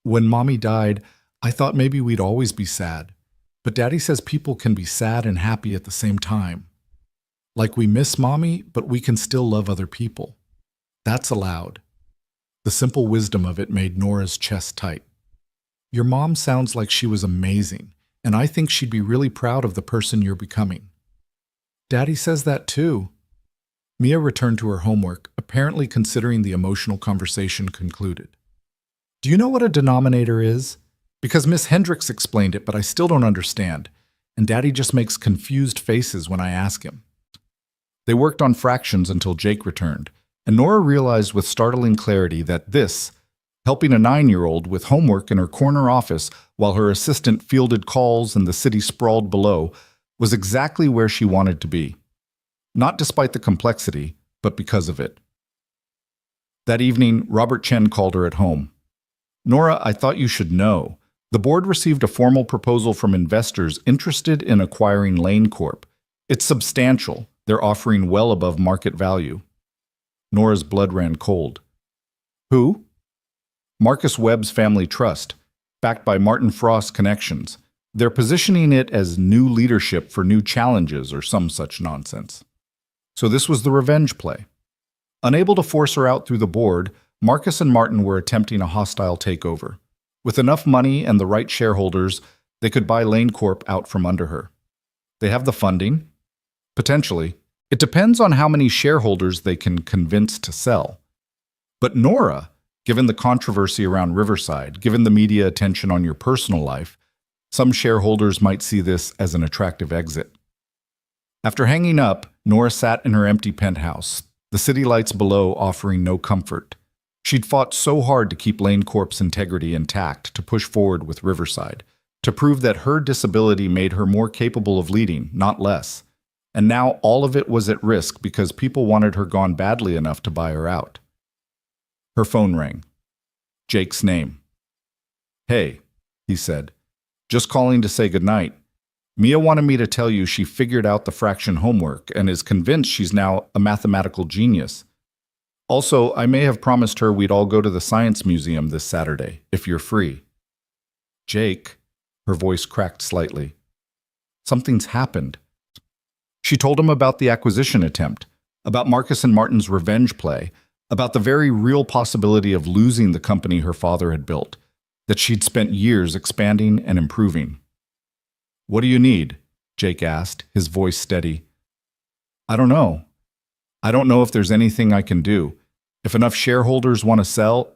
"When Mommy died, I thought maybe we'd always be sad. But Daddy says people can be sad and happy at the same time. Like we miss Mommy, but we can still love other people. That's allowed." The simple wisdom of it made Nora's chest tight. "Your mom sounds like she was amazing, and I think she'd be really proud of the person you're becoming." "Daddy says that too." Mia returned to her homework, apparently considering the emotional conversation concluded. "Do you know what a denominator is? Because Miss Hendricks explained it, but I still don't understand, and Daddy just makes confused faces when I ask him." They worked on fractions until Jake returned, and Nora realized with startling clarity that this, helping a 9-year-old with homework in her corner office, while her assistant fielded calls and the city sprawled below, was exactly where she wanted to be. Not despite the complexity, but because of it. That evening, Robert Chen called her at home. "Nora, I thought you should know. The board received a formal proposal from investors interested in acquiring Lane Corp. It's substantial. They're offering well above market value." Nora's blood ran cold. "Who?" "Marcus Webb's Family Trust, backed by Martin Frost's connections. They're positioning it as new leadership for new challenges or some such nonsense." So this was the revenge play. Unable to force her out through the board, Marcus and Martin were attempting a hostile takeover. With enough money and the right shareholders, they could buy Lane Corp out from under her. They have the funding? Potentially. It depends on how many shareholders they can convince to sell. But Nora, given the controversy around Riverside, given the media attention on your personal life, some shareholders might see this as an attractive exit. After hanging up, Nora sat in her empty penthouse, the city lights below offering no comfort. She'd fought so hard to keep Lane Corp's integrity intact, to push forward with Riverside, to prove that her disability made her more capable of leading, not less. And now all of it was at risk because people wanted her gone badly enough to buy her out. Her phone rang. Jake's name. "Hey," he said, "just calling to say goodnight. Mia wanted me to tell you she figured out the fraction homework and is convinced she's now a mathematical genius. Also, I may have promised her we'd all go to the Science Museum this Saturday, if you're free." "Jake," her voice cracked slightly. "Something's happened." She told him about the acquisition attempt, about Marcus and Martin's revenge play, about the very real possibility of losing the company her father had built, that she'd spent years expanding and improving. "What do you need?" Jake asked, his voice steady. "I don't know. I don't know if there's anything I can do. If enough shareholders want to sell,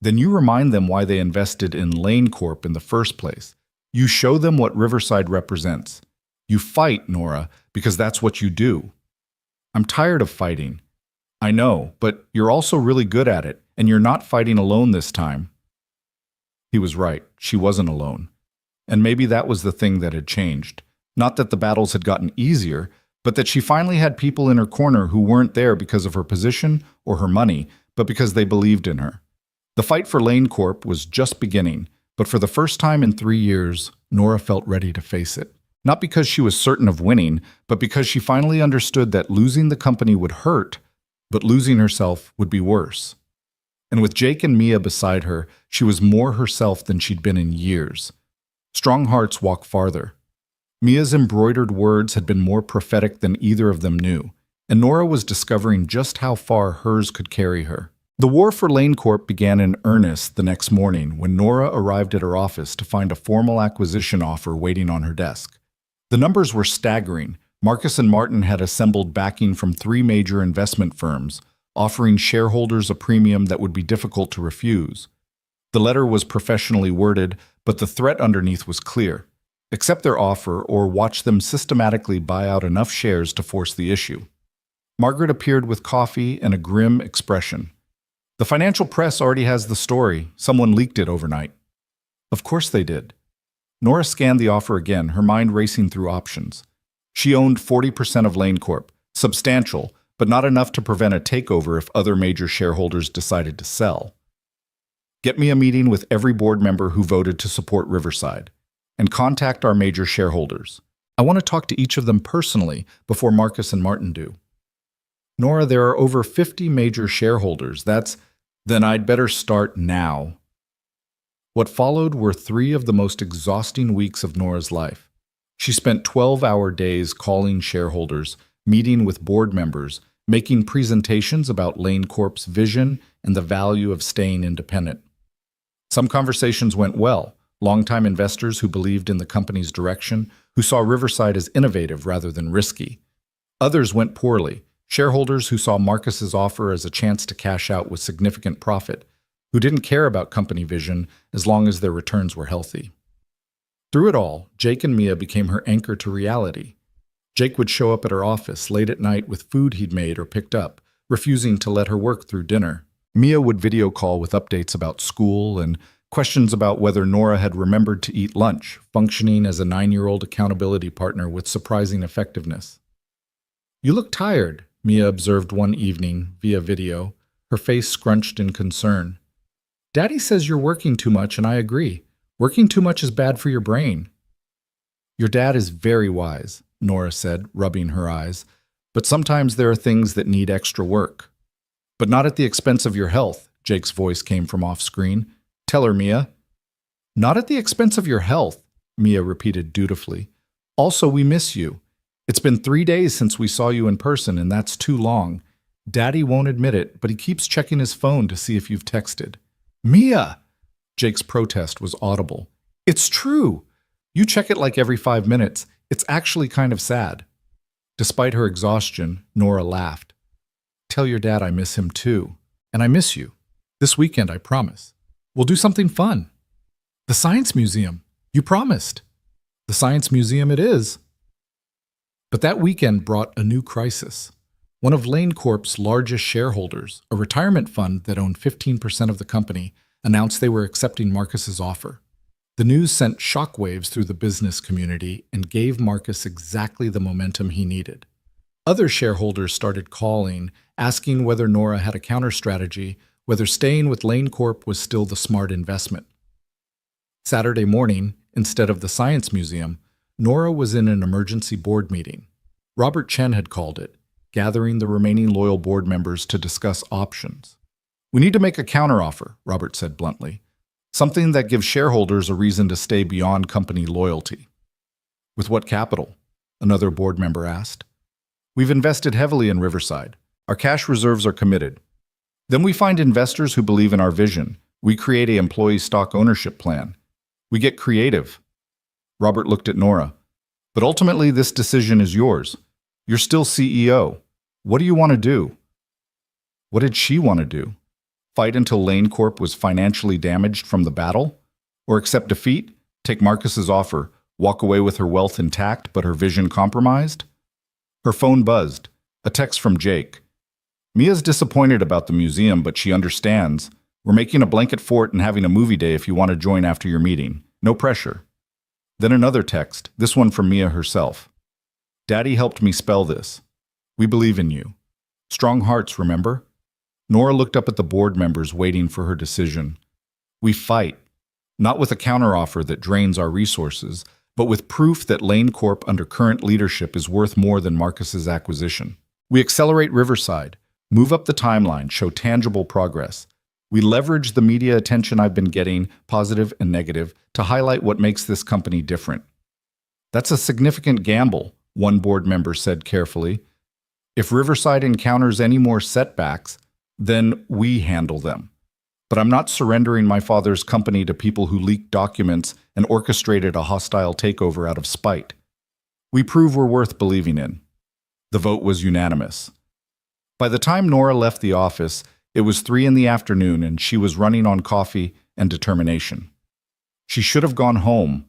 then you remind them why they invested in Lane Corp in the first place. You show them what Riverside represents. You fight, Nora, because that's what you do." "I'm tired of fighting." "I know, but you're also really good at it, and you're not fighting alone this time." He was right. She wasn't alone. And maybe that was the thing that had changed. Not that the battles had gotten easier, but that she finally had people in her corner who weren't there because of her position or her money, but because they believed in her. The fight for Lane Corp was just beginning, but for the first time in 3 years, Nora felt ready to face it. Not because she was certain of winning, but because she finally understood that losing the company would hurt, but losing herself would be worse. And with Jake and Mia beside her, she was more herself than she'd been in years. Strong hearts walk farther. Mia's embroidered words had been more prophetic than either of them knew, and Nora was discovering just how far hers could carry her. The war for Lane Corp began in earnest the next morning when Nora arrived at her office to find a formal acquisition offer waiting on her desk. The numbers were staggering. Marcus and Martin had assembled backing from 3 major investment firms, offering shareholders a premium that would be difficult to refuse. The letter was professionally worded, but the threat underneath was clear. Accept their offer or watch them systematically buy out enough shares to force the issue. Margaret appeared with coffee and a grim expression. "The financial press already has the story. Someone leaked it overnight." Of course they did. Nora scanned the offer again, her mind racing through options. She owned 40% of Lane Corp, substantial, but not enough to prevent a takeover if other major shareholders decided to sell. "Get me a meeting with every board member who voted to support Riverside, and contact our major shareholders. I want to talk to each of them personally before Marcus and Martin do." "Nora, there are over 50 major shareholders. Then I'd better start now." What followed were 3 of the most exhausting weeks of Nora's life. She spent 12-hour days calling shareholders, meeting with board members, making presentations about Lane Corp's vision and the value of staying independent. Some conversations went well. Longtime investors who believed in the company's direction, who saw Riverside as innovative rather than risky. Others went poorly. Shareholders who saw Marcus's offer as a chance to cash out with significant profit, who didn't care about company vision as long as their returns were healthy. Through it all, Jake and Mia became her anchor to reality. Jake would show up at her office late at night with food he'd made or picked up, refusing to let her work through dinner. Mia would video call with updates about school and Questions about whether Nora had remembered to eat lunch, Functioning as a 9-year-old accountability partner with surprising effectiveness. You look tired, Mia observed one evening via video, her face scrunched in concern. Daddy says you're working too much, and I agree. Working too much is bad for your brain. Your dad is very wise, Nora said, rubbing her eyes, but sometimes there are things that need extra work. But not at the expense of your health, Jake's voice came from off-screen. Tell her, Mia. Not at the expense of your health, Mia repeated dutifully. Also, we miss you. It's been 3 days since we saw you in person, and that's too long. Daddy won't admit it, but he keeps checking his phone to see if you've texted. Mia! Jake's protest was audible. It's true. You check it like every 5 minutes. It's actually kind of sad. Despite her exhaustion, Nora laughed. Tell your dad I miss him too. And I miss you. This weekend, I promise. We'll do something fun. The Science Museum. You promised. The Science Museum it is. But that weekend brought a new crisis. One of Lane Corp's largest shareholders, a retirement fund that owned 15% of the company, announced they were accepting Marcus's offer. The news sent shockwaves through the business community and gave Marcus exactly the momentum he needed. Other shareholders started calling, asking whether Nora had a counter strategy, whether staying with Lane Corp was still the smart investment. Saturday morning, instead of the Science Museum, Nora was in an emergency board meeting. Robert Chen had called it, gathering the remaining loyal board members to discuss options. We need to make a counteroffer, Robert said bluntly. Something that gives shareholders a reason to stay beyond company loyalty. With what capital? Another board member asked. We've invested heavily in Riverside. Our cash reserves are committed. Then we find investors who believe in our vision. We create an employee stock ownership plan. We get creative. Robert looked at Nora. But ultimately, this decision is yours. You're still CEO. What do you want to do? What did she want to do? Fight until Lane Corp was financially damaged from the battle? Or accept defeat, take Marcus's offer, walk away with her wealth intact but her vision compromised? Her phone buzzed. A text from Jake. Mia's disappointed about the museum, but she understands. We're making a blanket fort and having a movie day if you want to join after your meeting. No pressure. Then another text, this one from Mia herself. Daddy helped me spell this. We believe in you. Strong hearts, remember? Nora looked up at the board members waiting for her decision. We fight, not with a counteroffer that drains our resources, but with proof that Lane Corp under current leadership is worth more than Marcus's acquisition. We accelerate Riverside, move up the timeline, show tangible progress. We leverage the media attention I've been getting, positive and negative, to highlight what makes this company different. That's a significant gamble, one board member said carefully. If Riverside encounters any more setbacks, then we handle them. But I'm not surrendering my father's company to people who leaked documents and orchestrated a hostile takeover out of spite. We prove we're worth believing in. The vote was unanimous. By the time Nora left the office, it was 3 p.m. and she was running on coffee and determination. She should have gone home,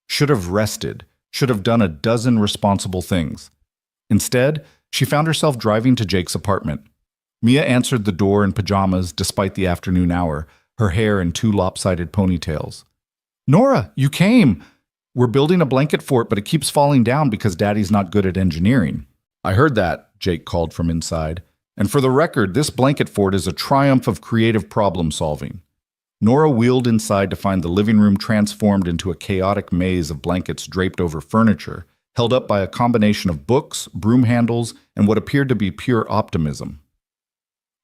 should have rested, should have done a dozen responsible things. Instead, she found herself driving to Jake's apartment. Mia answered the door in pajamas despite the afternoon hour, her hair in 2 lopsided ponytails. Nora, you came! We're building a blanket fort, but it keeps falling down because Daddy's not good at engineering. I heard that, Jake called from inside. And for the record, this blanket fort is a triumph of creative problem solving. Nora wheeled inside to find the living room transformed into a chaotic maze of blankets draped over furniture, held up by a combination of books, broom handles, and what appeared to be pure optimism.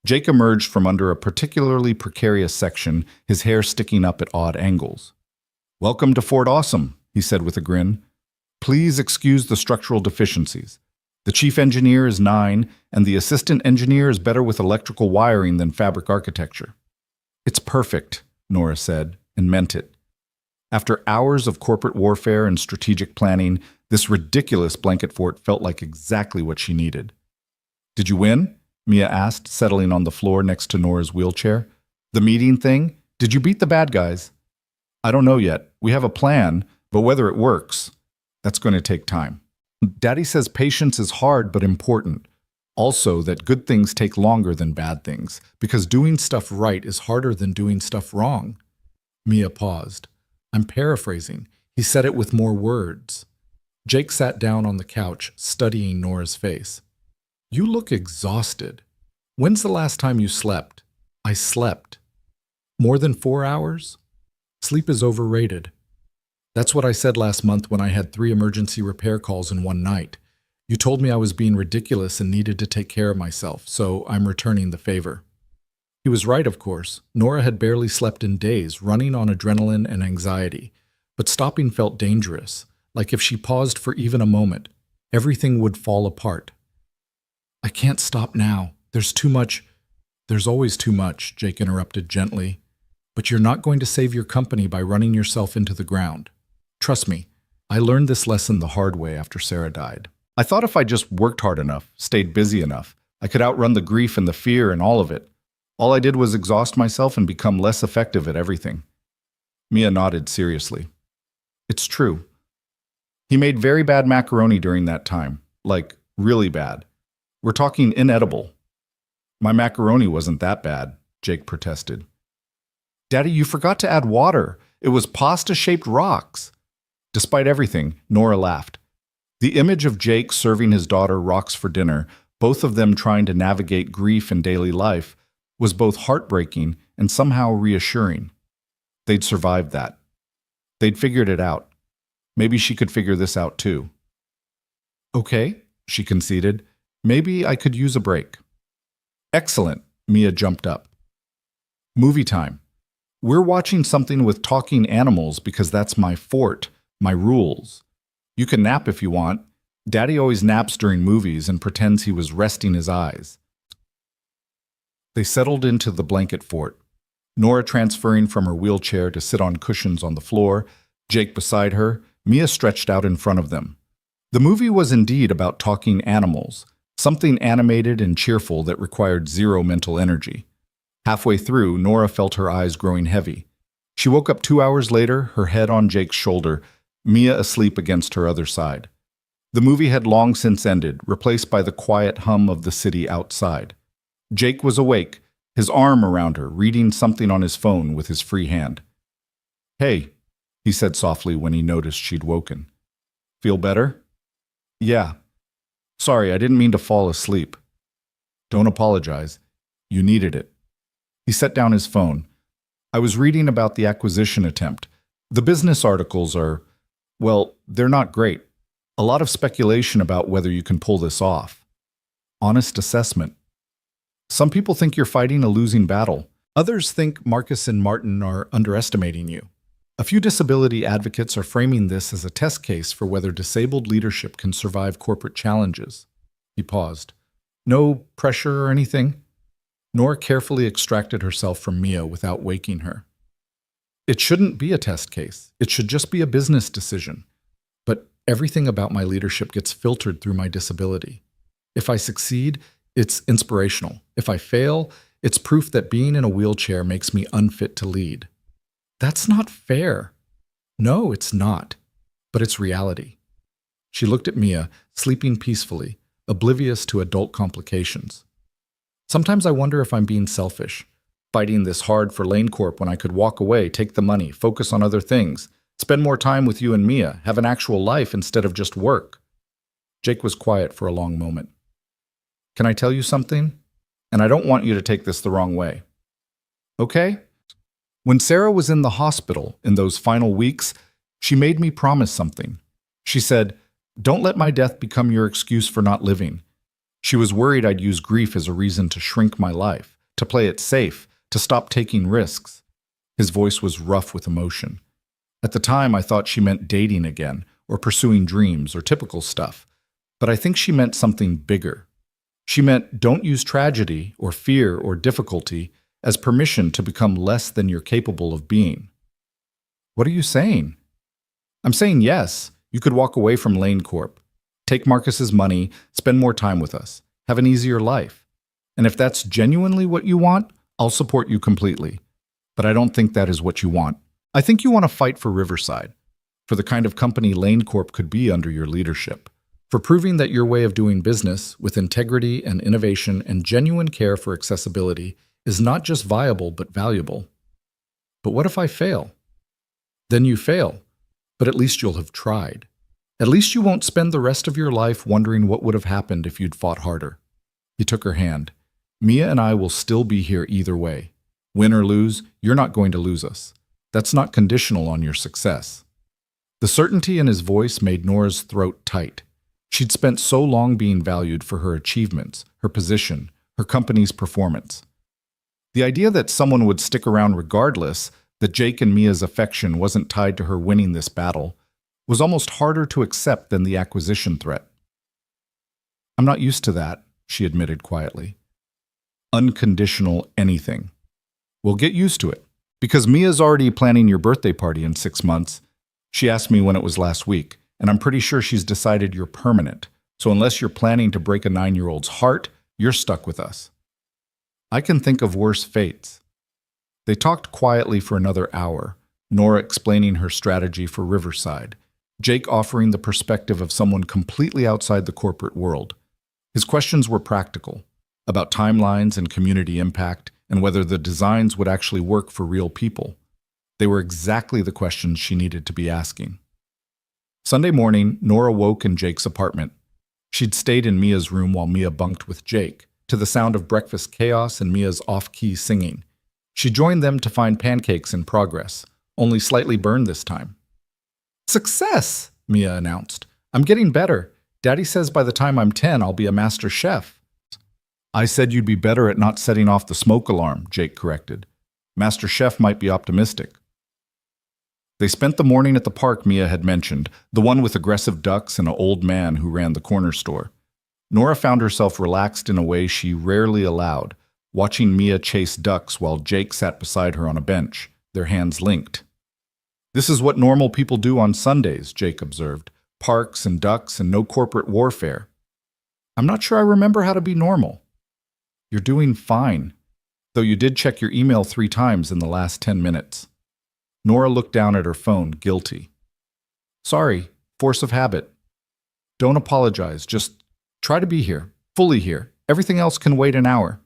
Jake emerged from under a particularly precarious section, his hair sticking up at odd angles. Welcome to Fort Awesome, he said with a grin. Please excuse the structural deficiencies. The chief engineer is 9, and the assistant engineer is better with electrical wiring than fabric architecture. It's perfect, Nora said, and meant it. After hours of corporate warfare and strategic planning, this ridiculous blanket fort felt like exactly what she needed. Did you win? Mia asked, settling on the floor next to Nora's wheelchair. The meeting thing? Did you beat the bad guys? I don't know yet. We have a plan, but whether it works, that's going to take time. Daddy says patience is hard but important. Also, that good things take longer than bad things, because doing stuff right is harder than doing stuff wrong. Mia paused. I'm paraphrasing. He said it with more words. Jake sat down on the couch, studying Nora's face. You look exhausted. When's the last time you slept? I slept. More than 4 hours? Sleep is overrated. That's what I said last month when I had 3 emergency repair calls in one night. You told me I was being ridiculous and needed to take care of myself, so I'm returning the favor. He was right, of course. Nora had barely slept in days, running on adrenaline and anxiety. But stopping felt dangerous, like if she paused for even a moment, everything would fall apart. I can't stop now. There's too much. There's always too much, Jake interrupted gently. But you're not going to save your company by running yourself into the ground. Trust me, I learned this lesson the hard way after Sarah died. I thought if I just worked hard enough, stayed busy enough, I could outrun the grief and the fear and all of it. All I did was exhaust myself and become less effective at everything. Mia nodded seriously. It's true. He made very bad macaroni during that time. Like, really bad. We're talking inedible. My macaroni wasn't that bad, Jake protested. Daddy, you forgot to add water. It was pasta-shaped rocks. Despite everything, Nora laughed. The image of Jake serving his daughter rocks for dinner, both of them trying to navigate grief in daily life, was both heartbreaking and somehow reassuring. They'd survived that. They'd figured it out. Maybe she could figure this out too. Okay, she conceded. Maybe I could use a break. Excellent, Mia jumped up. Movie time. We're watching something with talking animals because that's my fort, my rules. You can nap if you want. Daddy always naps during movies and pretends he was resting his eyes. They settled into the blanket fort, Nora transferring from her wheelchair to sit on cushions on the floor, Jake beside her, Mia stretched out in front of them. The movie was indeed about talking animals, something animated and cheerful that required zero mental energy. Halfway through, Nora felt her eyes growing heavy. She woke up 2 hours later, her head on Jake's shoulder, Mia asleep against her other side. The movie had long since ended, replaced by the quiet hum of the city outside. Jake was awake, his arm around her, reading something on his phone with his free hand. Hey, he said softly when he noticed she'd woken. Feel better? Yeah. Sorry, I didn't mean to fall asleep. Don't apologize. You needed it. He set down his phone. I was reading about the acquisition attempt. The business articles are, well, they're not great. A lot of speculation about whether you can pull this off. Honest assessment. Some people think you're fighting a losing battle. Others think Marcus and Martin are underestimating you. A few disability advocates are framing this as a test case for whether disabled leadership can survive corporate challenges. He paused. No pressure or anything? Nora carefully extracted herself from Mia without waking her. It shouldn't be a test case. It should just be a business decision. But everything about my leadership gets filtered through my disability. If I succeed, it's inspirational. If I fail, it's proof that being in a wheelchair makes me unfit to lead. That's not fair. No, it's not. But it's reality. She looked at Mia, sleeping peacefully, oblivious to adult complications. Sometimes I wonder if I'm being selfish, fighting this hard for Lane Corp when I could walk away, take the money, focus on other things, spend more time with you and Mia, have an actual life instead of just work. Jake was quiet for a long moment. Can I tell you something? And I don't want you to take this the wrong way. Okay? When Sarah was in the hospital in those final weeks, she made me promise something. She said, "Don't let my death become your excuse for not living." She was worried I'd use grief as a reason to shrink my life, to play it safe, to stop taking risks. His voice was rough with emotion. At the time, I thought she meant dating again, or pursuing dreams, or typical stuff. But I think she meant something bigger. She meant don't use tragedy, or fear, or difficulty as permission to become less than you're capable of being. What are you saying? I'm saying yes, you could walk away from Lane Corp, take Marcus's money, spend more time with us, have an easier life. And if that's genuinely what you want, I'll support you completely. But I don't think that is what you want. I think you want to fight for Riverside, for the kind of company Lane Corp could be under your leadership, for proving that your way of doing business with integrity and innovation and genuine care for accessibility is not just viable but valuable. But what if I fail? Then you fail, but at least you'll have tried. At least you won't spend the rest of your life wondering what would have happened if you'd fought harder. He took her hand. Mia and I will still be here either way. Win or lose, you're not going to lose us. That's not conditional on your success. The certainty in his voice made Nora's throat tight. She'd spent so long being valued for her achievements, her position, her company's performance. The idea that someone would stick around regardless, that Jake and Mia's affection wasn't tied to her winning this battle, was almost harder to accept than the acquisition threat. I'm not used to that, she admitted quietly. Unconditional anything. We'll get used to it. Because Mia's already planning your birthday party in 6 months. She asked me when it was last week, and I'm pretty sure she's decided you're permanent. So unless you're planning to break a 9-year-old's heart, you're stuck with us. I can think of worse fates. They talked quietly for another hour, Nora explaining her strategy for Riverside, Jake offering the perspective of someone completely outside the corporate world. His questions were practical, about timelines and community impact, and whether the designs would actually work for real people. They were exactly the questions she needed to be asking. Sunday morning, Nora woke in Jake's apartment. She'd stayed in Mia's room while Mia bunked with Jake, to the sound of breakfast chaos and Mia's off-key singing. She joined them to find pancakes in progress, only slightly burned this time. "Success!" Mia announced. "I'm getting better. Daddy says by the time I'm 10, I'll be a master chef." "I said you'd be better at not setting off the smoke alarm," Jake corrected. "Master chef might be optimistic." They spent the morning at the park Mia had mentioned, the one with aggressive ducks and an old man who ran the corner store. Nora found herself relaxed in a way she rarely allowed, watching Mia chase ducks while Jake sat beside her on a bench, their hands linked. "This is what normal people do on Sundays," Jake observed. "Parks and ducks and no corporate warfare." "I'm not sure I remember how to be normal." "You're doing fine, though you did check your email 3 times in the last 10 minutes. Nora looked down at her phone, guilty. "Sorry, force of habit." "Don't apologize, just try to be here, fully here. Everything else can wait an hour."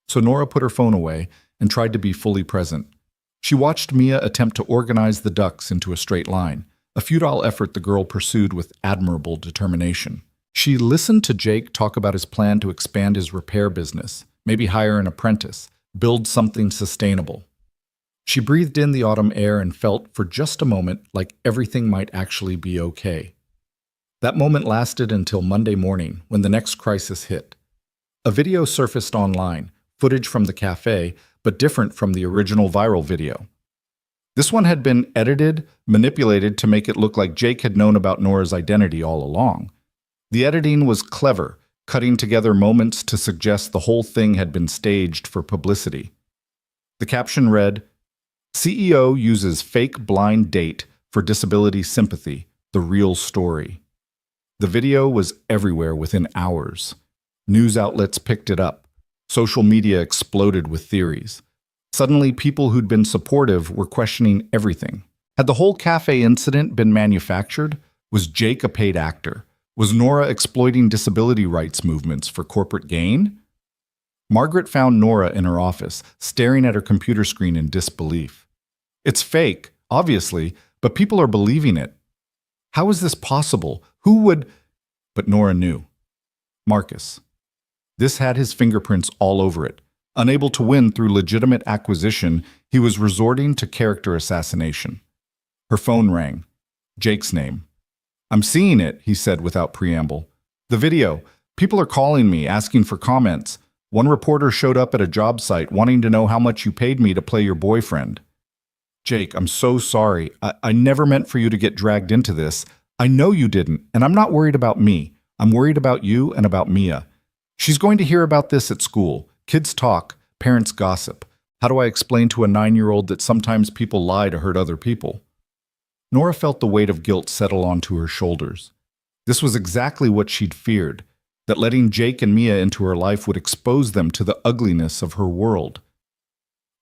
So Nora put her phone away and tried to be fully present. She watched Mia attempt to organize the ducks into a straight line, a futile effort the girl pursued with admirable determination. She listened to Jake talk about his plan to expand his repair business, maybe hire an apprentice, build something sustainable. She breathed in the autumn air and felt, for just a moment, like everything might actually be okay. That moment lasted until Monday morning, when the next crisis hit. A video surfaced online, footage from the cafe, but different from the original viral video. This one had been edited, manipulated to make it look like Jake had known about Nora's identity all along. The editing was clever, cutting together moments to suggest the whole thing had been staged for publicity. The caption read, "CEO uses fake blind date for disability sympathy, the real story." The video was everywhere within hours. News outlets picked it up. Social media exploded with theories. Suddenly, people who'd been supportive were questioning everything. Had the whole cafe incident been manufactured? Was Jake a paid actor? Was Nora exploiting disability rights movements for corporate gain? Margaret found Nora in her office, staring at her computer screen in disbelief. "It's fake, obviously, but people are believing it. How is this possible? Who would—" But Nora knew. Marcus. This had his fingerprints all over it. Unable to win through legitimate acquisition, he was resorting to character assassination. Her phone rang. Jake's name. "I'm seeing it," he said without preamble. "The video. People are calling me, asking for comments. One reporter showed up at a job site wanting to know how much you paid me to play your boyfriend." "Jake, I'm so sorry. I never meant for you to get dragged into this. I know you didn't, and I'm not worried about me. I'm worried about you and about Mia. She's going to hear about this at school. Kids talk, parents gossip. How do I explain to a 9-year-old that sometimes people lie to hurt other people?" Nora felt the weight of guilt settle onto her shoulders. This was exactly what she'd feared, that letting Jake and Mia into her life would expose them to the ugliness of her world.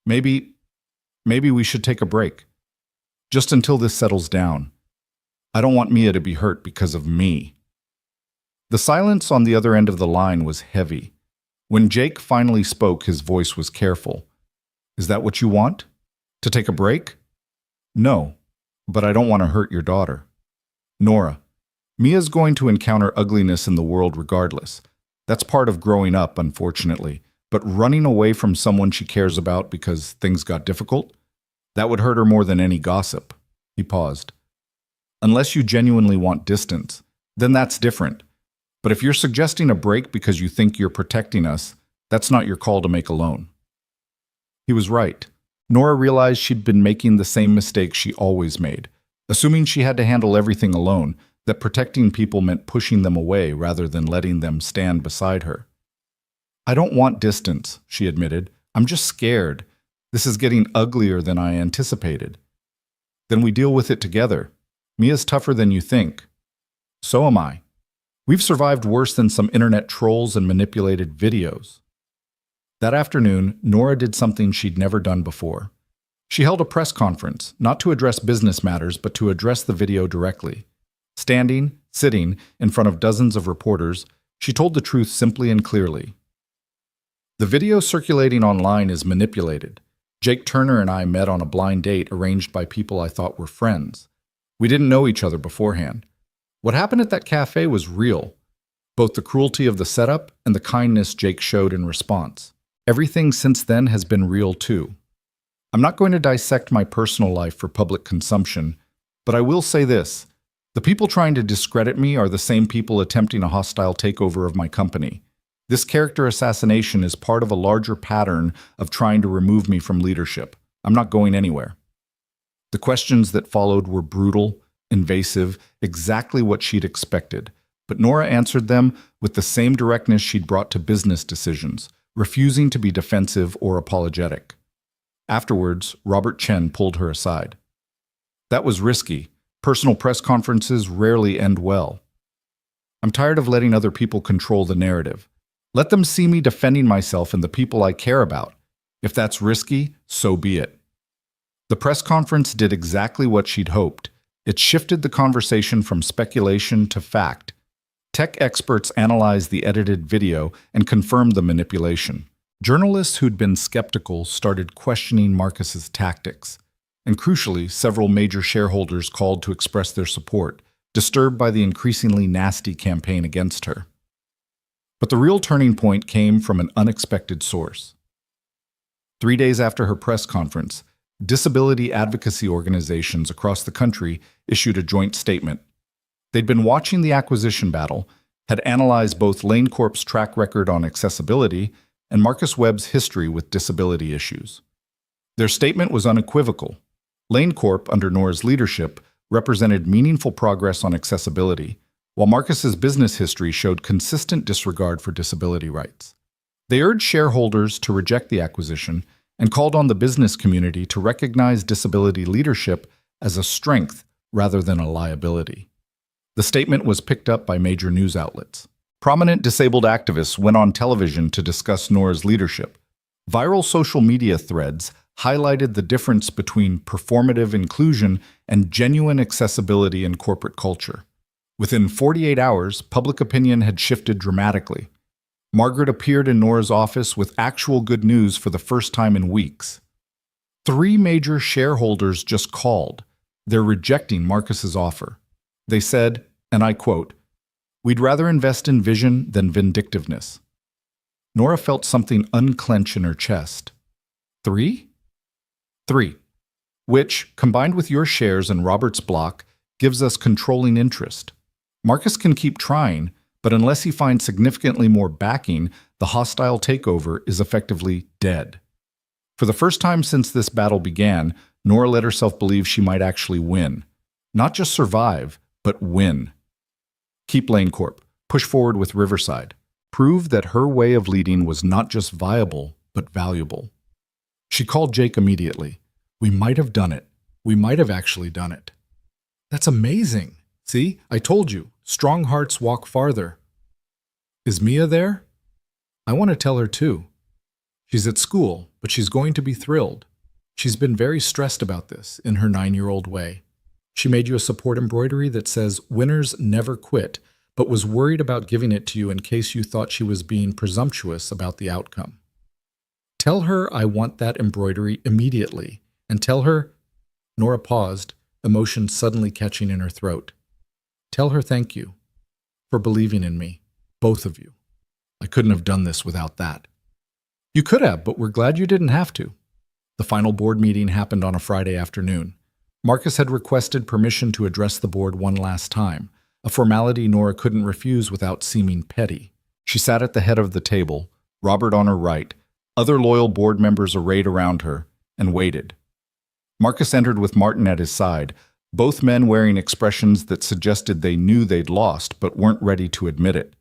Maybe we should take a break. Just until this settles down. I don't want Mia to be hurt because of me." The silence on the other end of the line was heavy. When Jake finally spoke, his voice was careful. "Is that what you want?" To take a break? No, but I don't want to hurt your daughter. Nora, Mia's going to encounter ugliness in the world regardless. That's part of growing up, unfortunately. But running away from someone she cares about because things got difficult? That would hurt her more than any gossip. He paused. Unless you genuinely want distance, then that's different. But if you're suggesting a break because you think you're protecting us, that's not your call to make alone. He was right. Nora realized she'd been making the same mistake she always made, assuming she had to handle everything alone, that protecting people meant pushing them away rather than letting them stand beside her. I don't want distance, she admitted. I'm just scared. This is getting uglier than I anticipated. Then we deal with it together. Mia's tougher than you think. So am I. We've survived worse than some internet trolls and manipulated videos. That afternoon, Nora did something she'd never done before. She held a press conference, not to address business matters, but to address the video directly. Sitting, in front of dozens of reporters, she told the truth simply and clearly. The video circulating online is manipulated. Jake Turner and I met on a blind date arranged by people I thought were friends. We didn't know each other beforehand. What happened at that cafe was real, both the cruelty of the setup and the kindness Jake showed in response. Everything since then has been real too. I'm not going to dissect my personal life for public consumption, but I will say this. The people trying to discredit me are the same people attempting a hostile takeover of my company. This character assassination is part of a larger pattern of trying to remove me from leadership. I'm not going anywhere. The questions that followed were brutal, invasive, exactly what she'd expected. But Nora answered them with the same directness she'd brought to business decisions, refusing to be defensive or apologetic. Afterwards, Robert Chen pulled her aside. That was risky. Personal press conferences rarely end well. I'm tired of letting other people control the narrative. Let them see me defending myself and the people I care about. If that's risky, so be it. The press conference did exactly what she'd hoped. It shifted the conversation from speculation to fact. Tech experts analyzed the edited video and confirmed the manipulation. Journalists who'd been skeptical started questioning Marcus's tactics. And crucially, several major shareholders called to express their support, disturbed by the increasingly nasty campaign against her. But the real turning point came from an unexpected source. 3 days after her press conference, disability advocacy organizations across the country issued a joint statement. They'd been watching the acquisition battle, had analyzed both Lane Corp's track record on accessibility and Marcus Webb's history with disability issues. Their statement was unequivocal. Lane Corp, under Nora's leadership, represented meaningful progress on accessibility, while Marcus's business history showed consistent disregard for disability rights. They urged shareholders to reject the acquisition and called on the business community to recognize disability leadership as a strength rather than a liability. The statement was picked up by major news outlets. Prominent disabled activists went on television to discuss Nora's leadership. Viral social media threads highlighted the difference between performative inclusion and genuine accessibility in corporate culture. Within 48 hours, public opinion had shifted dramatically. Margaret appeared in Nora's office with actual good news for the first time in weeks. 3 major shareholders just called. They're rejecting Marcus's offer. They said, and I quote, "We'd rather invest in vision than vindictiveness." Nora felt something unclench in her chest. 3? 3. Which, combined with your shares and Robert's block, gives us controlling interest. Marcus can keep trying, but unless he finds significantly more backing, the hostile takeover is effectively dead. For the first time since this battle began, Nora let herself believe she might actually win. Not just survive, but win. Keep Lane Corp. Push forward with Riverside. Prove that her way of leading was not just viable, but valuable. She called Jake immediately. We might have done it. We might have actually done it. That's amazing. See, I told you, strong hearts walk farther. Is Mia there? I want to tell her too. She's at school, but she's going to be thrilled. She's been very stressed about this in her 9-year-old way. She made you a support embroidery that says, "Winners never quit," but was worried about giving it to you in case you thought she was being presumptuous about the outcome. Tell her I want that embroidery immediately, And tell her, Nora paused, emotion suddenly catching in her throat. Tell her thank you for believing in me, both of you. I couldn't have done this without that. You could have, but we're glad you didn't have to. The final board meeting happened on a Friday afternoon. Marcus had requested permission to address the board one last time, a formality Nora couldn't refuse without seeming petty. She sat at the head of the table, Robert on her right, other loyal board members arrayed around her, and waited. Marcus entered with Martin at his side, both men wearing expressions that suggested they knew they'd lost but weren't ready to admit it.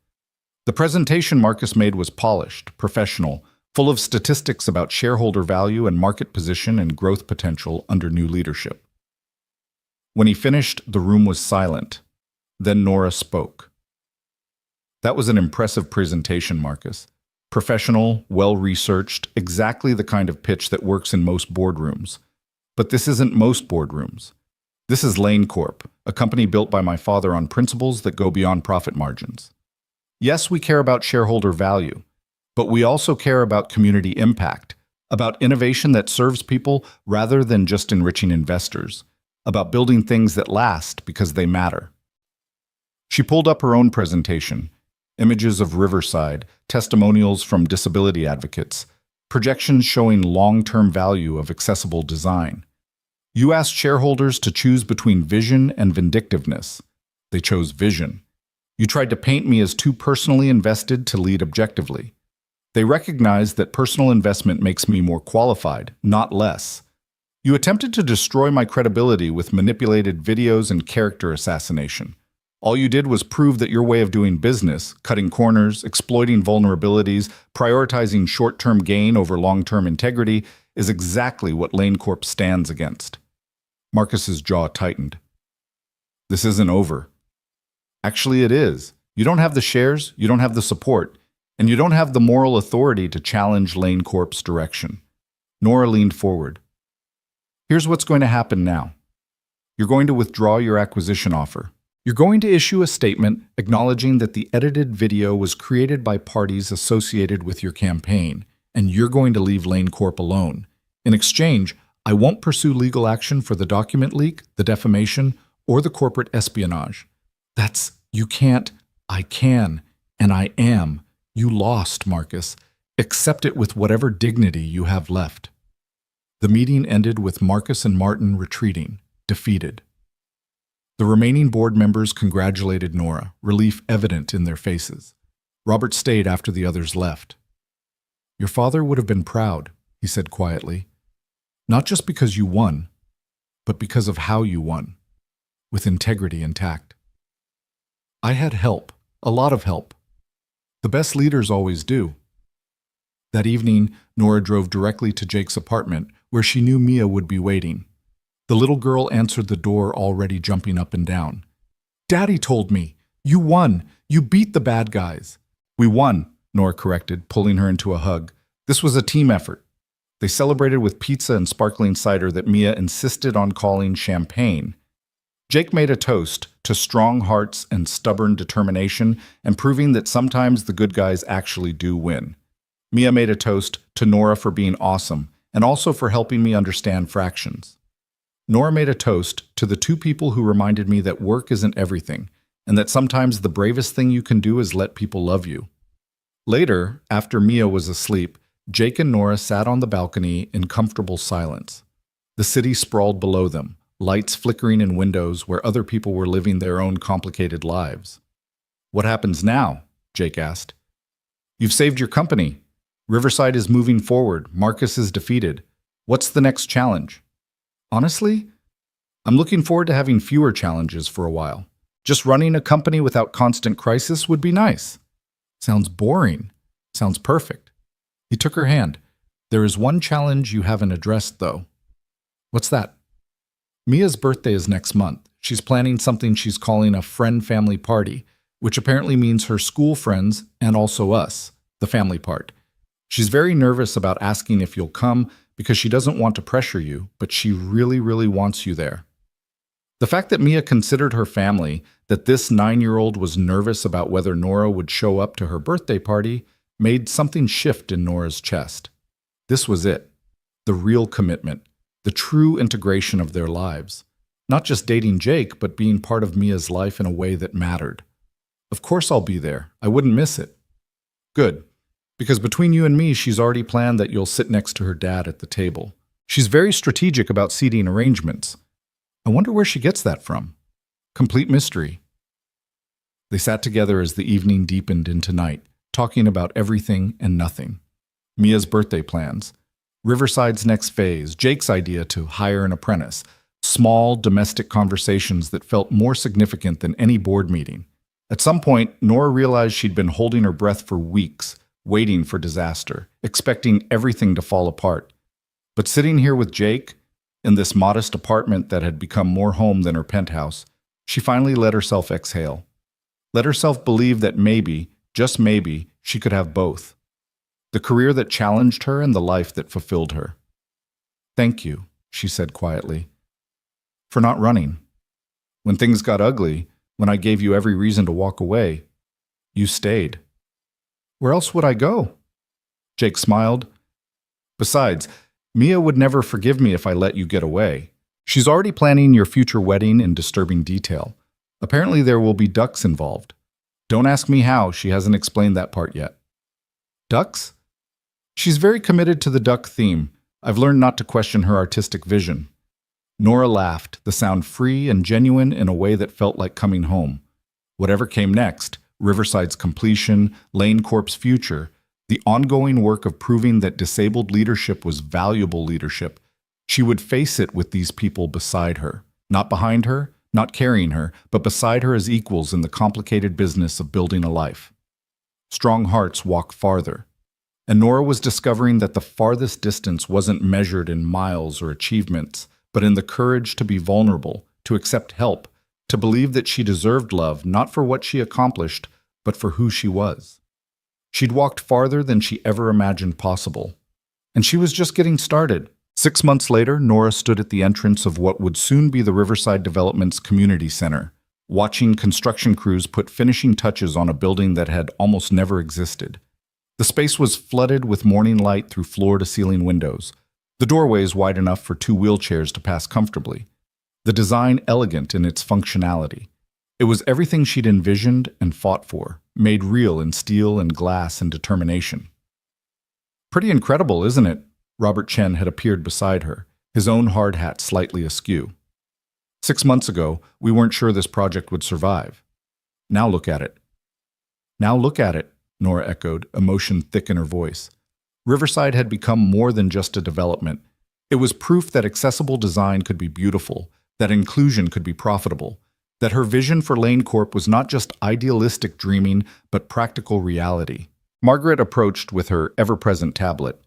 The presentation Marcus made was polished, professional, full of statistics about shareholder value and market position and growth potential under new leadership. When he finished, the room was silent. Then Nora spoke. That was an impressive presentation, Marcus. Professional, well-researched, exactly the kind of pitch that works in most boardrooms. But this isn't most boardrooms. This is Lane Corp, a company built by my father on principles that go beyond profit margins. Yes, we care about shareholder value, but we also care about community impact, about innovation that serves people rather than just enriching investors, about building things that last because they matter. She pulled up her own presentation, images of Riverside, testimonials from disability advocates, projections showing long-term value of accessible design. You asked shareholders to choose between vision and vindictiveness. They chose vision. You tried to paint me as too personally invested to lead objectively. They recognized that personal investment makes me more qualified, not less. You attempted to destroy my credibility with manipulated videos and character assassination. All you did was prove that your way of doing business, cutting corners, exploiting vulnerabilities, prioritizing short-term gain over long-term integrity, is exactly what Lane Corp stands against. Marcus's jaw tightened. This isn't over. Actually, it is. You don't have the shares, you don't have the support, and you don't have the moral authority to challenge Lane Corp's direction. Nora leaned forward. Here's what's going to happen now. You're going to withdraw your acquisition offer. You're going to issue a statement acknowledging that the edited video was created by parties associated with your campaign, and you're going to leave Lane Corp alone. In exchange, I won't pursue legal action for the document leak, the defamation, or the corporate espionage. That's, you can't, I can, and I am. You lost, Marcus. Accept it with whatever dignity you have left. The meeting ended with Marcus and Martin retreating, defeated. The remaining board members congratulated Nora, relief evident in their faces. Robert stayed after the others left. Your father would have been proud, he said quietly. Not just because you won, but because of how you won, with integrity intact. I had help, a lot of help. The best leaders always do. That evening, Nora drove directly to Jake's apartment, where she knew Mia would be waiting. The little girl answered the door, already jumping up and down. Daddy told me. You won. You beat the bad guys. We won, Nora corrected, pulling her into a hug. This was a team effort. They celebrated with pizza and sparkling cider that Mia insisted on calling champagne. Jake made a toast to strong hearts and stubborn determination and proving that sometimes the good guys actually do win. Mia made a toast to Nora for being awesome and also for helping me understand fractions. Nora made a toast to the two people who reminded me that work isn't everything, and that sometimes the bravest thing you can do is let people love you. Later, after Mia was asleep, Jake and Nora sat on the balcony in comfortable silence. The city sprawled below them, lights flickering in windows where other people were living their own complicated lives. What happens now? Jake asked. You've saved your company. Riverside is moving forward. Marcus is defeated. What's the next challenge? Honestly, I'm looking forward to having fewer challenges for a while. Just running a company without constant crisis would be nice. Sounds boring. Sounds perfect. He took her hand. There is one challenge you haven't addressed, though. What's that? Mia's birthday is next month. She's planning something she's calling a friend-family party, which apparently means her school friends and also us, the family part. She's very nervous about asking if you'll come because she doesn't want to pressure you, but she really, really wants you there. The fact that Mia considered her family, that this 9-year-old was nervous about whether Nora would show up to her birthday party, made something shift in Nora's chest. This was it, the real commitment, the true integration of their lives. Not just dating Jake, but being part of Mia's life in a way that mattered. Of course I'll be there. I wouldn't miss it. Good. Because between you and me, she's already planned that you'll sit next to her dad at the table. She's very strategic about seating arrangements. I wonder where she gets that from. Complete mystery. They sat together as the evening deepened into night, talking about everything and nothing. Mia's birthday plans, Riverside's next phase, Jake's idea to hire an apprentice, small domestic conversations that felt more significant than any board meeting. At some point, Nora realized she'd been holding her breath for weeks, waiting for disaster, expecting everything to fall apart. But sitting here with Jake, in this modest apartment that had become more home than her penthouse, she finally let herself exhale. Let herself believe that maybe, just maybe, she could have both. The career that challenged her and the life that fulfilled her. "Thank you," she said quietly, "for not running. When things got ugly, when I gave you every reason to walk away, you stayed. Where else would I go?" Jake smiled. "Besides, Mia would never forgive me if I let you get away. She's already planning your future wedding in disturbing detail. Apparently there will be ducks involved. Don't ask me how, she hasn't explained that part yet." "Ducks?" "She's very committed to the duck theme. I've learned not to question her artistic vision." Nora laughed, the sound free and genuine in a way that felt like coming home. Whatever came next, Riverside's completion, Lane Corp's future, the ongoing work of proving that disabled leadership was valuable leadership, she would face it with these people beside her. Not behind her, not carrying her, but beside her as equals in the complicated business of building a life. Strong hearts walk farther. And Nora was discovering that the farthest distance wasn't measured in miles or achievements, but in the courage to be vulnerable, to accept help, to believe that she deserved love not for what she accomplished, but for who she was. She'd walked farther than she ever imagined possible. And she was just getting started. 6 months later, Nora stood at the entrance of what would soon be the Riverside Development's community center, watching construction crews put finishing touches on a building that had almost never existed. The space was flooded with morning light through floor-to-ceiling windows, the doorways wide enough for 2 wheelchairs to pass comfortably, the design elegant in its functionality. It was everything she'd envisioned and fought for, made real in steel and glass and determination. "Pretty incredible, isn't it?" Robert Chen had appeared beside her, his own hard hat slightly askew. 6 months ago, we weren't sure this project would survive. Now look at it. "Now look at it," Nora echoed, emotion thick in her voice. Riverside had become more than just a development. It was proof that accessible design could be beautiful, that inclusion could be profitable, that her vision for Lane Corp was not just idealistic dreaming, but practical reality. Margaret approached with her ever-present tablet.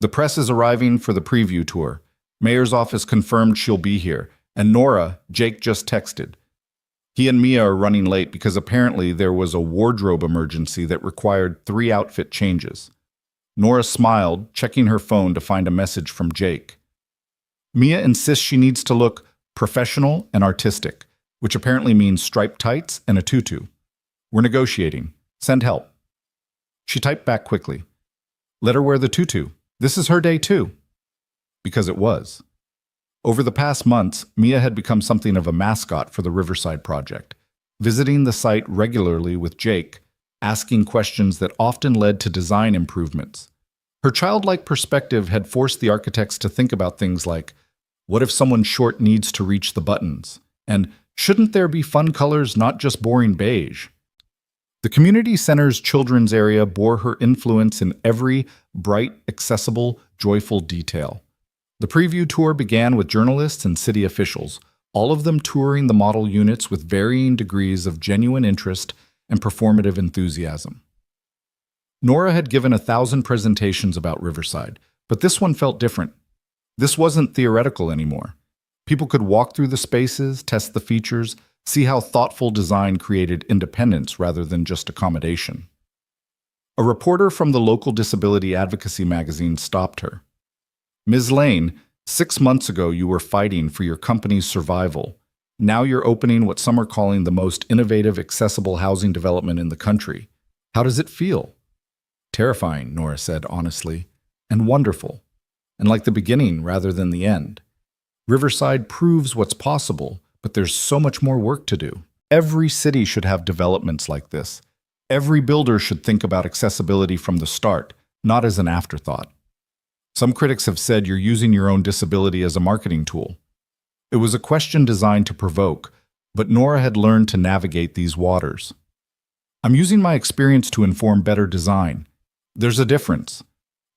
"The press is arriving for the preview tour. Mayor's office confirmed she'll be here. And Nora, Jake just texted. He and Mia are running late because apparently there was a wardrobe emergency that required 3 outfit changes." Nora smiled, checking her phone to find a message from Jake. "Mia insists she needs to look professional and artistic, which apparently means striped tights and a tutu. We're negotiating. Send help." She typed back quickly. "Let her wear the tutu. This is her day too." Because it was. Over the past months, Mia had become something of a mascot for the Riverside project, visiting the site regularly with Jake, asking questions that often led to design improvements. Her childlike perspective had forced the architects to think about things like, what if someone short needs to reach the buttons? And shouldn't there be fun colors, not just boring beige? The community center's children's area bore her influence in every bright, accessible, joyful detail. The preview tour began with journalists and city officials, all of them touring the model units with varying degrees of genuine interest and performative enthusiasm. Nora had given 1,000 presentations about Riverside, but this one felt different. This wasn't theoretical anymore. People could walk through the spaces, test the features, see how thoughtful design created independence rather than just accommodation. A reporter from the local disability advocacy magazine stopped her. "Ms. Lane, 6 months ago you were fighting for your company's survival. Now you're opening what some are calling the most innovative, accessible housing development in the country. How does it feel?" "Terrifying," Nora said honestly, "and wonderful." and like the beginning rather than the end. Riverside proves what's possible, but there's so much more work to do. Every city should have developments like this. Every builder should think about accessibility from the start, not as an afterthought. Some critics have said you're using your own disability as a marketing tool. It was a question designed to provoke, but Nora had learned to navigate these waters. I'm using my experience to inform better design. There's a difference.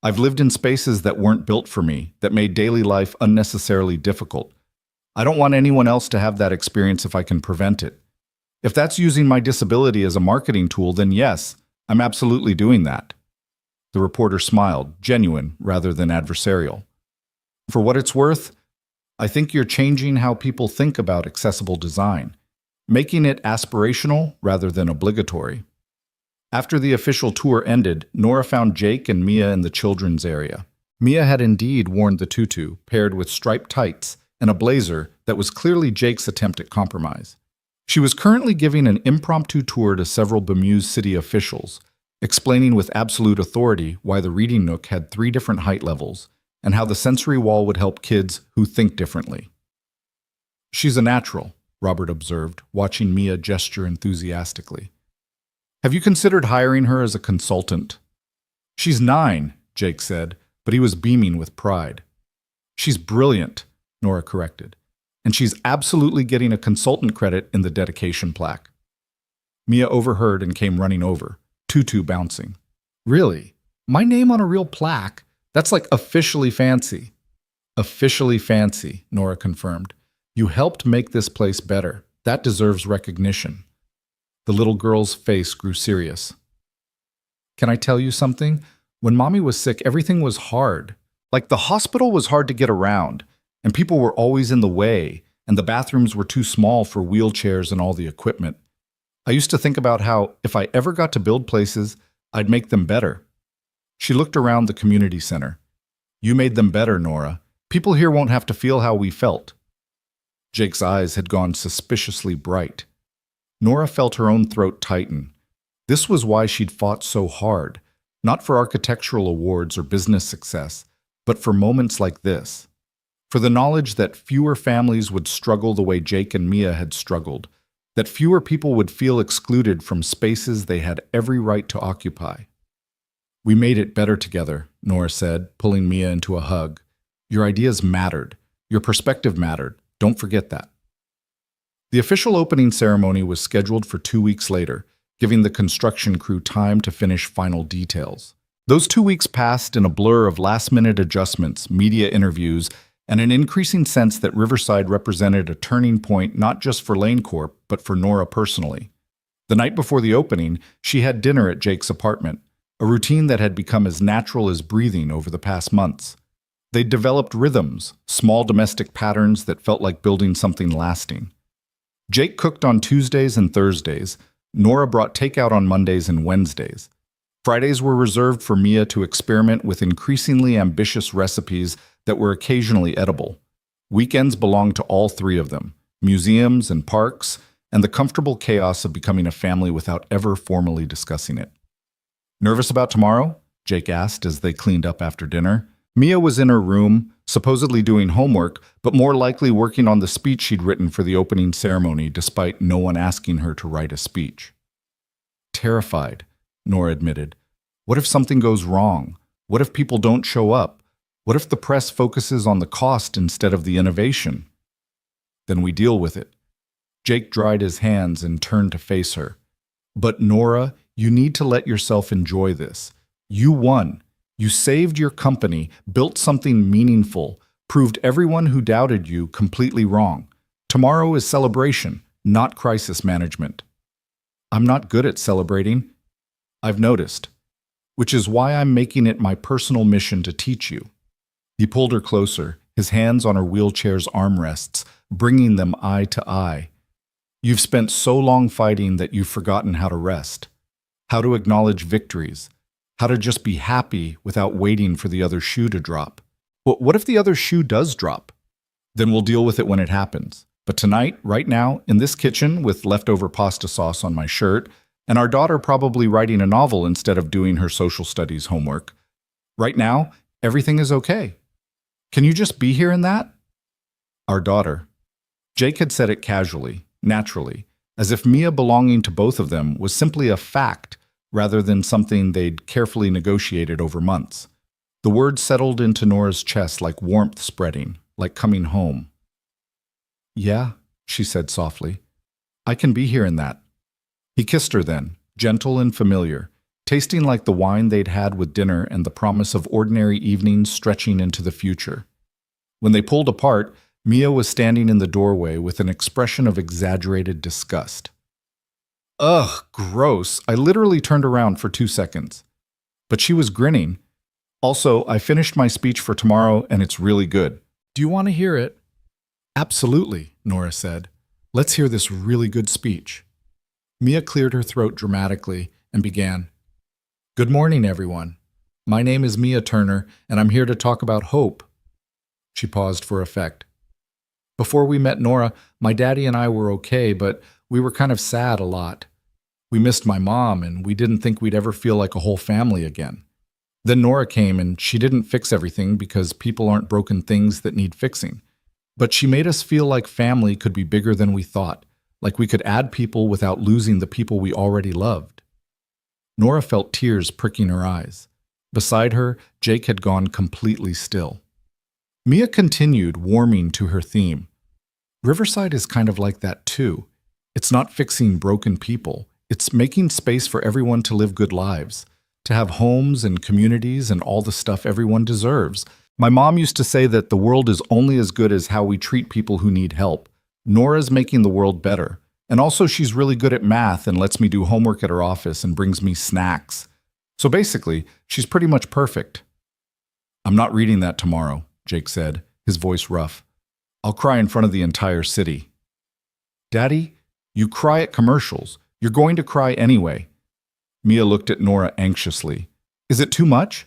I've lived in spaces that weren't built for me, that made daily life unnecessarily difficult. I don't want anyone else to have that experience if I can prevent it. If that's using my disability as a marketing tool, then yes, I'm absolutely doing that. The reporter smiled, genuine rather than adversarial. For what it's worth, I think you're changing how people think about accessible design, making it aspirational rather than obligatory. After the official tour ended, Nora found Jake and Mia in the children's area. Mia had indeed worn the tutu, paired with striped tights and a blazer that was clearly Jake's attempt at compromise. She was currently giving an impromptu tour to several bemused city officials, explaining with absolute authority why the reading nook had 3 different height levels and how the sensory wall would help kids who think differently. She's a natural, Robert observed, watching Mia gesture enthusiastically. Have you considered hiring her as a consultant? She's 9, Jake said, but he was beaming with pride. She's brilliant, Nora corrected, and she's absolutely getting a consultant credit in the dedication plaque. Mia overheard and came running over, tutu bouncing. Really? My name on a real plaque? That's like officially fancy. Officially fancy, Nora confirmed. You helped make this place better. That deserves recognition. The little girl's face grew serious. Can I tell you something? When Mommy was sick, everything was hard. Like the hospital was hard to get around, and people were always in the way, and the bathrooms were too small for wheelchairs and all the equipment. I used to think about how, if I ever got to build places, I'd make them better. She looked around the community center. You made them better, Nora. People here won't have to feel how we felt. Jake's eyes had gone suspiciously bright. Nora felt her own throat tighten. This was why she'd fought so hard, not for architectural awards or business success, but for moments like this. For the knowledge that fewer families would struggle the way Jake and Mia had struggled, that fewer people would feel excluded from spaces they had every right to occupy. We made it better together, Nora said, pulling Mia into a hug. Your ideas mattered. Your perspective mattered. Don't forget that. The official opening ceremony was scheduled for 2 weeks later, giving the construction crew time to finish final details. Those 2 weeks passed in a blur of last-minute adjustments, media interviews, and an increasing sense that Riverside represented a turning point not just for Lane Corp, but for Nora personally. The night before the opening, she had dinner at Jake's apartment, a routine that had become as natural as breathing over the past months. They'd developed rhythms, small domestic patterns that felt like building something lasting. Jake cooked on Tuesdays and Thursdays. Nora brought takeout on Mondays and Wednesdays. Fridays were reserved for Mia to experiment with increasingly ambitious recipes that were occasionally edible. Weekends belonged to all 3 of them, museums and parks, and the comfortable chaos of becoming a family without ever formally discussing it. Nervous about tomorrow? Jake asked as they cleaned up after dinner. Mia was in her room, supposedly doing homework, but more likely working on the speech she'd written for the opening ceremony, despite no one asking her to write a speech. Terrified, Nora admitted. What if something goes wrong? What if people don't show up? What if the press focuses on the cost instead of the innovation? Then we deal with it. Jake dried his hands and turned to face her. But Nora, you need to let yourself enjoy this. You won. You saved your company, built something meaningful, proved everyone who doubted you completely wrong. Tomorrow is celebration, not crisis management. I'm not good at celebrating. I've noticed. Which is why I'm making it my personal mission to teach you. He pulled her closer, his hands on her wheelchair's armrests, bringing them eye to eye. You've spent so long fighting that you've forgotten how to rest, how to acknowledge victories, how to just be happy without waiting for the other shoe to drop. What if the other shoe does drop? Then we'll deal with it when it happens. But tonight, right now, in this kitchen with leftover pasta sauce on my shirt, and our daughter probably writing a novel instead of doing her social studies homework, right now, everything is okay. Can you just be here in that? Our daughter. Jake had said it casually, naturally, as if Mia belonging to both of them was simply a fact rather than something they'd carefully negotiated over months. The words settled into Nora's chest like warmth spreading, like coming home. Yeah, she said softly. I can be here in that. He kissed her then, gentle and familiar, tasting like the wine they'd had with dinner and the promise of ordinary evenings stretching into the future. When they pulled apart, Mia was standing in the doorway with an expression of exaggerated disgust. Ugh, gross. I literally turned around for 2 seconds. But she was grinning. Also, I finished my speech for tomorrow and it's really good. Do you want to hear it? Absolutely, Nora said. Let's hear this really good speech. Mia cleared her throat dramatically and began. Good morning, everyone. My name is Mia Turner, and I'm here to talk about hope. She paused for effect. Before we met Nora, my daddy and I were okay, but we were kind of sad a lot. We missed my mom, and we didn't think we'd ever feel like a whole family again. Then Nora came, and she didn't fix everything because people aren't broken things that need fixing. But she made us feel like family could be bigger than we thought, like we could add people without losing the people we already loved. Nora felt tears pricking her eyes. Beside her, Jake had gone completely still. Mia continued, warming to her theme. Riverside is kind of like that too. It's not fixing broken people. It's making space for everyone to live good lives, to have homes and communities and all the stuff everyone deserves. My mom used to say that the world is only as good as how we treat people who need help. Nora's making the world better. And also she's really good at math and lets me do homework at her office and brings me snacks. So basically, she's pretty much perfect. I'm not reading that tomorrow, Jake said, his voice rough. I'll cry in front of the entire city. Daddy, you cry at commercials. You're going to cry anyway. Mia looked at Nora anxiously. Is it too much?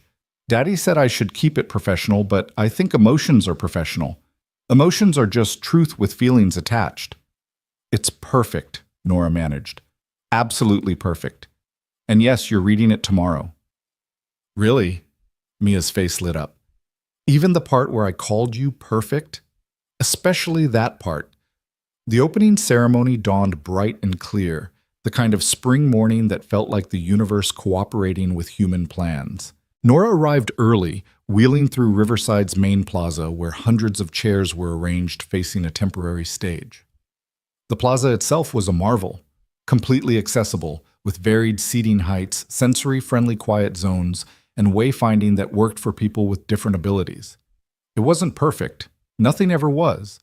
Daddy said I should keep it professional, but I think emotions are professional. Emotions are just truth with feelings attached. It's perfect, Nora managed. Absolutely perfect. And yes, you're reading it tomorrow. Really? Mia's face lit up. Even the part where I called you perfect? Especially that part. The opening ceremony dawned bright and clear, the kind of spring morning that felt like the universe cooperating with human plans. Nora arrived early, wheeling through Riverside's main plaza where hundreds of chairs were arranged facing a temporary stage. The plaza itself was a marvel, completely accessible, with varied seating heights, sensory-friendly quiet zones, and wayfinding that worked for people with different abilities. It wasn't perfect, nothing ever was,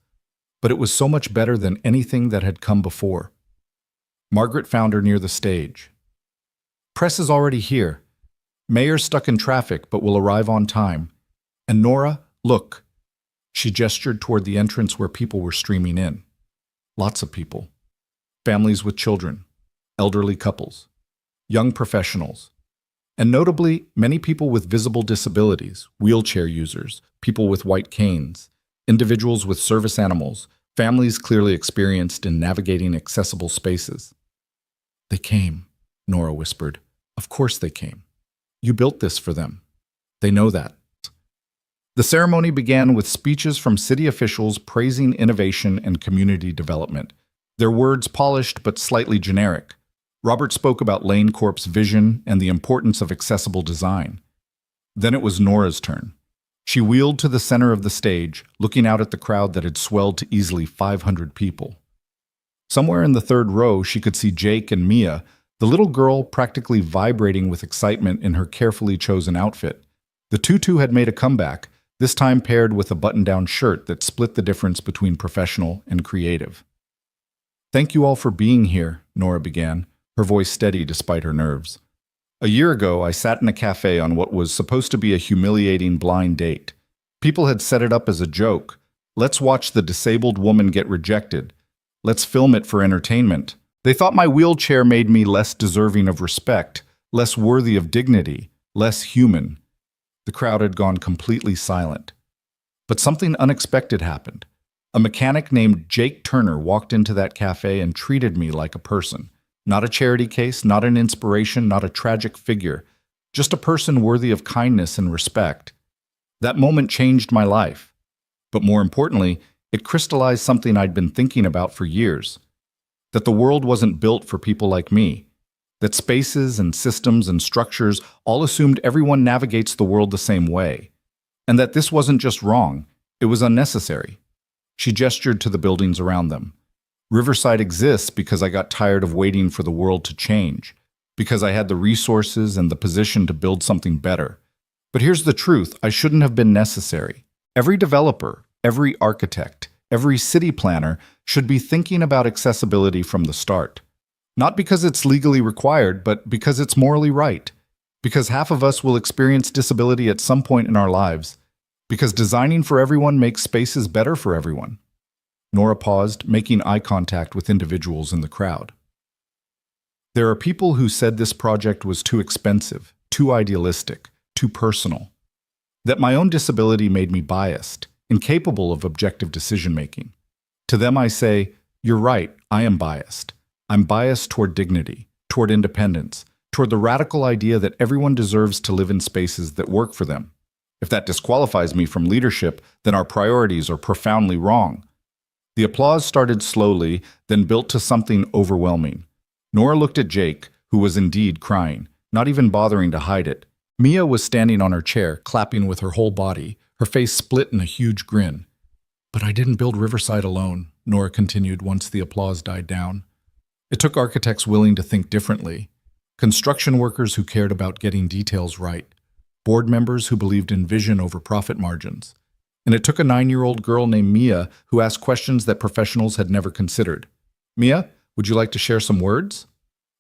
but it was so much better than anything that had come before. Margaret found her near the stage. Press is already here. Mayor's stuck in traffic, but will arrive on time. And Nora, look. She gestured toward the entrance where people were streaming in. Lots of people. Families with children, elderly couples, young professionals, and notably, many people with visible disabilities, wheelchair users, people with white canes, individuals with service animals, families clearly experienced in navigating accessible spaces. They came, Nora whispered. Of course they came. You built this for them. They know that. The ceremony began with speeches from city officials praising innovation and community development, their words polished but slightly generic. Robert spoke about Lane Corp's vision and the importance of accessible design. Then it was Nora's turn. She wheeled to the center of the stage, looking out at the crowd that had swelled to easily 500 people. Somewhere in the third row, she could see Jake and Mia, the little girl practically vibrating with excitement in her carefully chosen outfit. The tutu had made a comeback, this time paired with a button-down shirt that split the difference between professional and creative. Thank you all for being here, Nora began, her voice steady despite her nerves. A year ago, I sat in a cafe on what was supposed to be a humiliating blind date. People had set it up as a joke. Let's watch the disabled woman get rejected. Let's film it for entertainment. They thought my wheelchair made me less deserving of respect, less worthy of dignity, less human. The crowd had gone completely silent. But something unexpected happened. A mechanic named Jake Turner walked into that cafe and treated me like a person. Not a charity case, not an inspiration, not a tragic figure. Just a person worthy of kindness and respect. That moment changed my life. But more importantly, it crystallized something I'd been thinking about for years. That the world wasn't built for people like me. That spaces and systems and structures all assumed everyone navigates the world the same way. And that this wasn't just wrong, it was unnecessary. She gestured to the buildings around them. Riverside exists because I got tired of waiting for the world to change, because I had the resources and the position to build something better. But here's the truth, I shouldn't have been necessary. Every developer, every architect, every city planner should be thinking about accessibility from the start. Not because it's legally required, but because it's morally right. Because half of us will experience disability at some point in our lives. Because designing for everyone makes spaces better for everyone. Nora paused, making eye contact with individuals in the crowd. There are people who said this project was too expensive, too idealistic, too personal. That my own disability made me biased, incapable of objective decision-making. To them I say, you're right, I am biased. I'm biased toward dignity, toward independence, toward the radical idea that everyone deserves to live in spaces that work for them. If that disqualifies me from leadership, then our priorities are profoundly wrong. The applause started slowly, then built to something overwhelming. Nora looked at Jake, who was indeed crying, not even bothering to hide it. Mia was standing on her chair, clapping with her whole body, her face split in a huge grin. But I didn't build Riverside alone, Nora continued once the applause died down. It took architects willing to think differently, construction workers who cared about getting details right, board members who believed in vision over profit margins. And it took a 9-year-old girl named Mia who asked questions that professionals had never considered. Mia, would you like to share some words?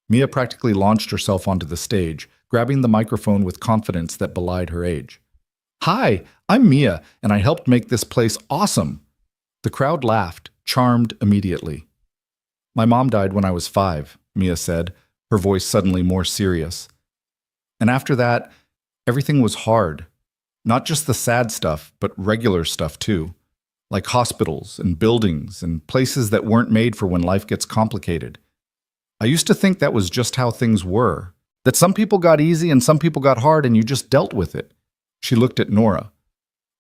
Mia practically launched herself onto the stage, grabbing the microphone with confidence that belied her age. Hi, I'm Mia, and I helped make this place awesome. The crowd laughed, charmed immediately. My mom died when I was 5, Mia said, her voice suddenly more serious. And after that, everything was hard. Not just the sad stuff, but regular stuff too. Like hospitals and buildings and places that weren't made for when life gets complicated. I used to think that was just how things were. That some people got easy and some people got hard and you just dealt with it. She looked at Nora.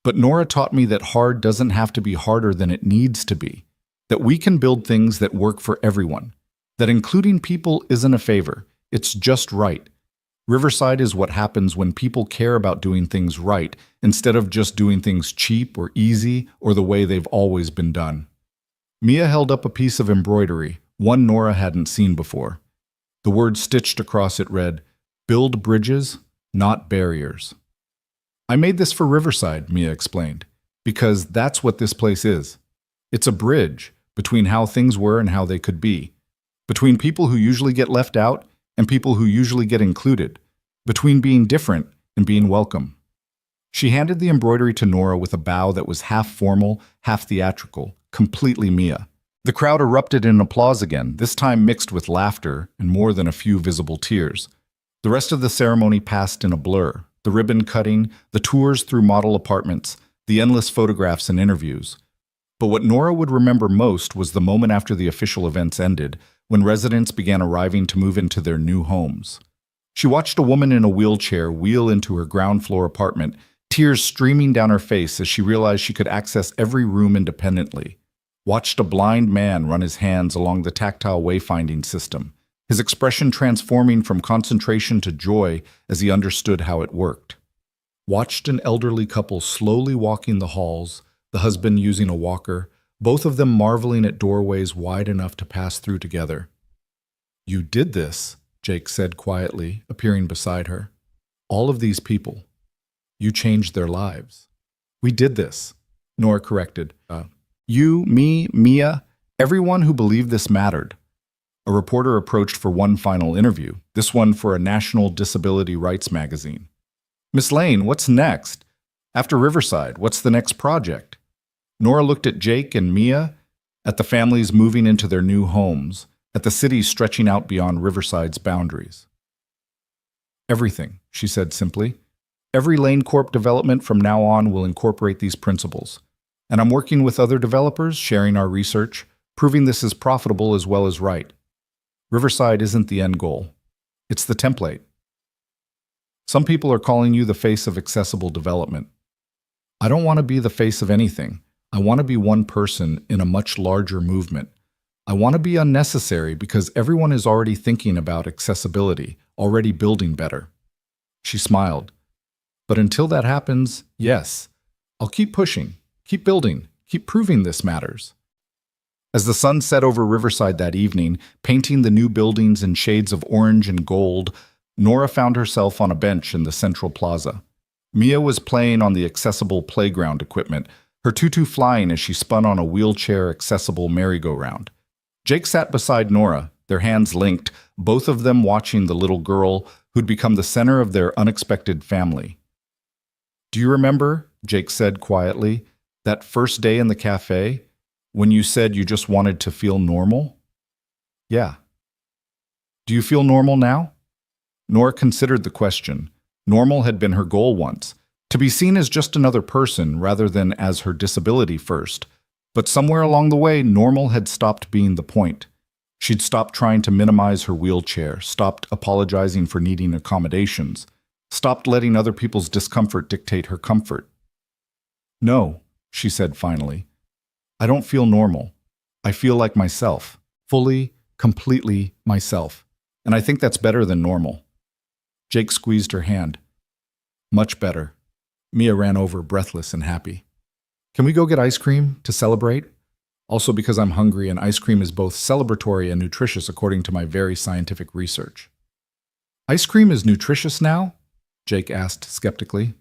But Nora taught me that hard doesn't have to be harder than it needs to be. That we can build things that work for everyone. That including people isn't a favor. It's just right. Riverside is what happens when people care about doing things right instead of just doing things cheap or easy or the way they've always been done. Mia held up a piece of embroidery, one Nora hadn't seen before. The word stitched across it read, "Build bridges, not barriers." I made this for Riverside, Mia explained, because that's what this place is. It's a bridge between how things were and how they could be, between people who usually get left out and people who usually get included, between being different and being welcome. She handed the embroidery to Nora with a bow that was half formal, half theatrical, completely Mia. The crowd erupted in applause again, this time mixed with laughter and more than a few visible tears. The rest of the ceremony passed in a blur, the ribbon cutting, the tours through model apartments, the endless photographs and interviews. But what Nora would remember most was the moment after the official events ended, when residents began arriving to move into their new homes. She watched a woman in a wheelchair wheel into her ground-floor apartment, tears streaming down her face as she realized she could access every room independently. Watched a blind man run his hands along the tactile wayfinding system, his expression transforming from concentration to joy as he understood how it worked. Watched an elderly couple slowly walking the halls, the husband using a walker, both of them marveling at doorways wide enough to pass through together. "You did this," Jake said quietly, appearing beside her. "All of these people. You changed their lives." "We did this," Nora corrected. You, me, Mia, everyone who believed this mattered." A reporter approached for one final interview, this one for a national disability rights magazine. "Miss Lane, what's next? After Riverside, what's the next project?" Nora looked at Jake and Mia, at the families moving into their new homes, at the city stretching out beyond Riverside's boundaries. "Everything," she said simply. "Every Lane Corp development from now on will incorporate these principles. And I'm working with other developers, sharing our research, proving this is profitable as well as right. Riverside isn't the end goal. It's the template." Some people are calling you the face of accessible development. I don't want to be the face of anything. I want to be one person in a much larger movement. I want to be unnecessary because everyone is already thinking about accessibility, already building better. She smiled. But until that happens, yes, I'll keep pushing, keep building, keep proving this matters. As the sun set over Riverside that evening, painting the new buildings in shades of orange and gold, Nora found herself on a bench in the central plaza. Mia was playing on the accessible playground equipment, her tutu flying as she spun on a wheelchair-accessible merry-go-round. Jake sat beside Nora, their hands linked, both of them watching the little girl who'd become the center of their unexpected family. "Do you remember," Jake said quietly, "that first day in the cafe, when you said you just wanted to feel normal?" "Yeah." "Do you feel normal now?" Nora considered the question. Normal had been her goal once, to be seen as just another person rather than as her disability first. But somewhere along the way, normal had stopped being the point. She'd stopped trying to minimize her wheelchair, stopped apologizing for needing accommodations, stopped letting other people's discomfort dictate her comfort. "No," she said finally. "I don't feel normal. I feel like myself, fully, completely myself. And I think that's better than normal." Jake squeezed her hand. "Much better." Mia ran over, breathless and happy. "Can we go get ice cream to celebrate? Also because I'm hungry and ice cream is both celebratory and nutritious according to my very scientific research." "Ice cream is nutritious now?" Jake asked skeptically.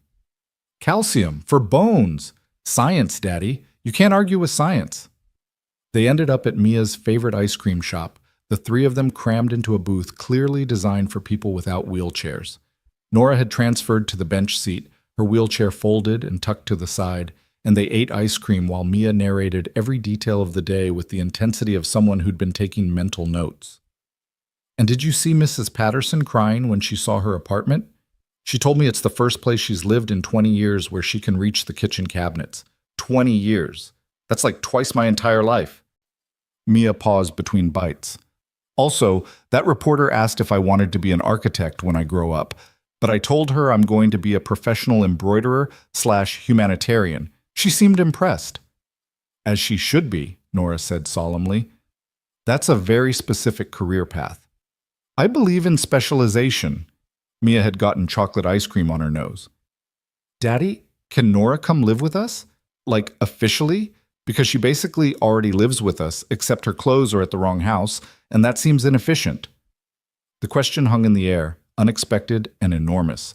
"Calcium, for bones. Science, Daddy. You can't argue with science." They ended up at Mia's favorite ice cream shop, the three of them crammed into a booth clearly designed for people without wheelchairs. Nora had transferred to the bench seat, her wheelchair folded and tucked to the side, and they ate ice cream while Mia narrated every detail of the day with the intensity of someone who'd been taking mental notes. "And did you see Mrs. Patterson crying when she saw her apartment? She told me it's the first place she's lived in 20 years where she can reach the kitchen cabinets. 20 years. That's like twice my entire life." Mia paused between bites. "Also, that reporter asked if I wanted to be an architect when I grow up, but I told her I'm going to be a professional embroiderer/humanitarian. She seemed impressed." "As she should be," Nora said solemnly. "That's a very specific career path." "I believe in specialization." Mia had gotten chocolate ice cream on her nose. "Daddy, can Nora come live with us? Like, officially? Because she basically already lives with us, except her clothes are at the wrong house, and that seems inefficient." The question hung in the air, unexpected and enormous.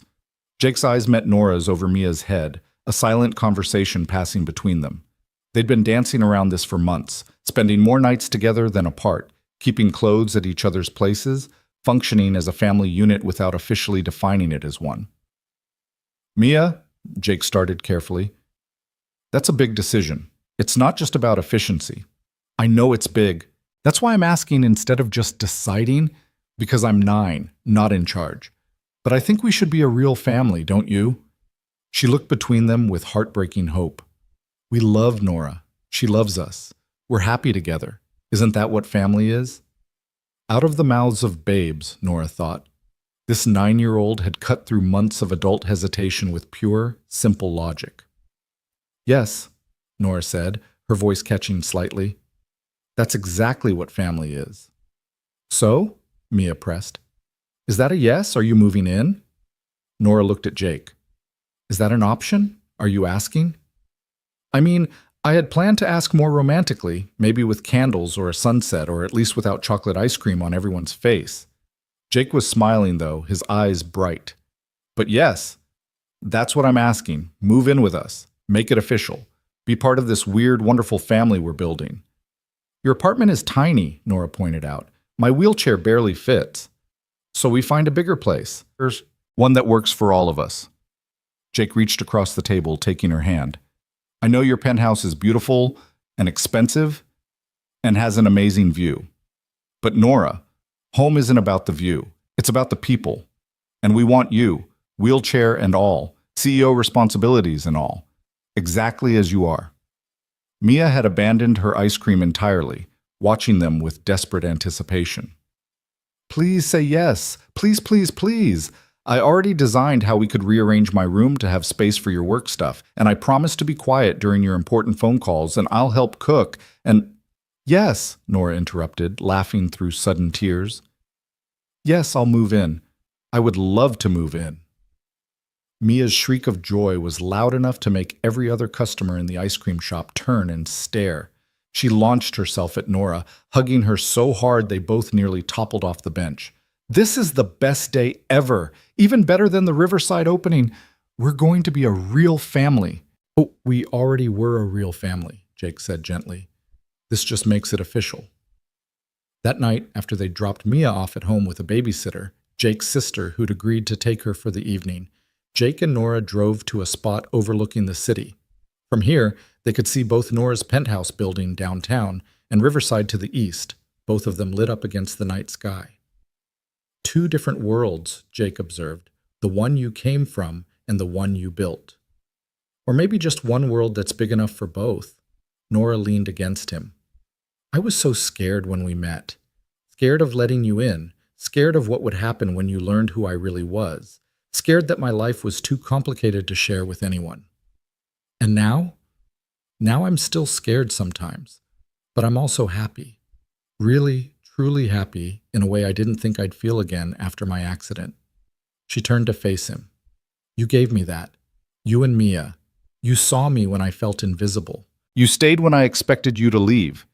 Jake's eyes met Nora's over Mia's head, a silent conversation passing between them. They'd been dancing around this for months, spending more nights together than apart, keeping clothes at each other's places, functioning as a family unit without officially defining it as one. "Mia," Jake started carefully, "that's a big decision. It's not just about efficiency. I know it's big. That's why I'm asking instead of just deciding, because I'm 9, not in charge. But I think we should be a real family, don't you?" She looked between them with heartbreaking hope. "We love Nora. She loves us. We're happy together. Isn't that what family is?" Out of the mouths of babes, Nora thought. This 9-year-old had cut through months of adult hesitation with pure, simple logic. "Yes," Nora said, her voice catching slightly. "That's exactly what family is." "So?" Mia pressed. "Is that a yes? Are you moving in?" Nora looked at Jake. "Is that an option? Are you asking?" "I mean, I had planned to ask more romantically, maybe with candles or a sunset, or at least without chocolate ice cream on everyone's face." Jake was smiling, though, his eyes bright. "But yes, that's what I'm asking. Move in with us. Make it official. Be part of this weird, wonderful family we're building." "Your apartment is tiny," Nora pointed out. "My wheelchair barely fits. So we find a bigger place. There's one that works for all of us." Jake reached across the table, taking her hand. "I know your penthouse is beautiful and expensive and has an amazing view. But Nora, home isn't about the view. It's about the people. And we want you, wheelchair and all, CEO responsibilities and all, exactly as you are." Mia had abandoned her ice cream entirely, watching them with desperate anticipation. "Please say yes. Please, please, please. I already designed how we could rearrange my room to have space for your work stuff, and I promised to be quiet during your important phone calls, and I'll help cook, and— Yes, Nora interrupted, laughing through sudden tears. Yes, I'll move in. I would love to move in. Mia's shriek of joy was loud enough to make every other customer in the ice cream shop turn and stare. She launched herself at Nora, hugging her so hard they both nearly toppled off the bench. This is the best day ever, even better than the Riverside opening. We're going to be a real family. Oh, we already were a real family, Jake said gently. This just makes it official. That night, after they dropped Mia off at home with a babysitter, Jake's sister, who'd agreed to take her for the evening, Jake and Nora drove to a spot overlooking the city. From here, they could see both Nora's penthouse building downtown and Riverside to the east, both of them lit up against the night sky. Two different worlds, Jake observed, the one you came from and the one you built. Or maybe just one world that's big enough for both. Nora leaned against him. I was so scared when we met. Scared of letting you in, scared of what would happen when you learned who I really was, scared that my life was too complicated to share with anyone. And now? Now I'm still scared sometimes, but I'm also happy. Really, truly happy in a way I didn't think I'd feel again after my accident. She turned to face him. You gave me that. You and Mia. You saw me when I felt invisible. You stayed when I expected you to leave.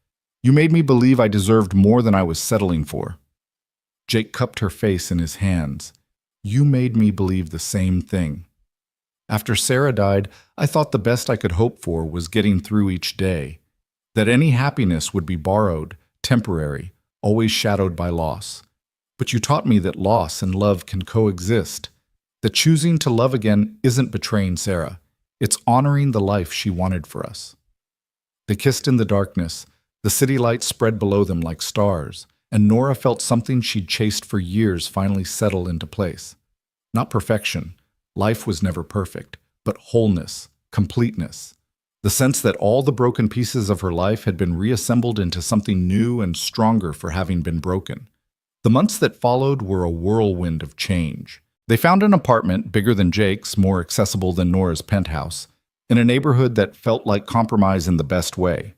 You made me believe I deserved more than I was settling for. Jake cupped her face in his hands. You made me believe the same thing. After Sarah died, I thought the best I could hope for was getting through each day. That any happiness would be borrowed, temporary, always shadowed by loss. But you taught me that loss and love can coexist. That choosing to love again isn't betraying Sarah. It's honoring the life she wanted for us. They kissed in the darkness. The city lights spread below them like stars, and Nora felt something she'd chased for years finally settle into place. Not perfection. Life was never perfect, but wholeness, completeness. The sense that all the broken pieces of her life had been reassembled into something new and stronger for having been broken. The months that followed were a whirlwind of change. They found an apartment bigger than Jake's, more accessible than Nora's penthouse, in a neighborhood that felt like compromise in the best way.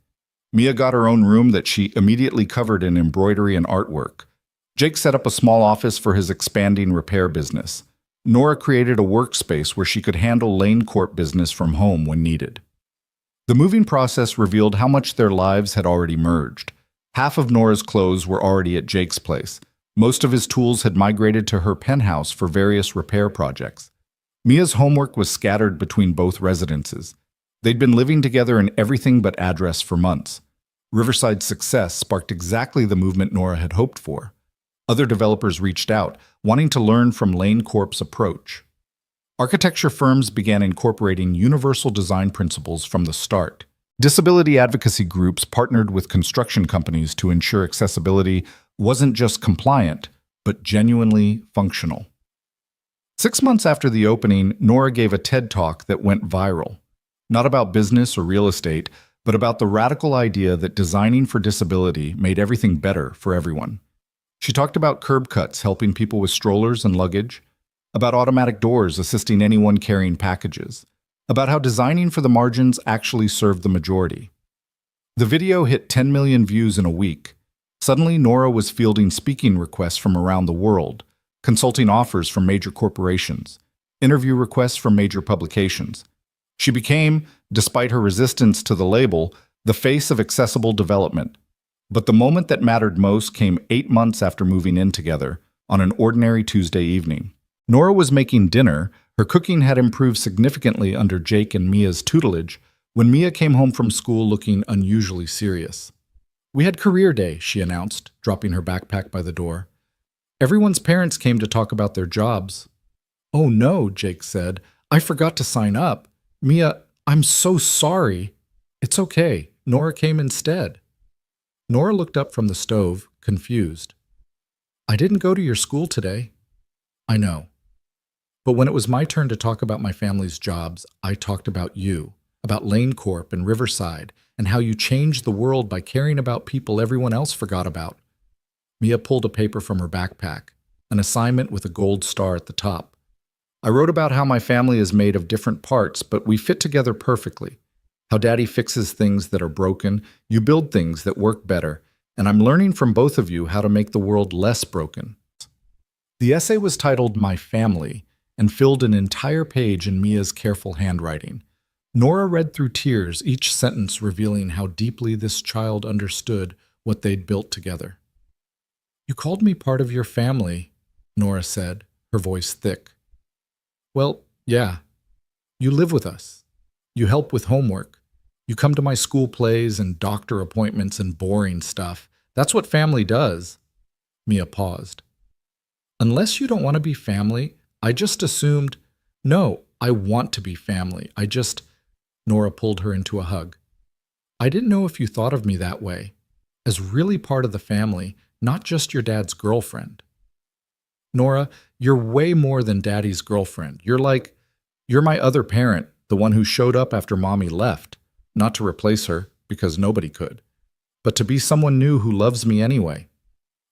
Mia got her own room that she immediately covered in embroidery and artwork. Jake set up a small office for his expanding repair business. Nora created a workspace where she could handle Lane Corp business from home when needed. The moving process revealed how much their lives had already merged. Half of Nora's clothes were already at Jake's place. Most of his tools had migrated to her penthouse for various repair projects. Mia's homework was scattered between both residences. They'd been living together in everything but address for months. Riverside's success sparked exactly the movement Nora had hoped for. Other developers reached out, wanting to learn from Lane Corp's approach. Architecture firms began incorporating universal design principles from the start. Disability advocacy groups partnered with construction companies to ensure accessibility wasn't just compliant, but genuinely functional. 6 months after the opening, Nora gave a TED Talk that went viral. Not about business or real estate, but about the radical idea that designing for disability made everything better for everyone. She talked about curb cuts helping people with strollers and luggage, about automatic doors assisting anyone carrying packages, about how designing for the margins actually served the majority. The video hit 10 million views in a week. Suddenly, Nora was fielding speaking requests from around the world, consulting offers from major corporations, interview requests from major publications. She became, despite her resistance to the label, the face of accessible development. But the moment that mattered most came 8 months after moving in together, on an ordinary Tuesday evening. Nora was making dinner. Her cooking had improved significantly under Jake and Mia's tutelage when Mia came home from school looking unusually serious. We had career day, she announced, dropping her backpack by the door. Everyone's parents came to talk about their jobs. Oh no, Jake said. I forgot to sign up. Mia, I'm so sorry. It's okay. Nora came instead. Nora looked up from the stove, confused. I didn't go to your school today. I know. But when it was my turn to talk about my family's jobs, I talked about you, about Lane Corp and Riverside, and how you changed the world by caring about people everyone else forgot about. Mia pulled a paper from her backpack, an assignment with a gold star at the top. I wrote about how my family is made of different parts, but we fit together perfectly. How Daddy fixes things that are broken, you build things that work better, and I'm learning from both of you how to make the world less broken. The essay was titled My Family and filled an entire page in Mia's careful handwriting. Nora read through tears, each sentence revealing how deeply this child understood what they'd built together. You called me part of your family, Nora said, her voice thick. Well, yeah. You live with us. You help with homework. You come to my school plays and doctor appointments and boring stuff. That's what family does. Mia paused. Unless you don't want to be family, I just assumed, no, I want to be family. Nora pulled her into a hug. I didn't know if you thought of me that way, as really part of the family, not just your dad's girlfriend. Nora, you're way more than Daddy's girlfriend. You're my other parent, the one who showed up after Mommy left, not to replace her, because nobody could, but to be someone new who loves me anyway.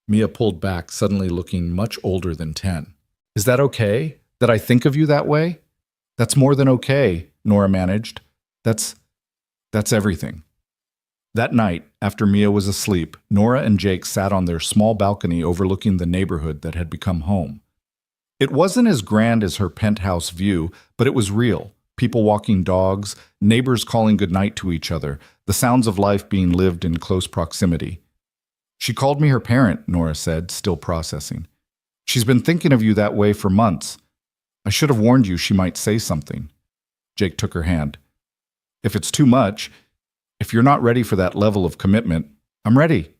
Mia pulled back, suddenly looking much older than 10. Is that okay, that I think of you that way? That's more than okay, Nora managed. That's everything. That night, after Mia was asleep, Nora and Jake sat on their small balcony overlooking the neighborhood that had become home. It wasn't as grand as her penthouse view, but it was real. People walking dogs, neighbors calling goodnight to each other, the sounds of life being lived in close proximity. She called me her parent, Nora said, still processing. She's been thinking of you that way for months. I should have warned you she might say something. Jake took her hand. If it's too much, if you're not ready for that level of commitment, I'm ready.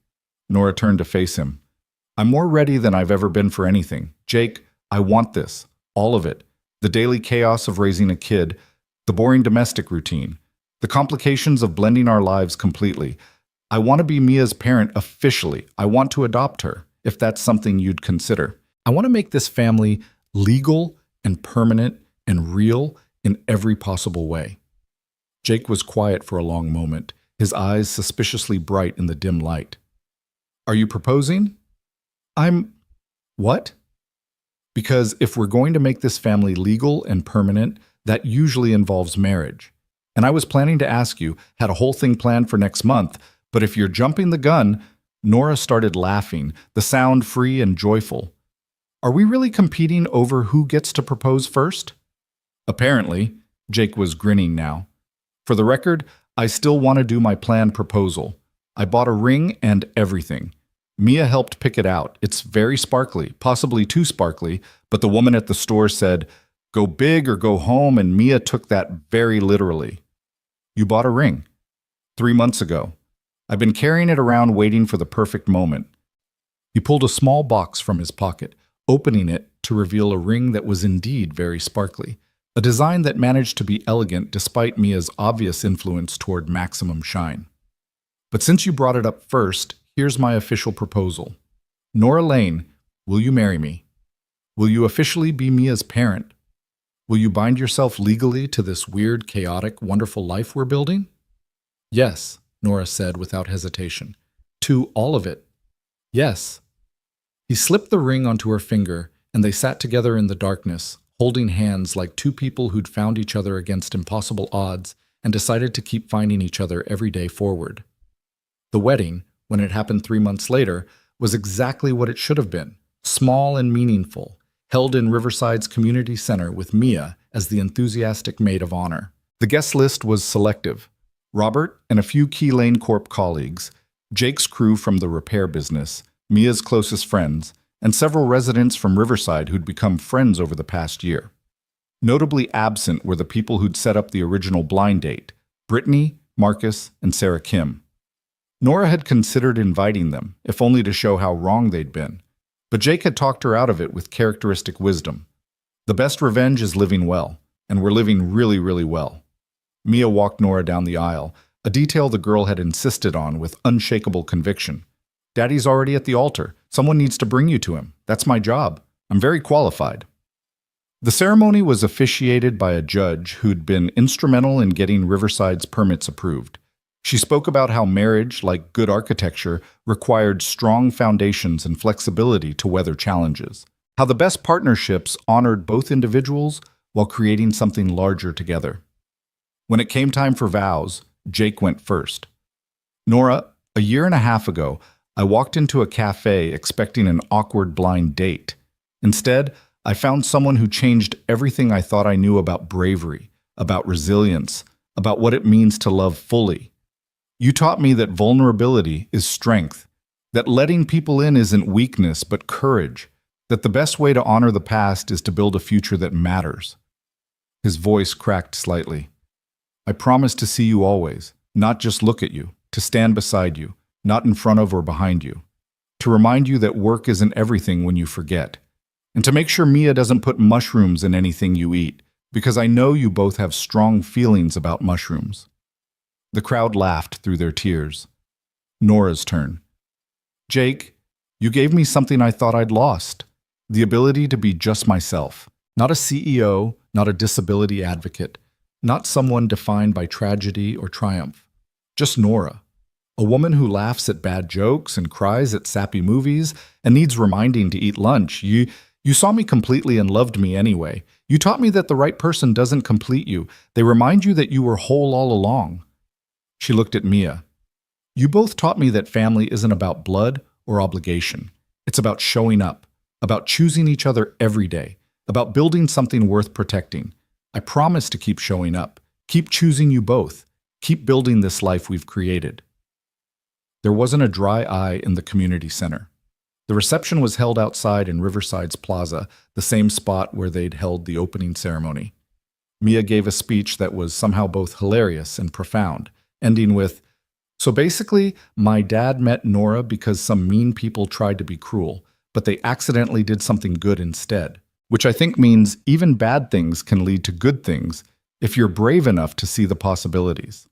Nora turned to face him. I'm more ready than I've ever been for anything. Jake, I want this. All of it. The daily chaos of raising a kid, the boring domestic routine, the complications of blending our lives completely. I want to be Mia's parent officially. I want to adopt her, if that's something you'd consider. I want to make this family legal and permanent and real in every possible way. Jake was quiet for a long moment, his eyes suspiciously bright in the dim light. Are you proposing? What? Because if we're going to make this family legal and permanent, that usually involves marriage. And I was planning to ask you, had a whole thing planned for next month, but if you're jumping the gun, Nora started laughing, the sound free and joyful. Are we really competing over who gets to propose first? Apparently, Jake was grinning now. For the record, I still want to do my planned proposal. I bought a ring and everything. Mia helped pick it out. It's very sparkly, possibly too sparkly, but the woman at the store said, go big or go home, and Mia took that very literally. You bought a ring. 3 months ago. I've been carrying it around waiting for the perfect moment. He pulled a small box from his pocket, opening it to reveal a ring that was indeed very sparkly, a design that managed to be elegant despite Mia's obvious influence toward maximum shine. But since you brought it up first, here's my official proposal. Nora Lane, will you marry me? Will you officially be Mia's parent? Will you bind yourself legally to this weird, chaotic, wonderful life we're building? Yes, Nora said without hesitation. To all of it. Yes. He slipped the ring onto her finger, and they sat together in the darkness, holding hands like two people who'd found each other against impossible odds and decided to keep finding each other every day forward. The wedding, when it happened 3 months later, was exactly what it should have been, small and meaningful, held in Riverside's community center with Mia as the enthusiastic maid of honor. The guest list was selective. Robert and a few Key Lane Corp colleagues, Jake's crew from the repair business, Mia's closest friends, and several residents from Riverside who'd become friends over the past year. Notably absent were the people who'd set up the original blind date, Brittany, Marcus, and Sarah Kim. Nora had considered inviting them, if only to show how wrong they'd been, but Jake had talked her out of it with characteristic wisdom. The best revenge is living well, and we're living really, really well. Mia walked Nora down the aisle, a detail the girl had insisted on with unshakable conviction. Daddy's already at the altar. Someone needs to bring you to him. That's my job. I'm very qualified. The ceremony was officiated by a judge who'd been instrumental in getting Riverside's permits approved. She spoke about how marriage, like good architecture, required strong foundations and flexibility to weather challenges. How the best partnerships honored both individuals while creating something larger together. When it came time for vows, Jake went first. Nora, a year and a half ago, I walked into a cafe expecting an awkward blind date. Instead, I found someone who changed everything I thought I knew about bravery, about resilience, about what it means to love fully. You taught me that vulnerability is strength, that letting people in isn't weakness but courage, that the best way to honor the past is to build a future that matters. His voice cracked slightly. I promise to see you always, not just look at you, to stand beside you, not in front of or behind you, to remind you that work isn't everything when you forget, and to make sure Mia doesn't put mushrooms in anything you eat, because I know you both have strong feelings about mushrooms. The crowd laughed through their tears. Nora's turn. Jake, you gave me something I thought I'd lost, the ability to be just myself, not a CEO, not a disability advocate, not someone defined by tragedy or triumph, just Nora. A woman who laughs at bad jokes and cries at sappy movies and needs reminding to eat lunch. You saw me completely and loved me anyway. You taught me that the right person doesn't complete you. They remind you that you were whole all along. She looked at Mia. You both taught me that family isn't about blood or obligation. It's about showing up, about choosing each other every day, about building something worth protecting. I promise to keep showing up, keep choosing you both, keep building this life we've created. There wasn't a dry eye in the community center. The reception was held outside in Riverside's plaza, the same spot where they'd held the opening ceremony. Mia gave a speech that was somehow both hilarious and profound, ending with, "So basically, my dad met Nora because some mean people tried to be cruel, but they accidentally did something good instead," which I think means even bad things can lead to good things if you're brave enough to see the possibilities.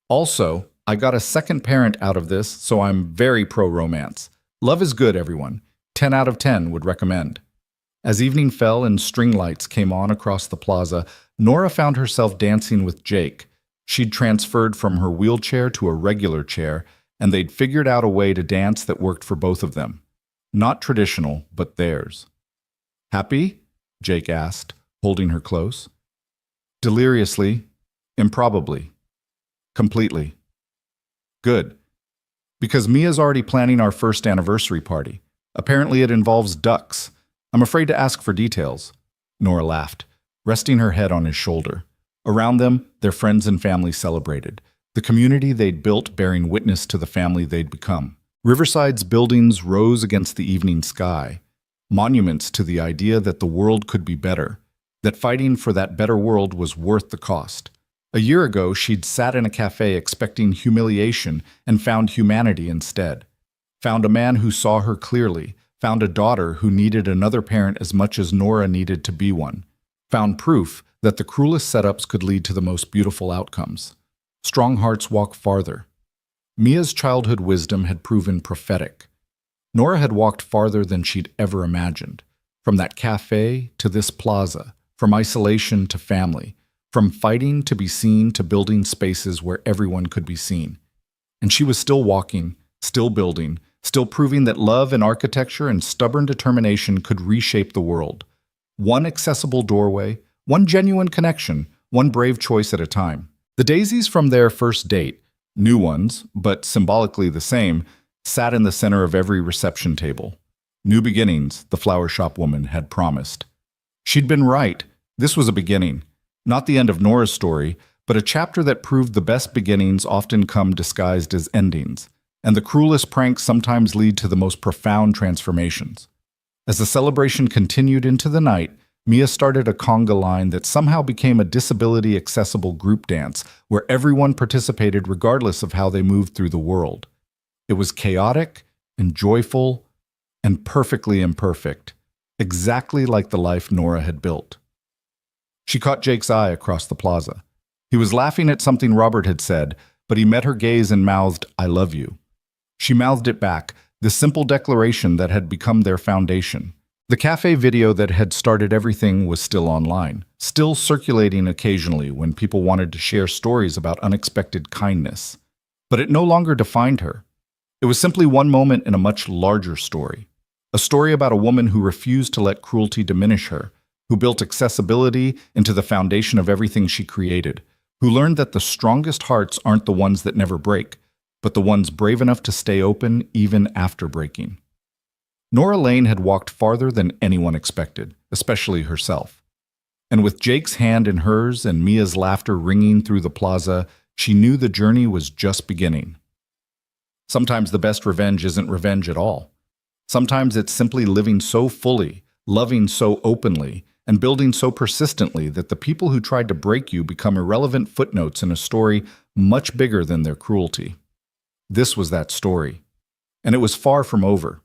Also, I got a second parent out of this, so I'm very pro-romance. Love is good, everyone. 10 out of 10 would recommend. As evening fell and string lights came on across the plaza, Nora found herself dancing with Jake. She'd transferred from her wheelchair to a regular chair, and they'd figured out a way to dance that worked for both of them. Not traditional, but theirs. Happy? Jake asked, holding her close. Deliriously, improbably, completely. Good. Because Mia's already planning our first anniversary party. Apparently it involves ducks. I'm afraid to ask for details. Nora laughed, resting her head on his shoulder. Around them, their friends and family celebrated, the community they'd built bearing witness to the family they'd become. Riverside's buildings rose against the evening sky, monuments to the idea that the world could be better, that fighting for that better world was worth the cost. A year ago, she'd sat in a cafe expecting humiliation and found humanity instead. Found a man who saw her clearly, found a daughter who needed another parent as much as Nora needed to be one. Found proof that the cruelest setups could lead to the most beautiful outcomes. Strong hearts walk farther. Mia's childhood wisdom had proven prophetic. Nora had walked farther than she'd ever imagined. From that cafe to this plaza, from isolation to family, from fighting to be seen to building spaces where everyone could be seen. And she was still walking, still building, still proving that love and architecture and stubborn determination could reshape the world. One accessible doorway, one genuine connection, one brave choice at a time. The daisies from their first date, new ones, but symbolically the same, sat in the center of every reception table. New beginnings, the flower shop woman had promised. She'd been right. This was a beginning. Not the end of Nora's story, but a chapter that proved the best beginnings often come disguised as endings, and the cruelest pranks sometimes lead to the most profound transformations. As the celebration continued into the night, Mia started a conga line that somehow became a disability-accessible group dance where everyone participated regardless of how they moved through the world. It was chaotic and joyful and perfectly imperfect, exactly like the life Nora had built. She caught Jake's eye across the plaza. He was laughing at something Robert had said, but he met her gaze and mouthed, "I love you." She mouthed it back, the simple declaration that had become their foundation. The cafe video that had started everything was still online, still circulating occasionally when people wanted to share stories about unexpected kindness. But it no longer defined her. It was simply one moment in a much larger story. A story about a woman who refused to let cruelty diminish her, who built accessibility into the foundation of everything she created, who learned that the strongest hearts aren't the ones that never break, but the ones brave enough to stay open even after breaking. Nora Lane had walked farther than anyone expected, especially herself. And with Jake's hand in hers and Mia's laughter ringing through the plaza, she knew the journey was just beginning. Sometimes the best revenge isn't revenge at all. Sometimes it's simply living so fully, loving so openly, and building so persistently that the people who tried to break you become irrelevant footnotes in a story much bigger than their cruelty. This was that story. And it was far from over.